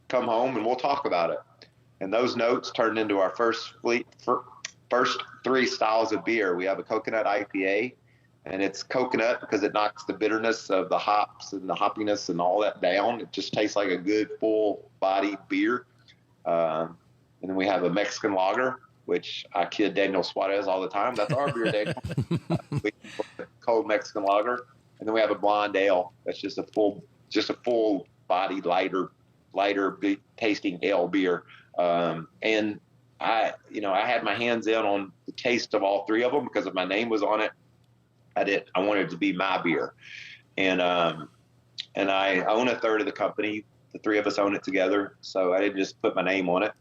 come home and we'll talk about it. And those notes turned into our first three styles of beer. We have a coconut IPA, and it's coconut because it knocks the bitterness of the hops and the hoppiness and all that down. It just tastes like a good full-bodied beer. And then we have a Mexican lager, which I kid Daniel Suarez all the time. That's our beer, Daniel. We cold Mexican lager. And then we have a blonde ale. That's just a full-bodied, lighter, big tasting ale beer. And I had my hands in on the taste of all three of them because if my name was on it, I wanted it to be my beer. And I own a third of the company. The three of us own it together. So I didn't just put my name on it.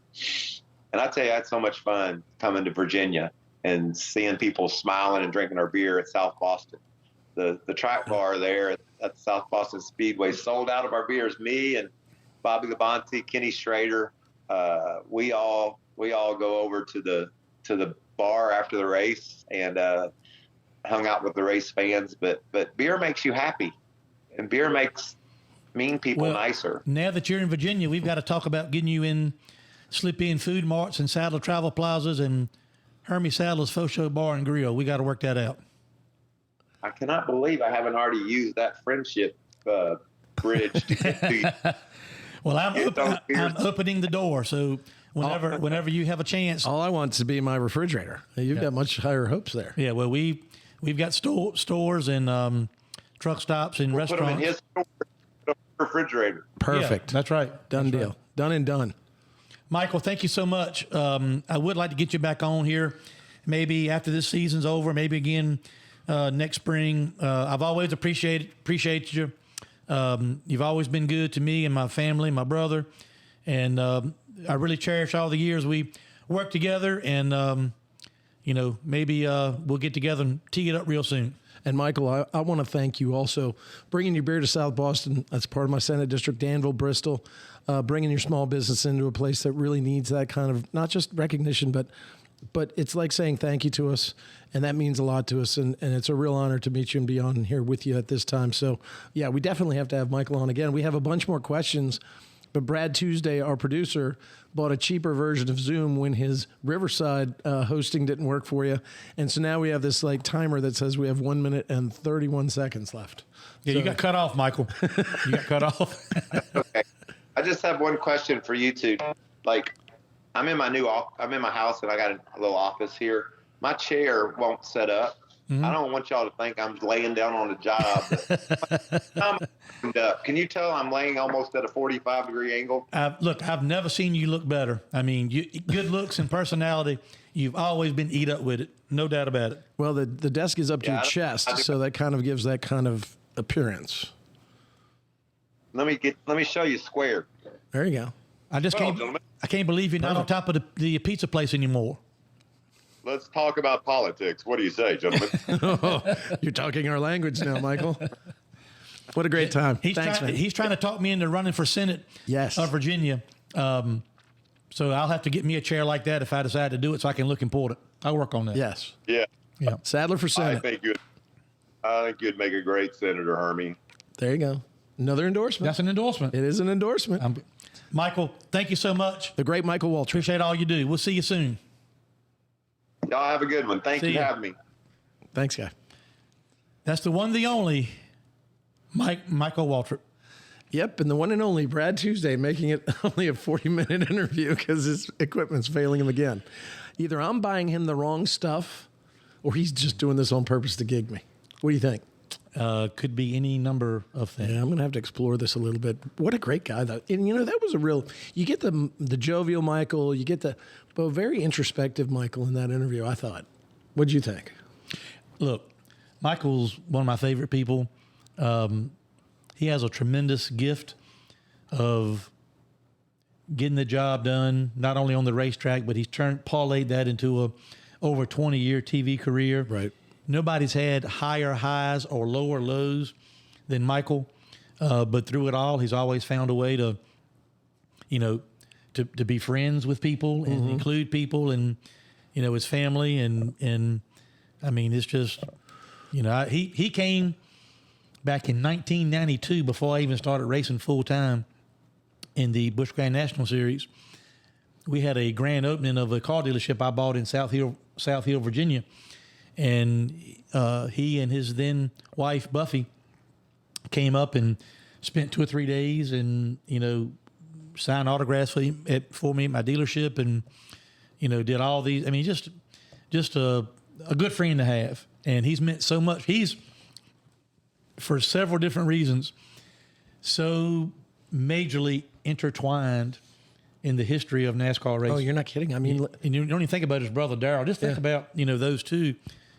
And I tell you, I had so much fun coming to Virginia and seeing people smiling and drinking our beer at South Boston. The track bar there at South Boston Speedway sold out of our beers. Me and Bobby Labonte, Kenny Schrader, we all go over to the bar after the race and hung out with the race fans. But beer makes you happy, and beer makes mean people nicer. Now that you're in Virginia, we've got to talk about getting you in slip-in food marts and Sadler Travel Plazas and Hermie Sadler's Faux Show Bar and Grill. We got to work that out. I cannot believe I haven't already used that friendship bridge to get to you. Well, I'm opening the door, so whenever you have a chance. All I want is to be my refrigerator. You've got much higher hopes there. Yeah, well, we've got stores and truck stops and restaurants. Put them in his refrigerator. Perfect. Yeah, that's right. Done deal. Done and done. Michael, thank you so much. I would like to get you back on here, maybe after this season's over, maybe again next spring. I've always appreciated you. You've always been good to me and my family, my brother, and I really cherish all the years we worked together. And maybe we'll get together and tee it up real soon. And Michael, I want to thank you also bringing your beer to South Boston. That's part of my Senate district, Danville, Bristol. Bringing your small business into a place that really needs that kind of not just recognition, but but it's like saying thank you to us, and that means a lot to us, and it's a real honor to meet you and be on here with you at this time. So, yeah, we definitely have to have Michael on again. We have a bunch more questions, but Brad Tuesday, our producer, bought a cheaper version of Zoom when his Riverside hosting didn't work for you, and so now we have this like timer that says we have 1 minute and 31 seconds left. Yeah, So- you got cut off, Michael. You got cut off. Okay. I just have one question for you two. Like, I'm in my house and I got a little office here. My chair won't set up. I don't want y'all to think I'm laying down on the job. Can you tell I'm laying almost at a 45-degree angle? Look, I've never seen you look better. I mean, good looks and personality, you've always been eat up with it. No doubt about it. Well, the desk is up to your chest, so that kind of gives that kind of appearance. Let me show you square. There you go. I can't believe you're not on top of the pizza place anymore. Let's talk about politics. What do you say, gentlemen? You're talking our language now, Michael. What a great time. Thanks, man. He's trying to talk me into running for Senate of Virginia. So I'll have to get me a chair like that if I decide to do it so I can look important. I'll work on that. Yes. Yeah. Sadler for Senate. I think you'd make a great senator, Hermie. There you go. Another endorsement. That's an endorsement. It is an endorsement. Michael, thank you so much. The great Michael Waltrip. Appreciate all you do. We'll see you soon. Y'all have a good one. Thank you for having me. Thanks, guy. That's the one, the only Michael Waltrip. Yep, and the one and only Brad Tuesday, making it only a 40-minute interview because his equipment's failing him again. Either I'm buying him the wrong stuff or he's just doing this on purpose to gig me. What do you think? Could be any number of things. Yeah, I'm going to have to explore this a little bit. What a great guy, though. And, that was a real, you get the jovial Michael, you get the very introspective Michael in that interview, I thought. What'd you think? Look, Michael's one of my favorite people. He has a tremendous gift of getting the job done, not only on the racetrack, but he's parlayed that into a over 20-year TV career. Right. Nobody's had higher highs or lower lows than Michael, but through it all, he's always found a way to, to be friends with people and include people and, his family. And I mean, it's just, he came back in 1992 before I even started racing full time in the Busch Grand National Series. We had a grand opening of a car dealership I bought in South Hill, Virginia. And he and his then wife, Buffy, came up and spent 2 or 3 days and, signed autographs for me at my dealership and, did all these. I mean, just a good friend to have. And he's meant so much. He's, for several different reasons, so majorly intertwined in the history of NASCAR racing. Oh, you're not kidding. I mean, and you don't even think about his brother, Darrell. Just think about, those two.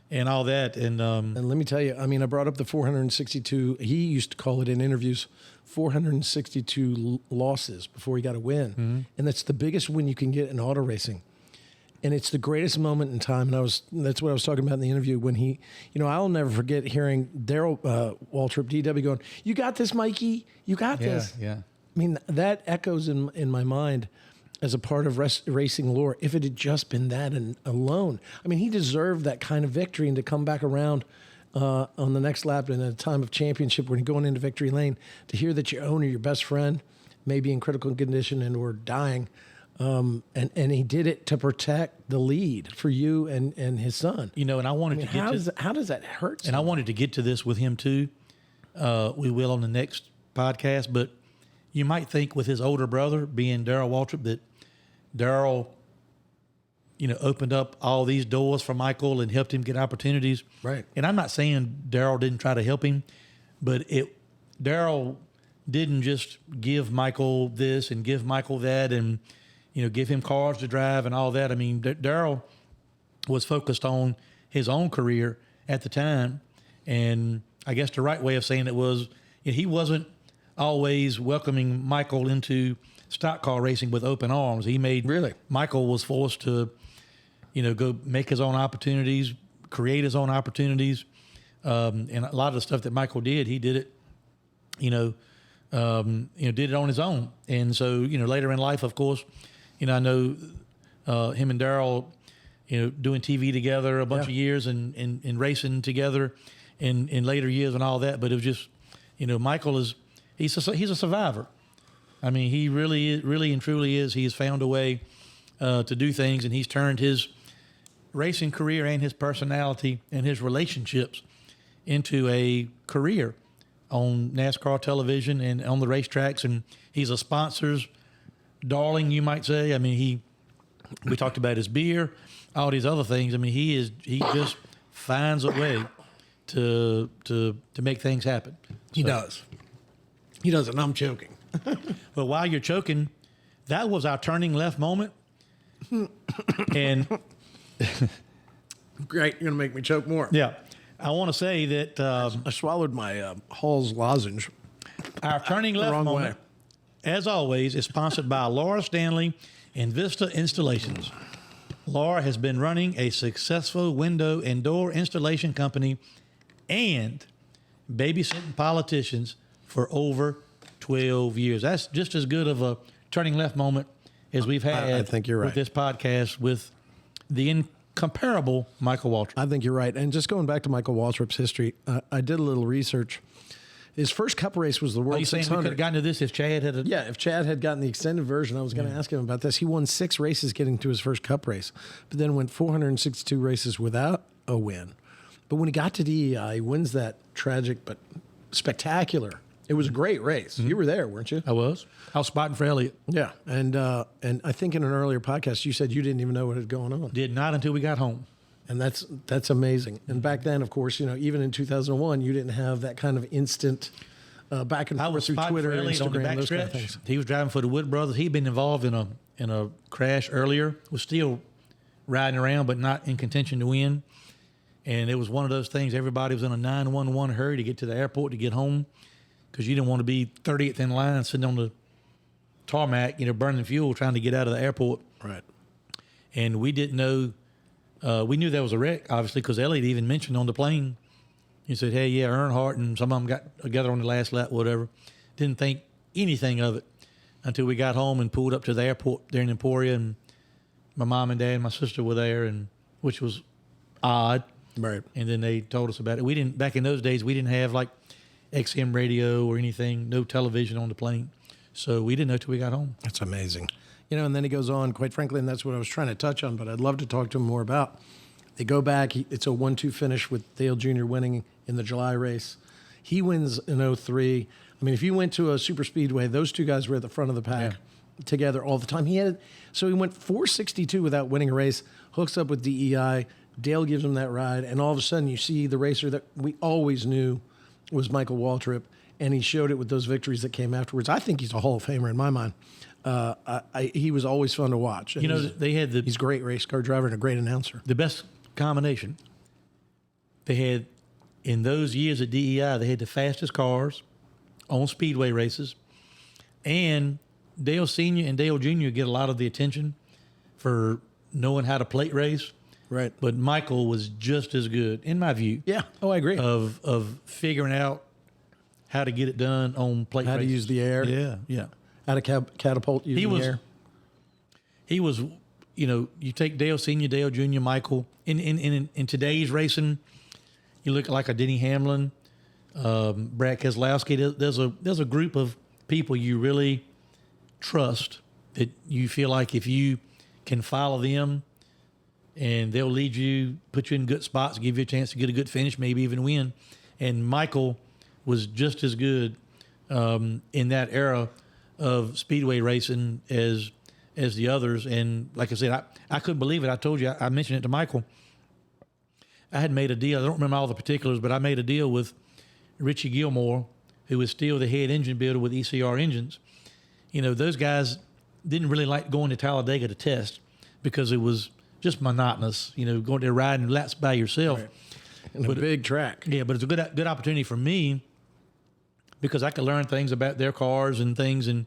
And all that. And let me tell you, I mean, I brought up the 462, he used to call it in interviews, 462 losses before he got a win. Mm-hmm. And that's the biggest win you can get in auto racing. And it's the greatest moment in time. And that's what I was talking about in the interview when he, I'll never forget hearing Dale Waltrip, DW, going, "You got this, Mikey. You got this." Yeah. I mean, that echoes in my mind as a part of racing lore, if it had just been that alone. I mean, he deserved that kind of victory and to come back around on the next lap in a time of championship when you're going into victory lane, to hear that your owner, your best friend, may be in critical condition and or dying, and he did it to protect the lead for you and his son. And I wanted to get how does that hurt someone? And I wanted to get to this with him too. We will on the next podcast, but you might think with his older brother being Darrell Waltrip that Darrell, opened up all these doors for Michael and helped him get opportunities. Right. And I'm not saying Darrell didn't try to help him, but Darrell didn't just give Michael this and give Michael that and, give him cars to drive and all that. I mean, Darrell was focused on his own career at the time. And I guess the right way of saying it was he wasn't always welcoming Michael into stock car racing with open arms. Michael was forced to, go make his own opportunities, create his own opportunities. And a lot of the stuff that Michael did, he did it, did it on his own. And so, later in life, of course, I know him and Darrell doing TV together a bunch of years and racing together in later years and all that. But it was just, Michael he's a survivor. I mean, he really and truly is. He has found a way to do things, and he's turned his racing career and his personality and his relationships into a career on NASCAR television and on the racetracks. And he's a sponsor's darling, you might say. I mean, we talked about his beer, all these other things. I mean, he just finds a way to make things happen. He does, and I'm choking. But while you're choking, that was our turning left moment. And great, you're gonna make me choke more. Yeah, I want to say that I swallowed my Hall's lozenge. Our turning left wrong moment, way. as always, is sponsored by Laura Stanley and Vista Installations. Laura has been running a successful window and door installation company and babysitting politicians for over 12 years. That's just as good of a turning left moment as we've had I think you're right. with this podcast with the incomparable Michael Waltrip. I think you're right. And just going back to Michael Waltrip's history, I did a little research. His first Cup race was the World Are you saying 600. we could have gotten to this if Chad had? If Chad had gotten the extended version, I was going to ask him about this. He won 6 races getting to his first Cup race, but then went 462 races without a win. But when he got to DEI, he wins that tragic but spectacular. It was a great race. Mm-hmm. You were there, weren't you? I was spotting for Elliott. Yeah, and I think in an earlier podcast you said you didn't even know what was going on. Did not until we got home. And that's amazing. And back then, of course, even in 2001, you didn't have that kind of instant back and forth through Twitter, Instagram, those kind of things. He was driving for the Wood Brothers. He'd been involved in a crash earlier. Was still riding around, but not in contention to win. And it was one of those things. Everybody was in a 911 hurry to get to the airport to get home because you didn't want to be 30th in line sitting on the tarmac, burning fuel trying to get out of the airport. Right. And we didn't know. We knew there was a wreck, obviously, because Elliott even mentioned on the plane. He said, hey, yeah, Earnhardt and some of them got together on the last lap, whatever. Didn't think anything of it until we got home and pulled up to the airport there in Emporia, and my mom and dad and my sister were there, and which was odd. Right. And then they told us about it. We didn't, back in those days, we didn't have like XM radio or anything, no television on the plane. So we didn't know till we got home. That's amazing. And then he goes on, quite frankly, and that's what I was trying to touch on, but I'd love to talk to him more about. They go back. It's a 1-2 finish with Dale Jr. winning in the July race. He wins in 03. I mean, if you went to a super speedway, those two guys were at the front of the pack together all the time. He went 462 without winning a race, hooks up with DEI. Dale gives him that ride, and all of a sudden you see the racer that we always knew was Michael Waltrip, and he showed it with those victories that came afterwards. I think he's a Hall of Famer in my mind. He was always fun to watch. They had he's a great race car driver and a great announcer. The best combination. They had, in those years at DEI, they had the fastest cars on speedway races, and Dale Sr. and Dale Jr. get a lot of the attention for knowing how to plate race. Right. But Michael was just as good, in my view. Yeah. Oh, I agree. Of figuring out how to get it done on plate how races. to use the air. Yeah, yeah. How to catapult using the air. He was, you take Dale Sr., Dale Jr., Michael. In today's racing, you look at like a Denny Hamlin, Brad Keselowski. There's a group of people you really trust that you feel like if you can follow them, and they'll lead you, put you in good spots, give you a chance to get a good finish, maybe even win. And Michael was just as good in that era of speedway racing as the others. And like I said, I couldn't believe it. I told you, I mentioned it to Michael. I had made a deal. I don't remember all the particulars, but I made a deal with Richie Gilmore, who was still the head engine builder with ECR Engines. Those guys didn't really like going to Talladega to test because it was just monotonous, going there riding laps by yourself. Right. And a big track. Yeah, but it's a good opportunity for me because I could learn things about their cars and things and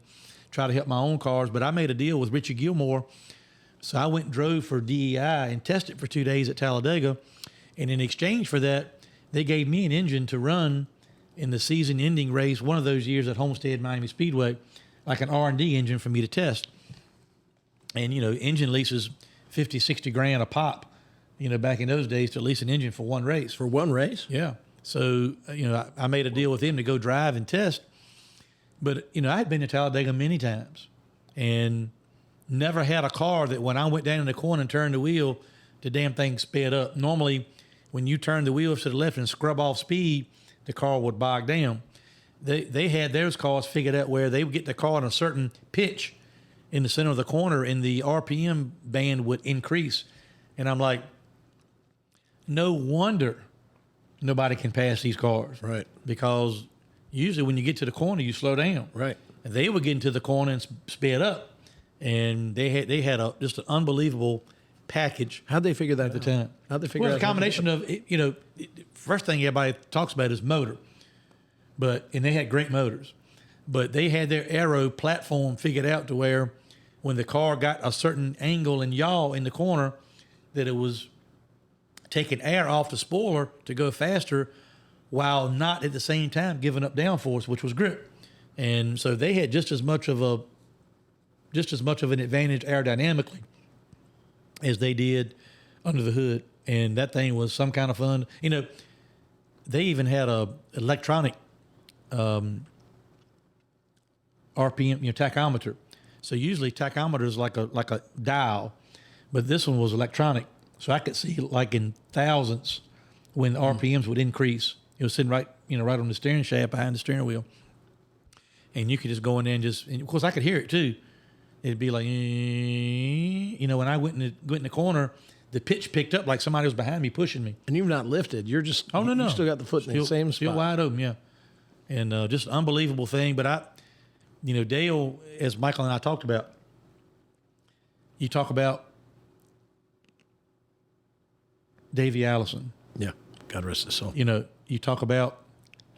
try to help my own cars. But I made a deal with Richie Gilmore. So I went and drove for DEI and tested for 2 days at Talladega. And in exchange for that, they gave me an engine to run in the season-ending race one of those years at Homestead Miami Speedway, like an R&D engine for me to test. And, engine leases $50, $60 grand a pop back in those days, to lease an engine for one race. For one race? Yeah. So, I made a deal with him to go drive and test. But, I had been to Talladega many times and never had a car that when I went down in the corner and turned the wheel, the damn thing sped up. Normally, when you turn the wheels to the left and scrub off speed, the car would bog down. They had those cars figured out where they would get the car in a certain pitch in the center of the corner and the RPM band would increase. And I'm like, no wonder nobody can pass these cars. Right. Because usually when you get to the corner, you slow down. Right. And they would get into the corner and sped up. And they had just an unbelievable package. How'd they figure that at the time? How'd they figure out? Well, a combination of, first thing everybody talks about is motor. And they had great motors. But they had their aero platform figured out to where when the car got a certain angle and yaw in the corner, that it was taking air off the spoiler to go faster while not at the same time giving up downforce, which was grip. And so they had just as much of an advantage aerodynamically as they did under the hood. And that thing was some kind of fun. They even had a electronic RPM, tachometer. So usually tachometer is like a dial, but this one was electronic. So I could see like in thousandths when the RPMs would increase. It was sitting right on the steering shaft behind the steering wheel. And you could just go in there and of course I could hear it too. It'd be like, when I went in the corner, the pitch picked up like somebody was behind me pushing me. And you've not lifted. You're just, no. You still got the foot in the same spot. Still wide open, yeah. And just an unbelievable thing. But Dale, as Michael and I talked about, you talk about Davey Allison. Yeah, God rest his soul. You talk about,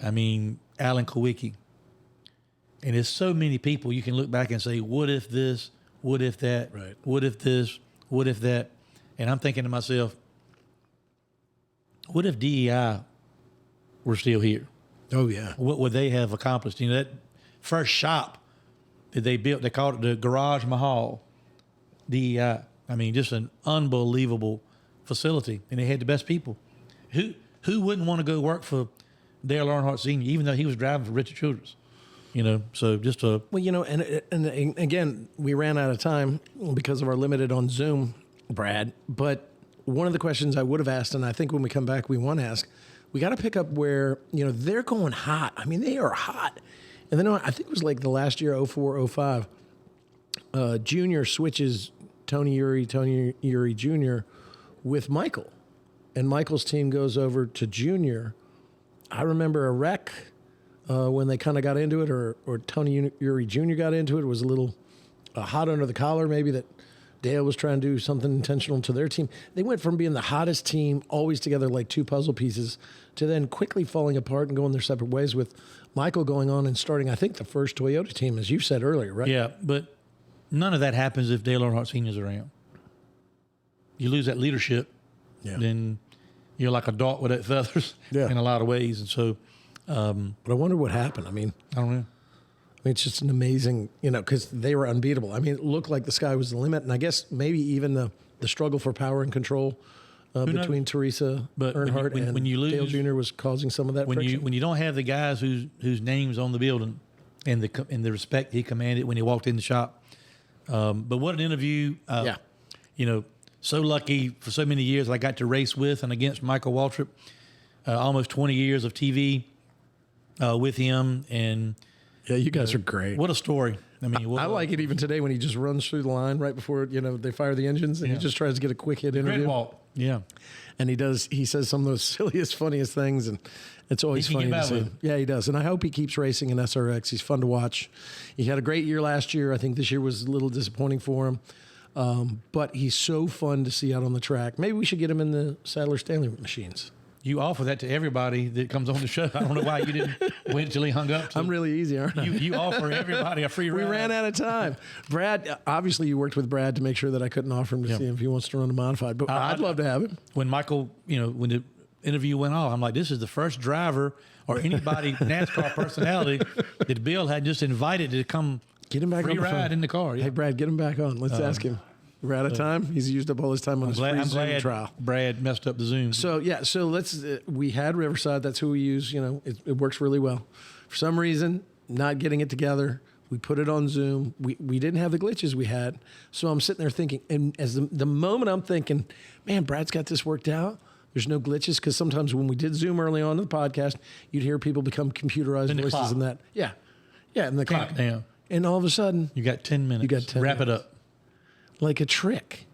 Alan Kowicki. And there's so many people you can look back and say, what if this, what if that, right. What if this, what if that? And I'm thinking to myself, what if DEI were still here? Oh, yeah. What would they have accomplished? That first shop that they built, they called it the Garage Mahal, DEI. Just an unbelievable facility. And they had the best people. Who wouldn't want to go work for Dale Earnhardt Sr., even though he was driving for Richard Childress? So just a... Well, and again, we ran out of time because of our limited on Zoom, Brad. But one of the questions I would have asked, and I think when we come back, we want to ask, we got to pick up where, they're going hot. They are hot. And then I think it was like the last year, 04, 05, Junior switches Tony Uri Jr. with Michael. And Michael's team goes over to Junior. I remember a wreck when they kind of got into it, or Tony Uri Jr. got into it. It was a little hot under the collar, maybe, that Dale was trying to do something intentional to their team. They went from being the hottest team, always together like two puzzle pieces, to then quickly falling apart and going their separate ways, with Michael going on and starting, I think, the first Toyota team, as you said earlier, right? Yeah, but none of that happens if Dale Earnhardt Sr. is around. You lose that leadership, then you're like a dart without feathers in a lot of ways. And so... but I wonder what happened. I don't know. It's just an amazing, because they were unbeatable. It looked like the sky was the limit. And I guess maybe even the struggle for power and control between Teresa Earnhardt and when you lose, Dale Jr. was causing some of that friction. When you don't have the guys whose names on the building and the respect he commanded when he walked in the shop. But what an interview. So lucky for so many years I got to race with and against Michael Waltrip. Almost 20 years of TV with him. And yeah, you guys are great. What a story. I like it even today when he just runs through the line right before, they fire the engines, and he just tries to get a quick hit interview. Great walk. Yeah. And he says some of those silliest, funniest things, and it's always funny to see. Yeah, he does. And I hope he keeps racing in SRX. He's fun to watch. He had a great year last year. I think this year was a little disappointing for him. But he's so fun to see out on the track. Maybe we should get him in the Sadler Stanley machines. You offer that to everybody that comes on the show. I don't know why you didn't wait until he hung up. I'm really easy, aren't I? You offer everybody a free ride. We ran out of time. Brad, obviously you worked with Brad to make sure that I couldn't offer him to see if he wants to run a modified. But I'd love to have him. When Michael, when the interview went off, I'm like, this is the first driver or anybody, NASCAR personality, that Bill had just invited to come get him back free on the ride phone. in the car. Yeah. Hey, Brad, get him back on. Let's ask him. We're out of time. He's used up all his time on his free Zoom trial. Brad messed up the Zoom. So yeah, so let's. We had Riverside. That's who we use. You know, it works really well. For some reason, not getting it together. We put it on Zoom. We didn't have the glitches we had. So I'm sitting there thinking, and as the moment I'm thinking, man, Brad's got this worked out. There's no glitches, because sometimes when we did Zoom early on in the podcast, you'd hear people become computerized voices and that. Yeah, and the clock. Yeah. And all of a sudden, You got 10 minutes. You got 10 Wrap minutes. it up. like a trick.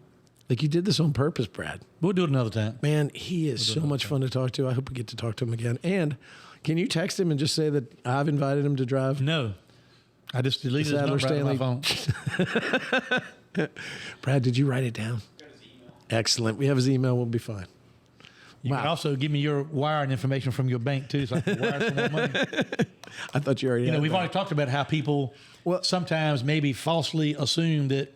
Like you did this on purpose, Brad. We'll do it another time. Man, he is so much fun to talk to. I hope we get to talk to him again. And can you text him and just say that I've invited him to drive? No. I just deleted his number Sadler, out of my phone. Brad, did you write it down? Excellent. We have his email. We'll be fine. You can also give me your wiring information from your bank, too, so I can wire some more money. I thought you already had We've that. already talked about how people sometimes maybe falsely assume that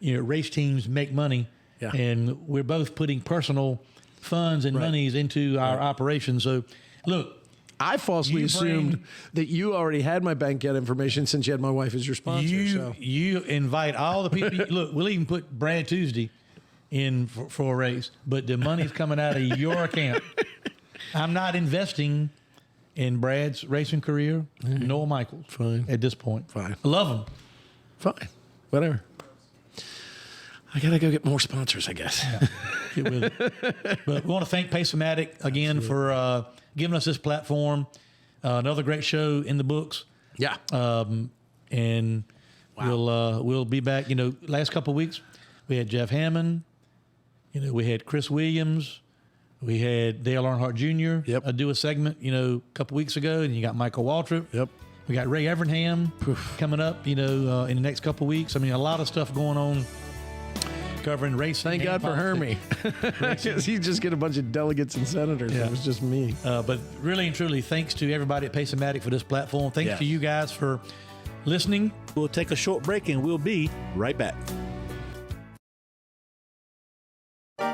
race teams make money, and we're both putting personal funds and monies into our operations. So, look, I falsely assumed that you already had my bank account information since you had my wife as your sponsor. You invite all the people. Look, we'll even put Brad Tuesday in for a race, but the money's coming out of your account. I'm not investing in Brad's racing career, nor Michael's. Fine. At this point. Fine. I love him. Fine. Whatever. I got to go get more sponsors, I guess. Get with it. But we want to thank Pace-O-Matic again for giving us this platform. Another great show in the books. Yeah. And we'll be back. Last couple of weeks, we had Jeff Hammond. We had Chris Williams. We had Dale Earnhardt Jr. Yep. Do a segment, a couple weeks ago. And you got Michael Waltrip. Yep. We got Ray Evernham coming up, in the next couple of weeks. I mean, a lot of stuff going on covering racing. Thank God for Hermie. He just get a bunch of delegates and senators. Yeah. It was just me. But really and truly, thanks to everybody at Pace-O-Matic for this platform. Thanks to you guys for listening. We'll take a short break and we'll be right back.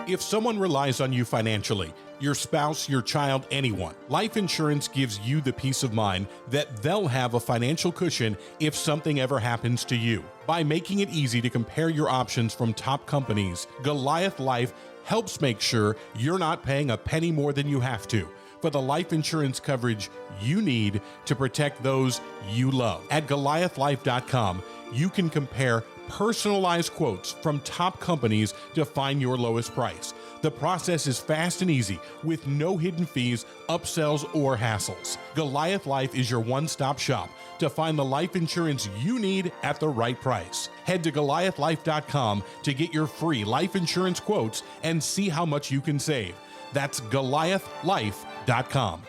If someone relies on you financially, your spouse, your child, anyone, life insurance gives you the peace of mind that they'll have a financial cushion if something ever happens to you. By making it easy to compare your options from top companies, Goliath Life helps make sure you're not paying a penny more than you have to for the life insurance coverage you need to protect those you love. At GoliathLife.com, you can compare personalized quotes from top companies to find your lowest price. The process is fast and easy with no hidden fees, upsells, or hassles. Goliath Life is your one-stop shop to find the life insurance you need at the right price. Head to GoliathLife.com to get your free life insurance quotes and see how much you can save. That's GoliathLife.com.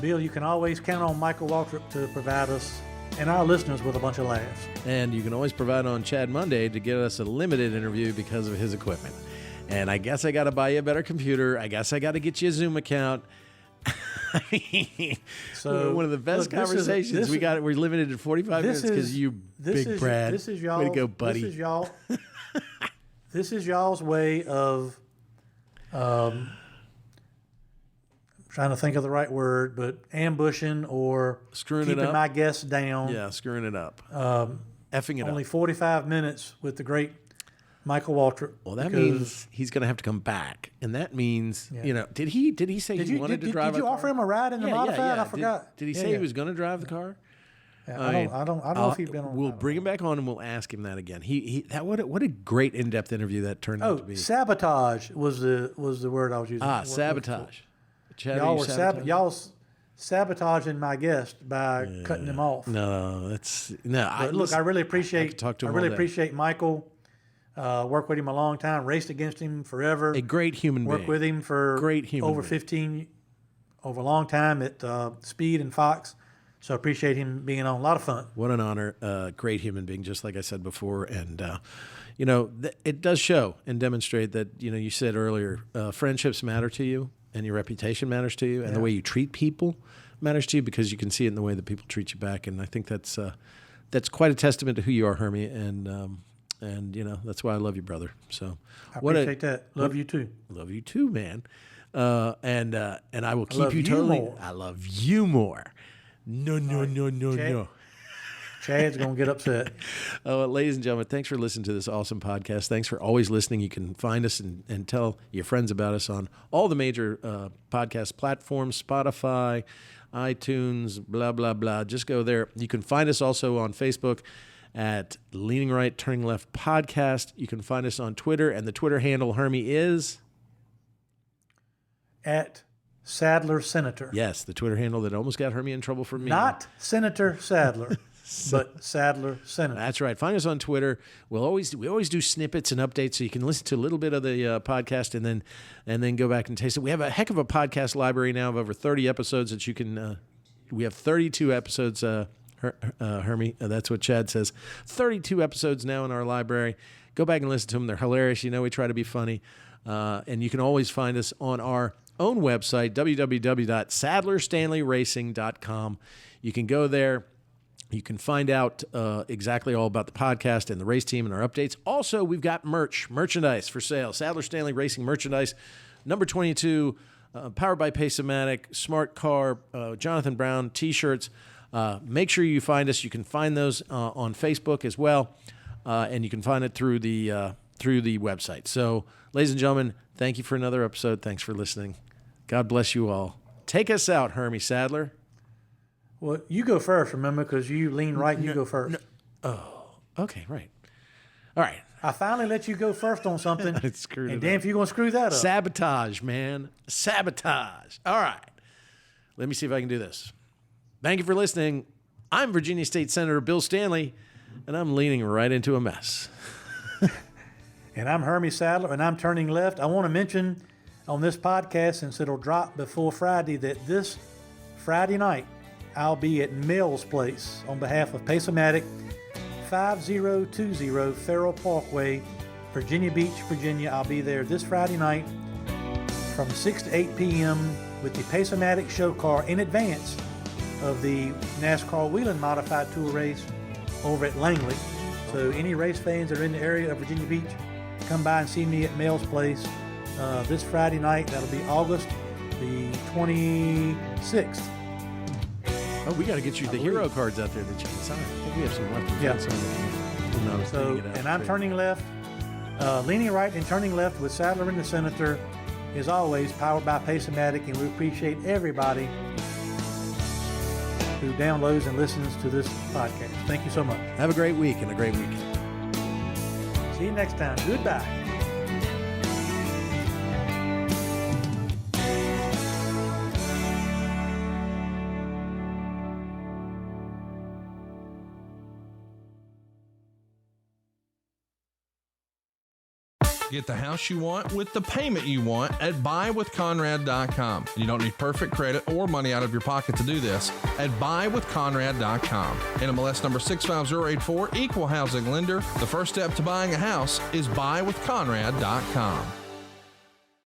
Bill, you can always count on Michael Waltrip to provide us and our listeners with a bunch of laughs. And you can always provide on Chad Monday to get us a limited interview because of his equipment. And I guess I got to buy you a better computer. I guess I got to get you a Zoom account. So one of the best conversations we got. We're limited to 45 minutes because you, Big Brad. This is y'all. Way to go, buddy. This is y'all. This is y'all's way of. Trying to think of the right word, but ambushing or Screwing it keeping up. my guests down. Yeah, screwing it up. Effing it Only up. 45 minutes with the great Michael Waltrip. Well, that means he's going to have to come back, and that means did he say he wanted to drive? Did you offer him a ride in the modified? I forgot. Did he say he was going to drive the car? I don't know if he's been on. We'll bring him back on and we'll ask him that again. What a great in-depth interview that turned out to be. Sabotage was the word I was using. Sabotage. Chad, Y'all were sabotaging my guest by cutting him off. No, I really appreciate. I really appreciate Michael. Worked with him a long time. Raced against him forever. A great human being. Worked with him for over 15, over a long time at Speed and Fox. So I appreciate him being on. A lot of fun. What an honor. Great human being, just like I said before. And, it does show and demonstrate that, you said earlier, friendships matter to you and your reputation matters to you and the way you treat people matters to you because you can see it in the way that people treat you back. And I think that's quite a testament to who you are, Hermie. And that's why I love you, brother. So I appreciate that. Love you too. Love you too, man. And I will keep you totally. More. I love you more. No. Chad's going to get upset. Ladies and gentlemen, thanks for listening to this awesome podcast. Thanks for always listening. You can find us and tell your friends about us on all the major podcast platforms, Spotify, iTunes, blah, blah, blah. Just go there. You can find us also on Facebook at Leaning Right, Turning Left Podcast. You can find us on Twitter, and the Twitter handle, Hermie, is? At Sadler Senator. Yes, the Twitter handle that almost got Hermie in trouble for me. Not Senator Sadler. But Sadler Senator. That's right. Find us on Twitter. We always do snippets and updates, so you can listen to a little bit of the podcast and then go back and taste it. We have a heck of a podcast library now of over 30 episodes that you can. We have 32 episodes. Hermie, that's what Chad says. 32 episodes now in our library. Go back and listen to them. They're hilarious. You know we try to be funny, and you can always find us on our own website, www.sadlerstanleyracing.com. You can go there. You can find out exactly all about the podcast and the race team and our updates. Also, we've got merchandise for sale. Sadler Stanley Racing merchandise, number 22, powered by Pace-O-Matic, Smart Car, Jonathan Brown T-shirts. Make sure you find us. You can find those on Facebook as well, and you can find it through the website. So, ladies and gentlemen, thank you for another episode. Thanks for listening. God bless you all. Take us out, Hermie Sadler. Well, you go first, remember, because you lean right and you go first. Okay, right. All right. I finally let you go first on something. It's screwed and it damn up. if you're going to screw that up. Sabotage, man. Sabotage. All right. Let me see if I can do this. Thank you for listening. I'm Virginia State Senator Bill Stanley, and I'm leaning right into a mess. And I'm Hermie Sadler, and I'm turning left. I want to mention on this podcast, since it'll drop before Friday, that this Friday night, I'll be at Mel's Place on behalf of Pace-O-Matic, 5020 Farrell Parkway, Virginia Beach, Virginia. I'll be there this Friday night from 6 to 8 p.m. with the Pace-O-Matic show car in advance of the NASCAR Wheeling Modified Tour race over at Langley. So any race fans that are in the area of Virginia Beach, come by and see me at Mel's Place this Friday night. That'll be August the 26th. Oh, we got to get you the hero cards out there that you can sign. I think we have some left. Yeah. No, So, and I'm turning left, leaning right and turning left with Sadler and the Senator, is always powered by Pace-O-Matic, and we appreciate everybody who downloads and listens to this podcast. Thank you so much. Have a great week and a great weekend. See you next time. Goodbye. Get the house you want with the payment you want at buywithconrad.com. You don't need perfect credit or money out of your pocket to do this at buywithconrad.com. NMLS number 65084, equal housing lender. The first step to buying a house is buywithconrad.com.